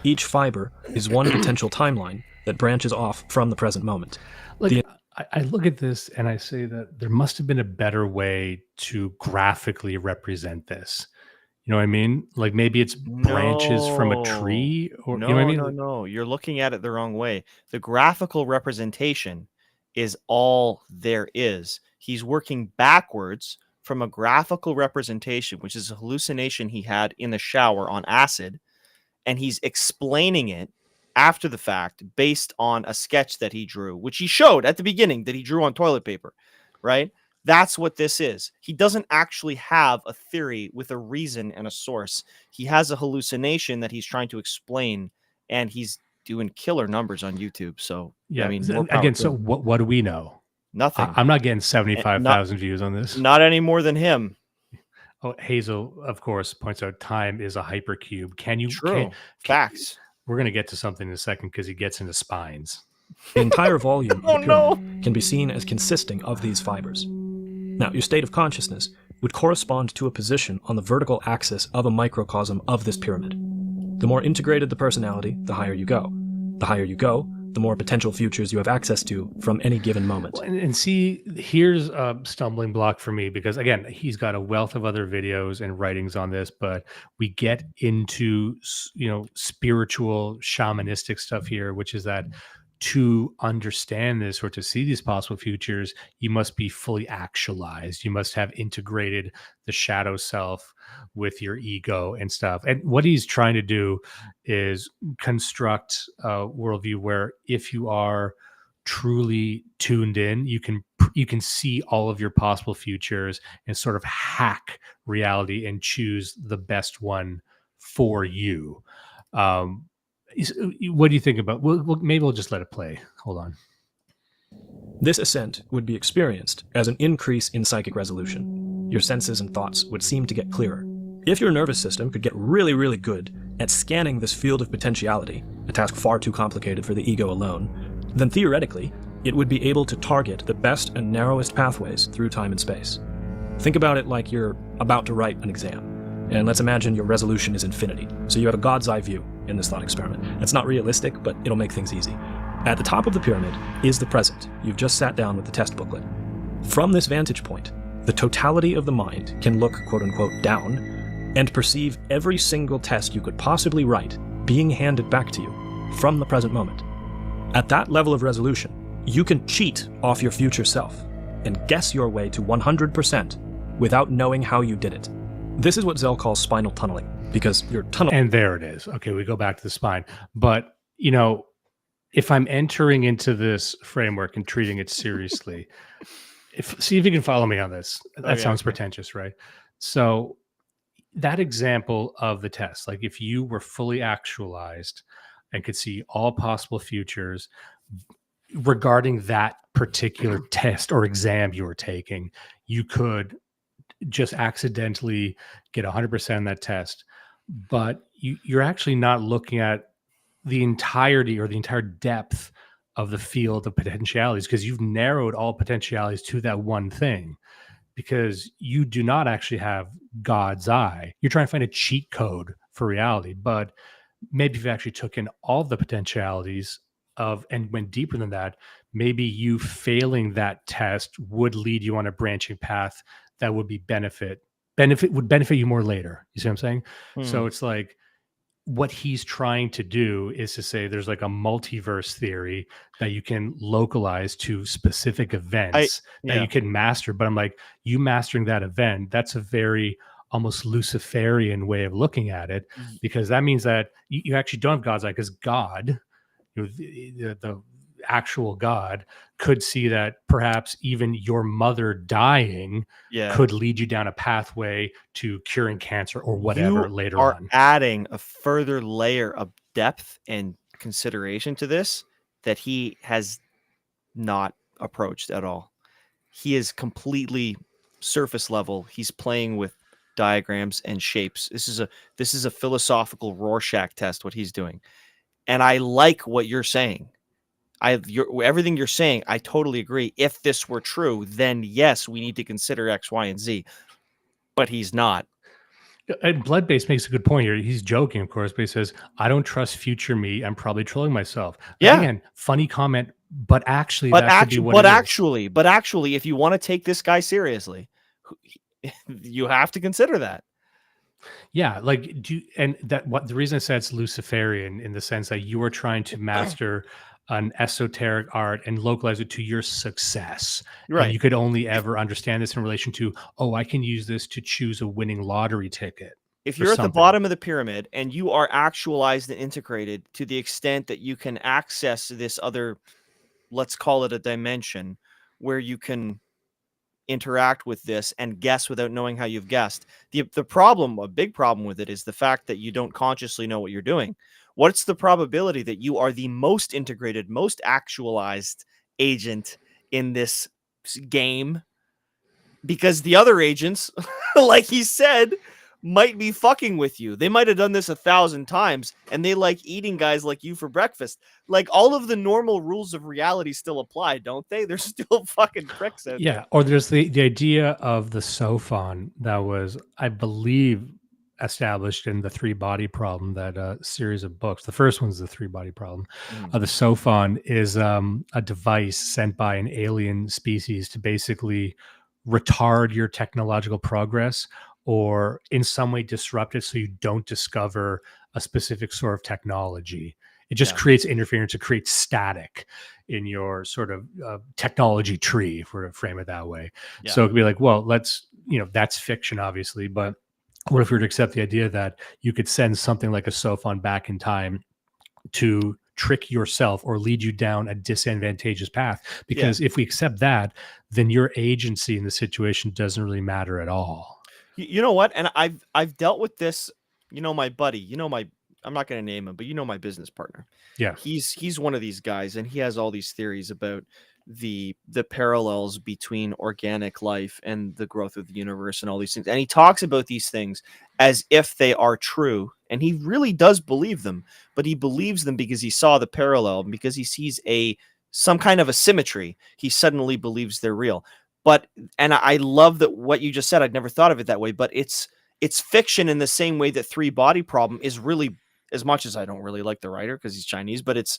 Each fiber is one potential timeline that branches off from the present moment. Like, I look at this and I say that there must have been a better way to graphically represent this. You know what I mean? Like, maybe it's branches from a tree, or no, you know what I mean? No. You're looking at it the wrong way. The graphical representation is all there is. He's working backwards from a graphical representation, which is a hallucination he had in the shower on acid, and he's explaining it after the fact based on a sketch that he drew, which he showed at the beginning that he drew on toilet paper, right? That's what this is. He doesn't actually have a theory with a reason and a source. He has a hallucination that he's trying to explain, and he's doing killer numbers on YouTube. So yeah, I mean, again, so what do we know? Nothing. I'm not getting 75,000 views on this. Not any more than him. Oh, Hazel, of course, points out time is a hypercube. Can you? True. Facts. We're going to get to something in a second because he gets into spines. The entire volume of the pyramid can be seen as consisting of these fibers. Now, your state of consciousness would correspond to a position on the vertical axis of a microcosm of this pyramid. The more integrated the personality, the higher you go. The higher you go, the more potential futures you have access to from any given moment. And see, here's a stumbling block for me because, again, he's got a wealth of other videos and writings on this, but we get into, spiritual shamanistic stuff here, which is that to understand this or to see these possible futures, you must be fully actualized. You must have integrated the shadow self with your ego and stuff. And what he's trying to do is construct a worldview where if you are truly tuned in, you can see all of your possible futures and sort of hack reality and choose the best one for you. What do you think about? Maybe we'll just let it play. Hold on. This ascent would be experienced as an increase in psychic resolution. Your senses and thoughts would seem to get clearer. If your nervous system could get really, really good at scanning this field of potentiality, a task far too complicated for the ego alone, then theoretically, it would be able to target the best and narrowest pathways through time and space. Think about it like you're about to write an exam. And let's imagine your resolution is infinity. So you have a God's eye view in this thought experiment. It's not realistic, but it'll make things easy. At the top of the pyramid is the present. You've just sat down with the test booklet. From this vantage point, the totality of the mind can look, quote unquote, down and perceive every single test you could possibly write being handed back to you from the present moment. At that level of resolution, you can cheat off your future self and guess your way to 100% without knowing how you did it. This is what Zell calls spinal tunneling, because you're tunneling. And there it is. Okay, we go back to the spine. But, if I'm entering into this framework and treating it seriously, see if you can follow me on this. That sounds pretentious, right? So that example of the test, like if you were fully actualized and could see all possible futures regarding that particular test or exam you were taking, you could just accidentally get 100% on that test, but you're actually not looking at the entirety or the entire depth of the field of potentialities because you've narrowed all potentialities to that one thing because you do not actually have God's eye. You're trying to find a cheat code for reality, but maybe if you actually took in all of the potentialities and went deeper than that, maybe you failing that test would lead you on a branching path that would be benefit you more later. You see what I'm saying? So it's like what he's trying to do is to say there's like a multiverse theory that you can localize to specific events that you can master. But I'm like, you mastering that event, that's a very almost Luciferian way of looking at it, because that means that you actually don't have God's eye, because God, the actual God, could see that perhaps even your mother dying could lead you down a pathway to curing cancer or whatever later on. Adding a further layer of depth and consideration to this that he has not approached at all. He is completely surface level. He's playing with diagrams and shapes. This is a philosophical Rorschach test, what he's doing. And I like what you're saying. Everything you're saying, I totally agree. If this were true, then yes, we need to consider X, Y, and Z. But he's not. And Bloodbase makes a good point here. He's joking, of course, but he says, I don't trust future me. I'm probably trolling myself. Yeah. Again, funny comment, but actually, if you want to take this guy seriously, you have to consider that. Yeah, like the reason I said it's Luciferian in the sense that you are trying to master an esoteric art and localize it to your success. Right. And you could only ever understand this in relation to, I can use this to choose a winning lottery ticket. If you're at the bottom of the pyramid and you are actualized and integrated to the extent that you can access this other, let's call it a dimension, where you can interact with this and guess without knowing how you've guessed. The problem, a big problem with it, is the fact that you don't consciously know what you're doing. What's the probability that you are the most integrated, most actualized agent in this game? Because the other agents, like he said, might be fucking with you. They might have done this 1,000 times, and they like eating guys like you for breakfast. Like, all of the normal rules of reality still apply, don't they? There's still fucking pricks out there. Yeah, or there's the idea of the Sophon that was, I believe, established in the Three Body Problem, that series of books. The first one's the Three Body Problem. The Sophon is a device sent by an alien species to basically retard your technological progress, or in some way disrupt it so you don't discover a specific sort of technology. It just creates interference. It creates static in your sort of technology tree, if we're to frame it that way. So it could be like, well, that's fiction, obviously, but what if we were to accept the idea that you could send something like a Sophon back in time to trick yourself or lead you down a disadvantageous path? Because if we accept that, then your agency in the situation doesn't really matter at all. You know what? And I've dealt with this. My buddy. I'm not going to name him, but my business partner. Yeah, he's one of these guys, and he has all these theories about the parallels between organic life and the growth of the universe and all these things. And he talks about these things as if they are true, and he really does believe them. But he believes them because he saw the parallel, and because he sees some kind of a symmetry. He suddenly believes they're real. And I love that what you just said. I'd never thought of it that way, but it's fiction in the same way that Three Body Problem is really, as much as I don't really like the writer because he's Chinese, but it's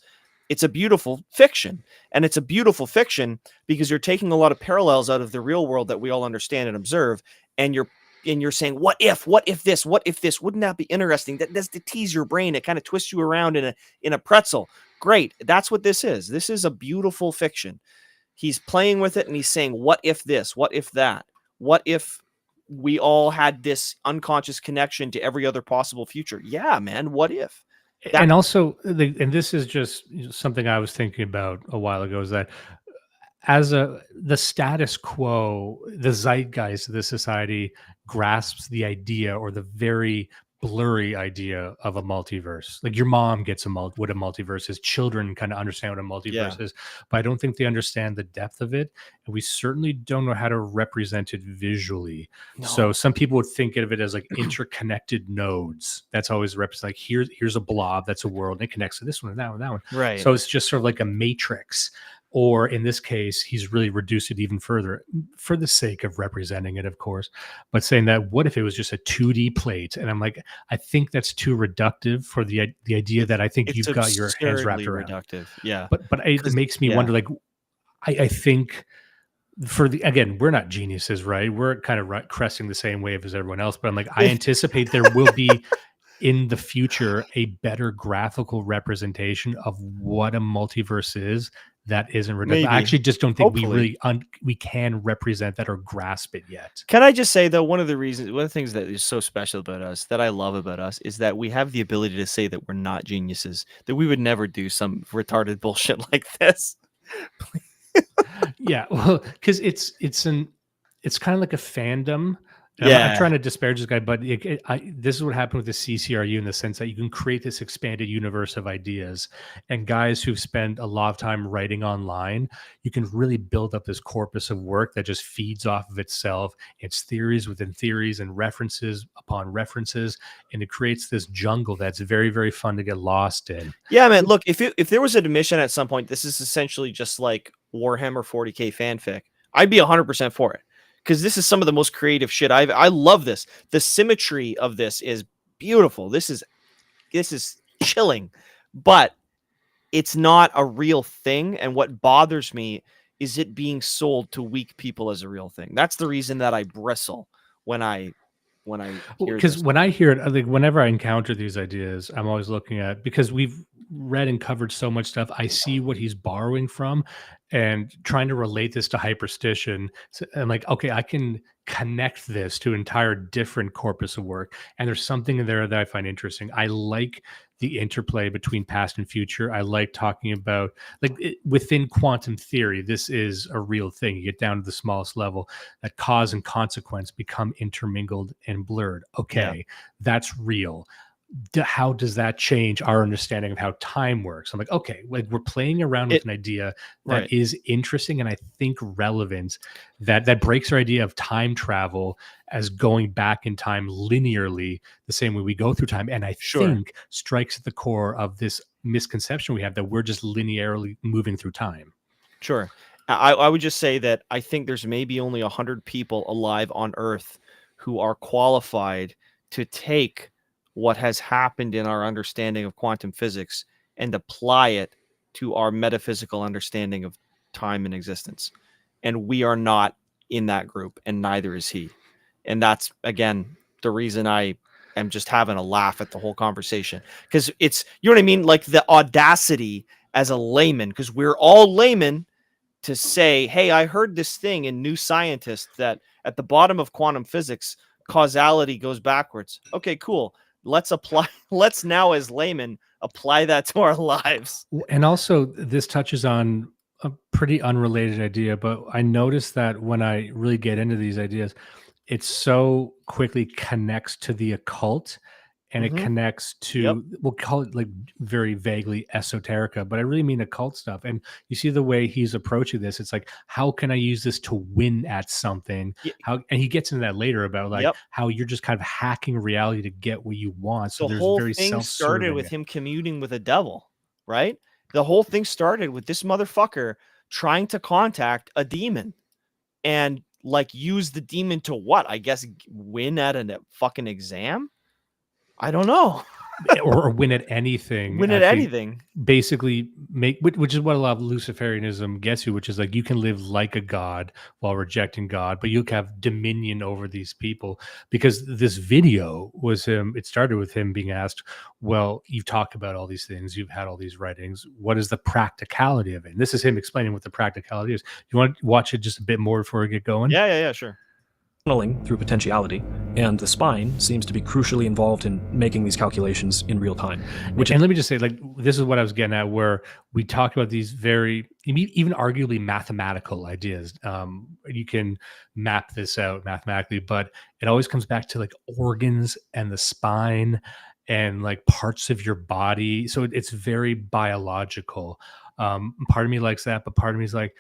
a beautiful fiction. And it's a beautiful fiction because you're taking a lot of parallels out of the real world that we all understand and observe. And you're saying, what if this, wouldn't that be interesting? That's to tease your brain. It kind of twists you around in a pretzel. Great. That's what this is. This is a beautiful fiction. He's playing with it and he's saying, what if this? What if that? What if we all had this unconscious connection to every other possible future? Yeah, man. What if? And also, and this is just something I was thinking about a while ago, is that as the status quo, the zeitgeist of this society grasps the idea, or the very blurry idea, of a multiverse. Like, your mom gets what a multiverse is. Children kind of understand what a multiverse is, but I don't think they understand the depth of it. And we certainly don't know how to represent it visually. No. So some people would think of it as like interconnected nodes. That's always represented. Like, here's a blob, that's a world, and it connects to this one and that one and that one. Right. So it's just sort of like a matrix. Or in this case, he's really reduced it even further for the sake of representing it, of course. But saying that, what if it was just a 2D plate? And I'm like, I think that's too reductive for the idea that I think you've got your hands wrapped around. Reductive. Yeah. But it makes me wonder, like, I think again, we're not geniuses, right? We're kind of cresting the same wave as everyone else. But I'm like, I anticipate there will be in the future a better graphical representation of what a multiverse is that isn't reductive. I actually just don't think we can represent that or grasp it yet. Can I just say, though, one of the things that is so special about us, that I love about us, is that we have the ability to say that we're not geniuses, that we would never do some retarded bullshit like this. Yeah, well, because it's kind of like a fandom. I'm trying to disparage this guy, but this is what happened with the CCRU, in the sense that you can create this expanded universe of ideas, and guys who've spent a lot of time writing online, you can really build up this corpus of work that just feeds off of itself. It's theories within theories and references upon references, and it creates this jungle that's very, very fun to get lost in. Yeah, man. Look, if there was an admission at some point, this is essentially just like Warhammer 40K fanfic, I'd be 100% for it. Because this is some of the most creative shit I love this. The symmetry of this is beautiful. This is chilling, but it's not a real thing. And what bothers me is it being sold to weak people as a real thing. That's the reason that I bristle when I hear, because when I hear it, I think whenever I encounter these ideas, I'm always looking at, because we've read and covered so much stuff, I see what he's borrowing from and trying to relate this to hyperstition. So I'm like, okay, I can connect this to an entire different corpus of work, and there's something in there that I find interesting. I like the interplay between past and future. I like talking about within quantum theory, this is a real thing. You get down to the smallest level, that cause and consequence become intermingled and blurred. Okay, that's real. How does that change our understanding of how time works? I'm like, okay, like we're playing around with an idea that is interesting and I think relevant, that breaks our idea of time travel as going back in time linearly the same way we go through time. And I think strikes at the core of this misconception we have that we're just linearly moving through time. Sure. I would just say that I think there's maybe only 100 people alive on Earth who are qualified to take what has happened in our understanding of quantum physics and apply it to our metaphysical understanding of time and existence. And we are not in that group, and neither is he. And that's, again, the reason I am just having a laugh at the whole conversation. Because it's, you know what I mean? Like the audacity as a layman, because we're all laymen, to say, hey, I heard this thing in New Scientist that at the bottom of quantum physics, causality goes backwards. Okay, cool. Let's now as laymen apply that to our lives. And also this touches on a pretty unrelated idea, but I noticed that when I really get into these ideas, it so quickly connects to the occult and it connects to, we'll call it like very vaguely esoterica, but I really mean occult stuff. And you see the way he's approaching this. It's like, how can I use this to win at something? And he gets into that later about like how you're just kind of hacking reality to get what you want. So the whole thing started with him communing with a devil, right? The whole thing started with this motherfucker trying to contact a demon and like use the demon to what? I guess win at a fucking exam? I don't know. or win at anything. Win at anything. Basically make, which is what a lot of Luciferianism gets you, which is like you can live like a god while rejecting God, but you have dominion over these people. Because this video was him, it started with him being asked, well, you've talked about all these things, you've had all these writings, what is the practicality of it? And this is him explaining what the practicality is. You want to watch it just a bit more before we get going? Yeah, sure. Tunneling through potentiality, and the spine seems to be crucially involved in making these calculations in real time. And let me just say, like, this is what I was getting at, where we talked about these very, even arguably mathematical ideas. You can map this out mathematically, but it always comes back to like organs and the spine and like parts of your body. So it's very biological. Part of me likes that, but part of me is like,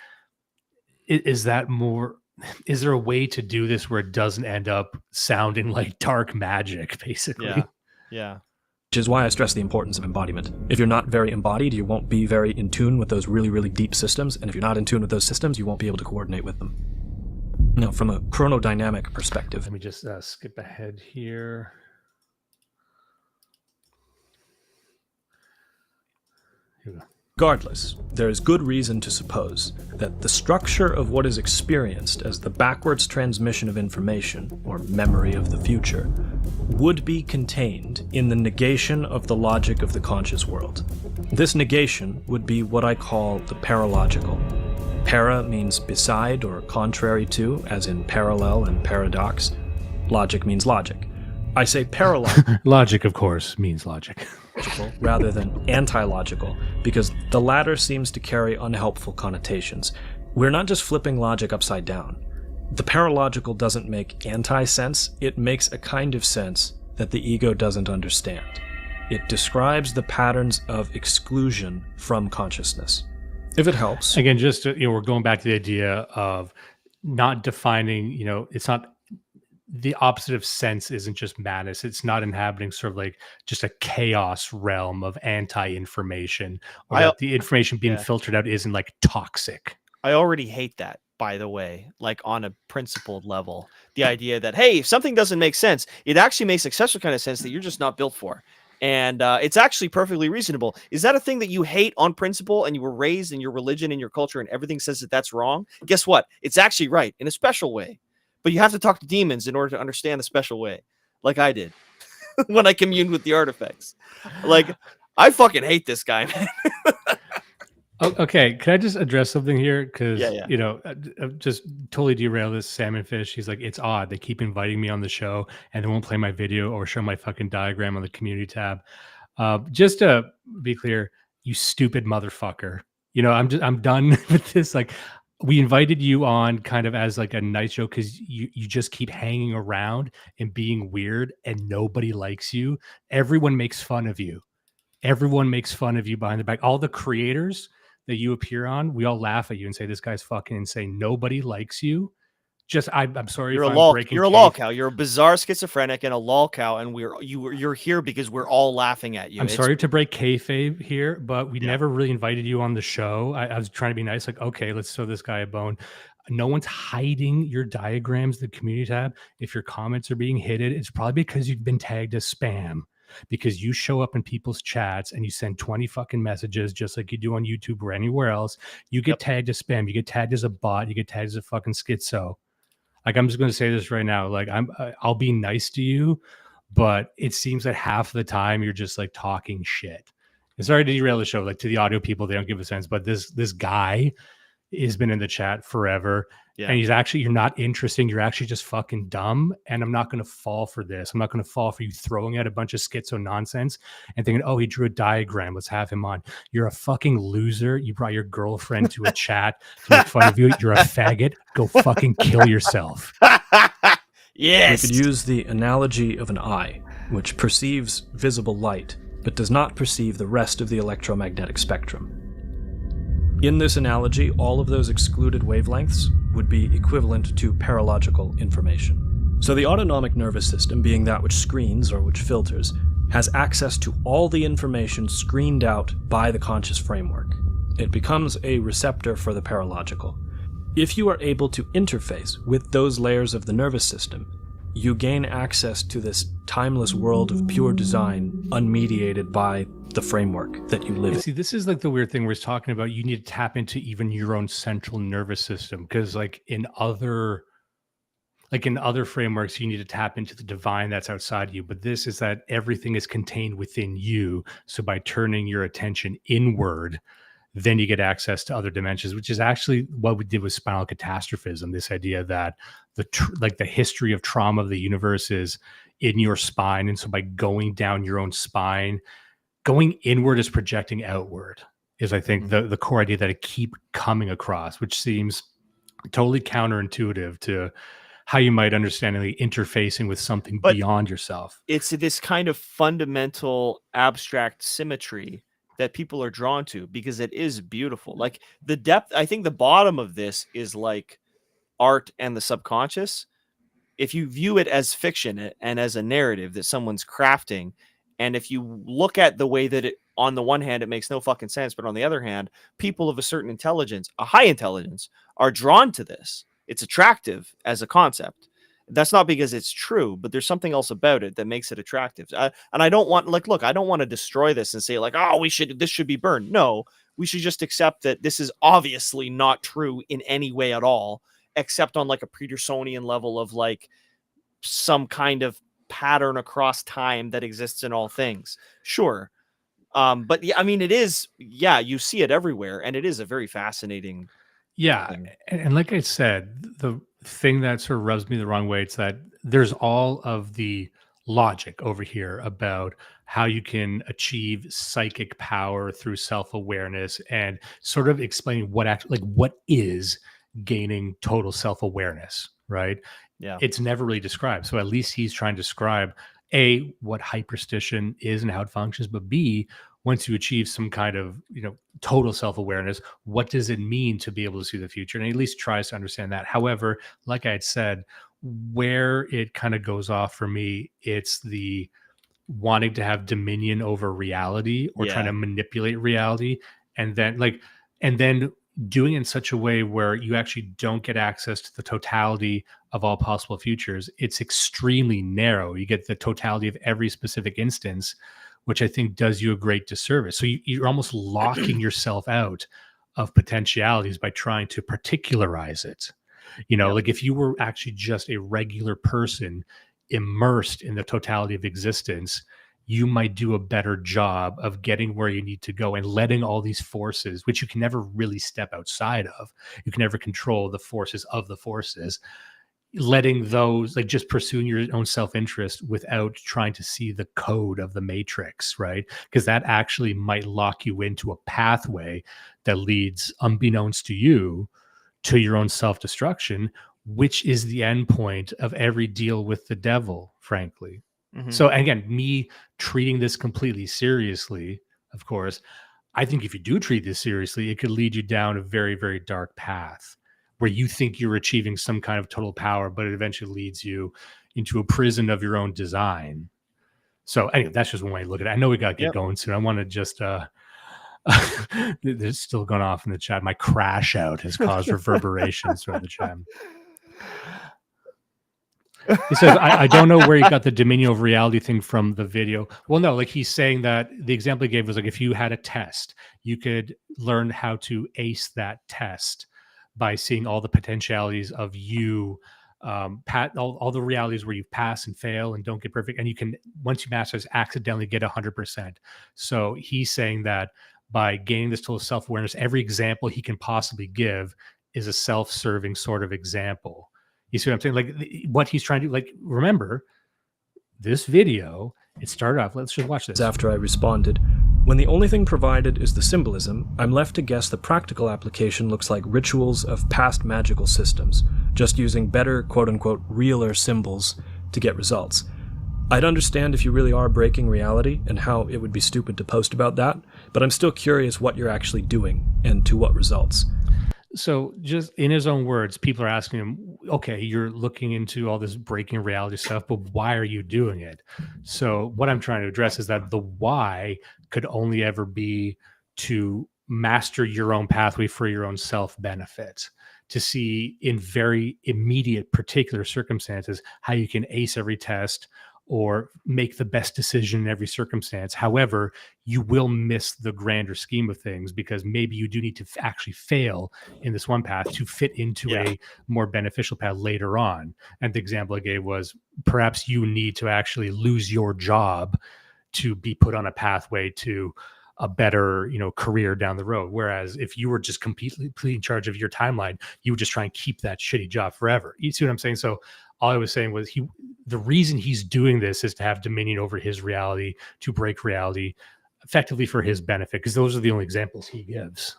is that more... Is there a way to do this where it doesn't end up sounding like dark magic, basically? Yeah. Which is why I stress the importance of embodiment. If you're not very embodied, you won't be very in tune with those really, really deep systems. And if you're not in tune with those systems, you won't be able to coordinate with them. Now, from a chronodynamic perspective. Let me just skip ahead here. Here we go. Regardless, there is good reason to suppose that the structure of what is experienced as the backwards transmission of information, or memory of the future, would be contained in the negation of the logic of the conscious world. This negation would be what I call the paralogical. Para means beside or contrary to, as in parallel and paradox. Logic means logic. I say paralogical. Logic, of course, means logic. Rather than anti-logical, because the latter seems to carry unhelpful connotations. We're not just flipping logic upside down. The paralogical doesn't make anti-sense, it makes a kind of sense that the ego doesn't understand. It describes the patterns of exclusion from consciousness. If it helps. Again, just to, we're going back to the idea of not defining, it's not the opposite of sense isn't just madness. It's not inhabiting sort of like just a chaos realm of anti-information, or that the information being filtered out isn't like toxic. I already hate that, by the way, like on a principled level. The idea that, hey, if something doesn't make sense, it actually makes successful kind of sense that you're just not built for. And it's actually perfectly reasonable. Is that a thing that you hate on principle and you were raised in your religion and your culture and everything says that that's wrong? Guess what? It's actually right in a special way. But you have to talk to demons in order to understand the special way, like I did when I communed with the artifacts. Like, I fucking hate this guy, man. Okay, can I just address something here? Because, just totally derail this salmon fish. He's like, it's odd. They keep inviting me on the show and they won't play my video or show my fucking diagram on the community tab. Just to be clear, you stupid motherfucker. I'm done with this. Like, we invited you on kind of as like a nice joke because you just keep hanging around and being weird and nobody likes you. Everyone makes fun of you. Everyone makes fun of you behind the back. All the creators that you appear on, we all laugh at you and say, this guy's fucking insane. Nobody likes you. I'm sorry. You're a lolcow. You're a bizarre schizophrenic and a lolcow, and you're here because we're all laughing at you. I'm sorry to break kayfabe here, but we never really invited you on the show. I was trying to be nice, like, okay, let's throw this guy a bone. No one's hiding your diagrams, the community tab. If your comments are being hidden, it's probably because you've been tagged as spam. Because you show up in people's chats and you send 20 fucking messages just like you do on YouTube or anywhere else. You get tagged as spam. You get tagged as a bot. You get tagged as a fucking schizo. Like, I'm just going to say this right now. Like, I'll be nice to you, but it seems that half of the time you're just like talking shit. And sorry to derail the show. Like, to the audio people, they don't give a sense. But this guy has been in the chat forever. Yeah. And you're not interesting. You're actually just fucking dumb. And I'm not going to fall for this. I'm not going to fall for you throwing out a bunch of schizo nonsense and thinking, oh, he drew a diagram. Let's have him on. You're a fucking loser. You brought your girlfriend to a chat to make fun of you. You're a faggot. Go fucking kill yourself. Yes. We could use the analogy of an eye, which perceives visible light, but does not perceive the rest of the electromagnetic spectrum. In this analogy, all of those excluded wavelengths would be equivalent to paralogical information. So the autonomic nervous system, being that which screens or which filters, has access to all the information screened out by the conscious framework. It becomes a receptor for the paralogical. If you are able to interface with those layers of the nervous system, you gain access to this timeless world of pure design, unmediated by the framework that you live in. See, this is like the weird thing where he's talking about you need to tap into even your own central nervous system, because like in other frameworks, you need to tap into the divine that's outside you. But this is that everything is contained within you. So by turning your attention inward, then you get access to other dimensions, which is actually what we did with spinal catastrophism. This idea that the history of trauma of the universe is in your spine. And so by going down your own spine, going inward is projecting outward is, I think, the core idea that I keep coming across, which seems totally counterintuitive to how you might understandingly interfacing with something beyond yourself. It's this kind of fundamental abstract symmetry that people are drawn to because it is beautiful. Like the depth, I think the bottom of this is like art and the subconscious. If you view it as fiction and as a narrative that someone's crafting, and if you look at the way that it, on the one hand, it makes no fucking sense, but on the other hand, people of a certain intelligence, a high intelligence, are drawn to this. It's attractive as a concept. That's not because it's true, but there's something else about it that makes it attractive. And I don't want, look, I don't want to destroy this and say like, oh, this should be burned. No, we should just accept that this is obviously not true in any way at all, except on like a Petersonian level of like some kind of pattern across time that exists in all things. Sure. But yeah, I mean, it is, you see it everywhere, and it is a very fascinating thing. And like I said, the thing that sort of rubs me the wrong way, it's that there's all of the logic over here about how you can achieve psychic power through self-awareness and sort of explaining what is gaining total self-awareness, right? Yeah. It's never really described. So at least he's trying to describe A, what hyperstition is and how it functions, but B, once you achieve some kind of, total self-awareness, what does it mean to be able to see the future? And he at least tries to understand that. However, like I had said, where it kind of goes off for me, it's the wanting to have dominion over reality or trying to manipulate reality. And then doing it in such a way where you actually don't get access to the totality of all possible futures. It's extremely narrow. You get the totality of every specific instance, which I think does you a great disservice. So you're almost locking yourself out of potentialities by trying to particularize it. Like if you were actually just a regular person immersed in the totality of existence, you might do a better job of getting where you need to go and letting all these forces, which you can never really step outside of. You can never control the forces of the forces. letting those, like, just pursuing your own self-interest without trying to see the code of the matrix, right? Because that actually might lock you into a pathway that leads, unbeknownst to you, to your own self-destruction, which is the end point of every deal with the devil, frankly. So again, me treating this completely seriously, of course, I think if you do treat this seriously, it could lead you down a very, very dark path where you think you're achieving some kind of total power, but it eventually leads you into a prison of your own design. So anyway, that's just one way to look at it. I know we got to get going soon. I want to just, there's still going off in the chat. My crash out has caused reverberations from the chat. He says, I don't know where you got the dominion over reality thing from the video. Well, no, like he's saying that the example he gave was like, if you had a test, you could learn how to ace that test by seeing all the potentialities of you, all the realities where you pass and fail and don't get perfect. And you can, once you master this, accidentally get 100%. So he's saying that by gaining this total self-awareness, every example he can possibly give is a self-serving sort of example. You see what I'm saying? Like what he's trying to do, like, remember this video, it started off, let's just watch this. After I responded, when the only thing provided is the symbolism, I'm left to guess the practical application looks like rituals of past magical systems, just using better, quote-unquote, realer symbols to get results. I'd understand if you really are breaking reality and how it would be stupid to post about that, but I'm still curious what you're actually doing and to what results. So just in his own words, people are asking him, okay, you're looking into all this breaking reality stuff, but why are you doing it? So what I'm trying to address is that the why could only ever be to master your own pathway for your own self-benefit, to see in very immediate particular circumstances how you can ace every test or make the best decision in every circumstance. However, you will miss the grander scheme of things because maybe you do need to actually fail in this one path to fit into a more beneficial path later on. And the example I gave was perhaps you need to actually lose your job to be put on a pathway to a better, career down the road. Whereas if you were just completely in charge of your timeline, you would just try and keep that shitty job forever. You see what I'm saying? So all I was saying was the reason he's doing this is to have dominion over his reality, to break reality effectively for his benefit, because those are the only examples he gives.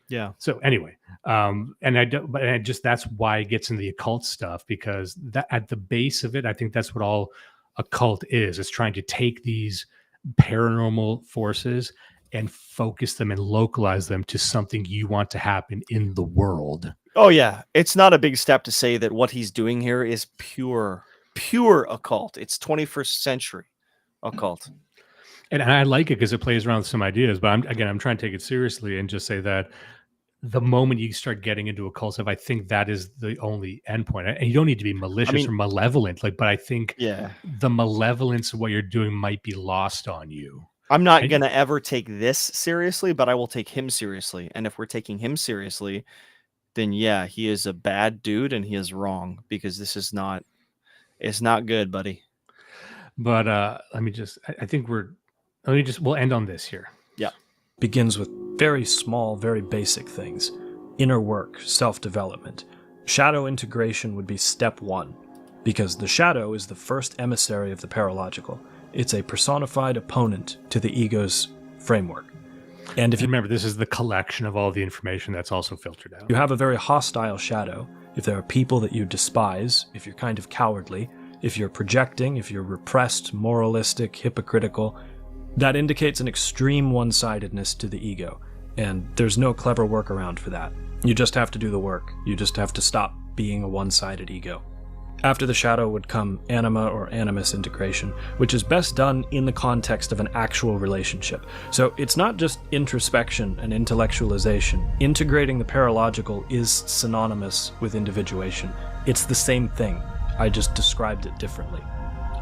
Yeah. So anyway, that's why it gets into the occult stuff, because that at the base of it, I think that's what all occult is. It's trying to take these paranormal forces and focus them and localize them to something you want to happen in the world. Oh yeah, it's not a big step to say that what he's doing here is pure occult. It's 21st century occult. And I like it because it plays around with some ideas, but I'm trying to take it seriously and just say that the moment you start getting into occult stuff, I think that is the only endpoint. And you don't need to be malicious or malevolent, but I think the malevolence of what you're doing might be lost on you. I'm not going to ever take this seriously, but I will take him seriously. And if we're taking him seriously, then yeah, he is a bad dude and he is wrong, because this is it's not good, buddy. But we'll end on this here. Yeah. Begins with very small, very basic things. Inner work, self-development. Shadow integration would be step 1, because the shadow is the first emissary of the paralogical. It's a personified opponent to the ego's framework. And if you remember, this is the collection of all the information that's also filtered out. You have a very hostile shadow. If there are people that you despise, if you're kind of cowardly, if you're projecting, if you're repressed, moralistic, hypocritical, that indicates an extreme one-sidedness to the ego. And there's no clever workaround for that. You just have to do the work. You just have to stop being a one-sided ego. After the shadow would come anima or animus integration, which is best done in the context of an actual relationship. So it's not just introspection and intellectualization. Integrating the paralogical is synonymous with individuation. It's the same thing. I just described it differently.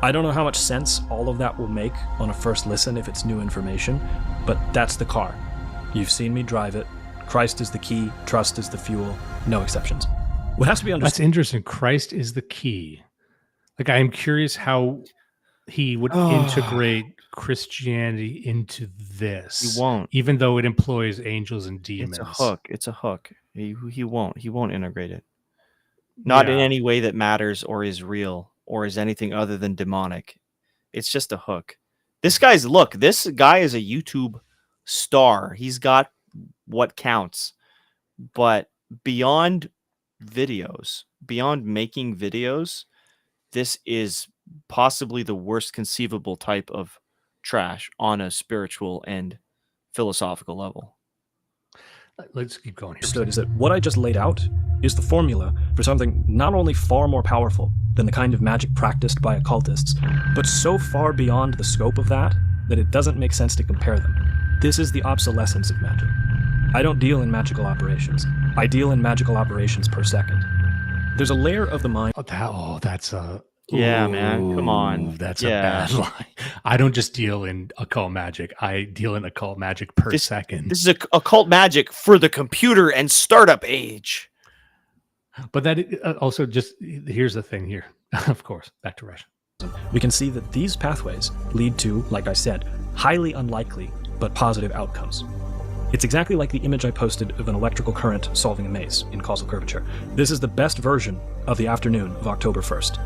I don't know how much sense all of that will make on a first listen if it's new information, but that's the car. You've seen me drive it. Christ is the key, trust is the fuel, no exceptions. What has to be understood. That's interesting. Christ is the key. Like, I am curious how he would integrate Christianity into this. He won't. Even though it employs angels and demons. It's a hook. He won't integrate it. not in any way that matters or is real or is anything other than demonic. It's just a hook. This guy is a YouTube star. He's got what counts. But beyond videos, beyond making videos, this is possibly the worst conceivable type of trash on a spiritual and philosophical level. Let's keep going here. Understood is that what I just laid out is the formula for something not only far more powerful than the kind of magic practiced by occultists, but so far beyond the scope of that it doesn't make sense to compare them. This is the obsolescence of magic. I don't deal in magical operations. I deal in magical operations per second. There's a layer of the mind. That's a... Yeah, man, come on. That's a bad line. I don't just deal in occult magic. I deal in occult magic per second. This is occult magic for the computer and startup age. But that also just, here's the thing here. Of course, back to Russia. We can see that these pathways lead to, like I said, highly unlikely but positive outcomes. It's exactly like the image I posted of an electrical current solving a maze in causal curvature. This is the best version of the afternoon of October 1st.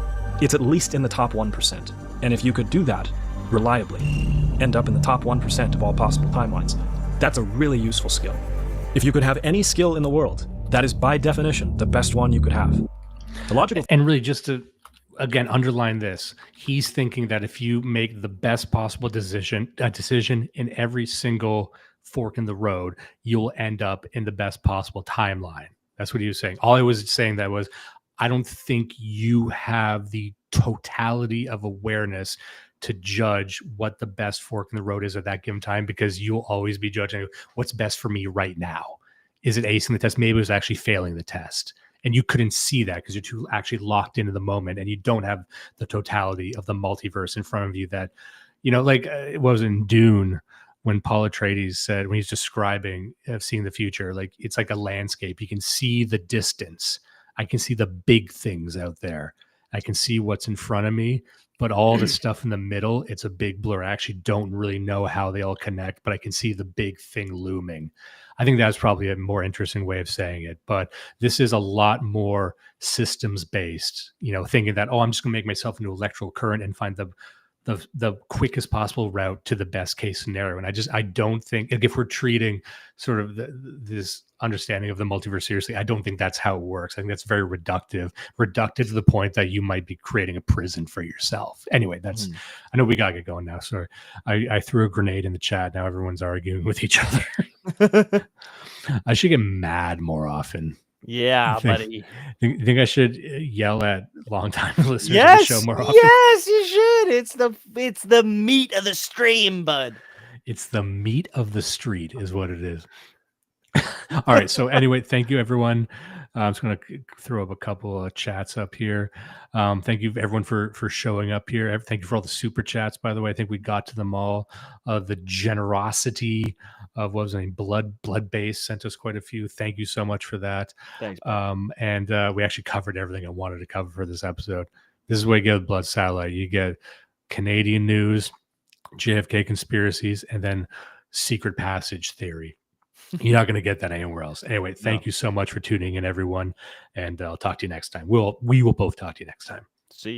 It's at least in the top 1%. And if you could do that reliably, end up in the top 1% of all possible timelines, that's a really useful skill. If you could have any skill in the world, that is by definition the best one you could have. The logical... And really just to, again, underline this, he's thinking that if you make the best possible decision in every single fork in the road, you'll end up in the best possible timeline. That's what he was saying. All I was saying that was, I don't think you have the totality of awareness to judge what the best fork in the road is at that given time, because you'll always be judging what's best for me right now. Is it acing the test? Maybe it was actually failing the test. And you couldn't see that because you're too actually locked into the moment and you don't have the totality of the multiverse in front of you that, like it was in Dune when Paul Atreides said, when he's describing seeing the future, like it's like a landscape. You can see the distance. I can see the big things out there. I can see what's in front of me, but all the stuff in the middle, it's a big blur. I actually don't really know how they all connect, but I can see the big thing looming. I think that's probably a more interesting way of saying it, but this is a lot more systems based, thinking that, I'm just gonna make myself into electrical current and find the quickest possible route to the best case scenario. And I don't think, if we're treating sort of this understanding of the multiverse seriously, I don't think that's how it works. I think that's very reductive to the point that you might be creating a prison for yourself. Anyway, that's, I know we gotta get going now. Sorry. I threw a grenade in the chat. Now everyone's arguing with each other. I should get mad more often. Yeah, buddy. Think I should yell at longtime listeners of the show more often? Yes, you should. It's the meat of the stream, bud. It's the meat of the street is what it is. All right. So anyway, thank you, everyone. I'm just going to throw up a couple of chats up here. Thank you, everyone, for showing up here. Thank you for all the super chats, by the way. I think we got to them all. The generosity of, what was his name? Blood Base sent us quite a few. Thank you so much for that. Thanks. And we actually covered everything I wanted to cover for this episode. This is what you get with Blood Satellite. You get Canadian news, JFK conspiracies, and then secret passage theory. You're not going to get that anywhere else. Anyway, thank you so much for tuning in, everyone. And I'll talk to you next time. We will both talk to you next time. See you.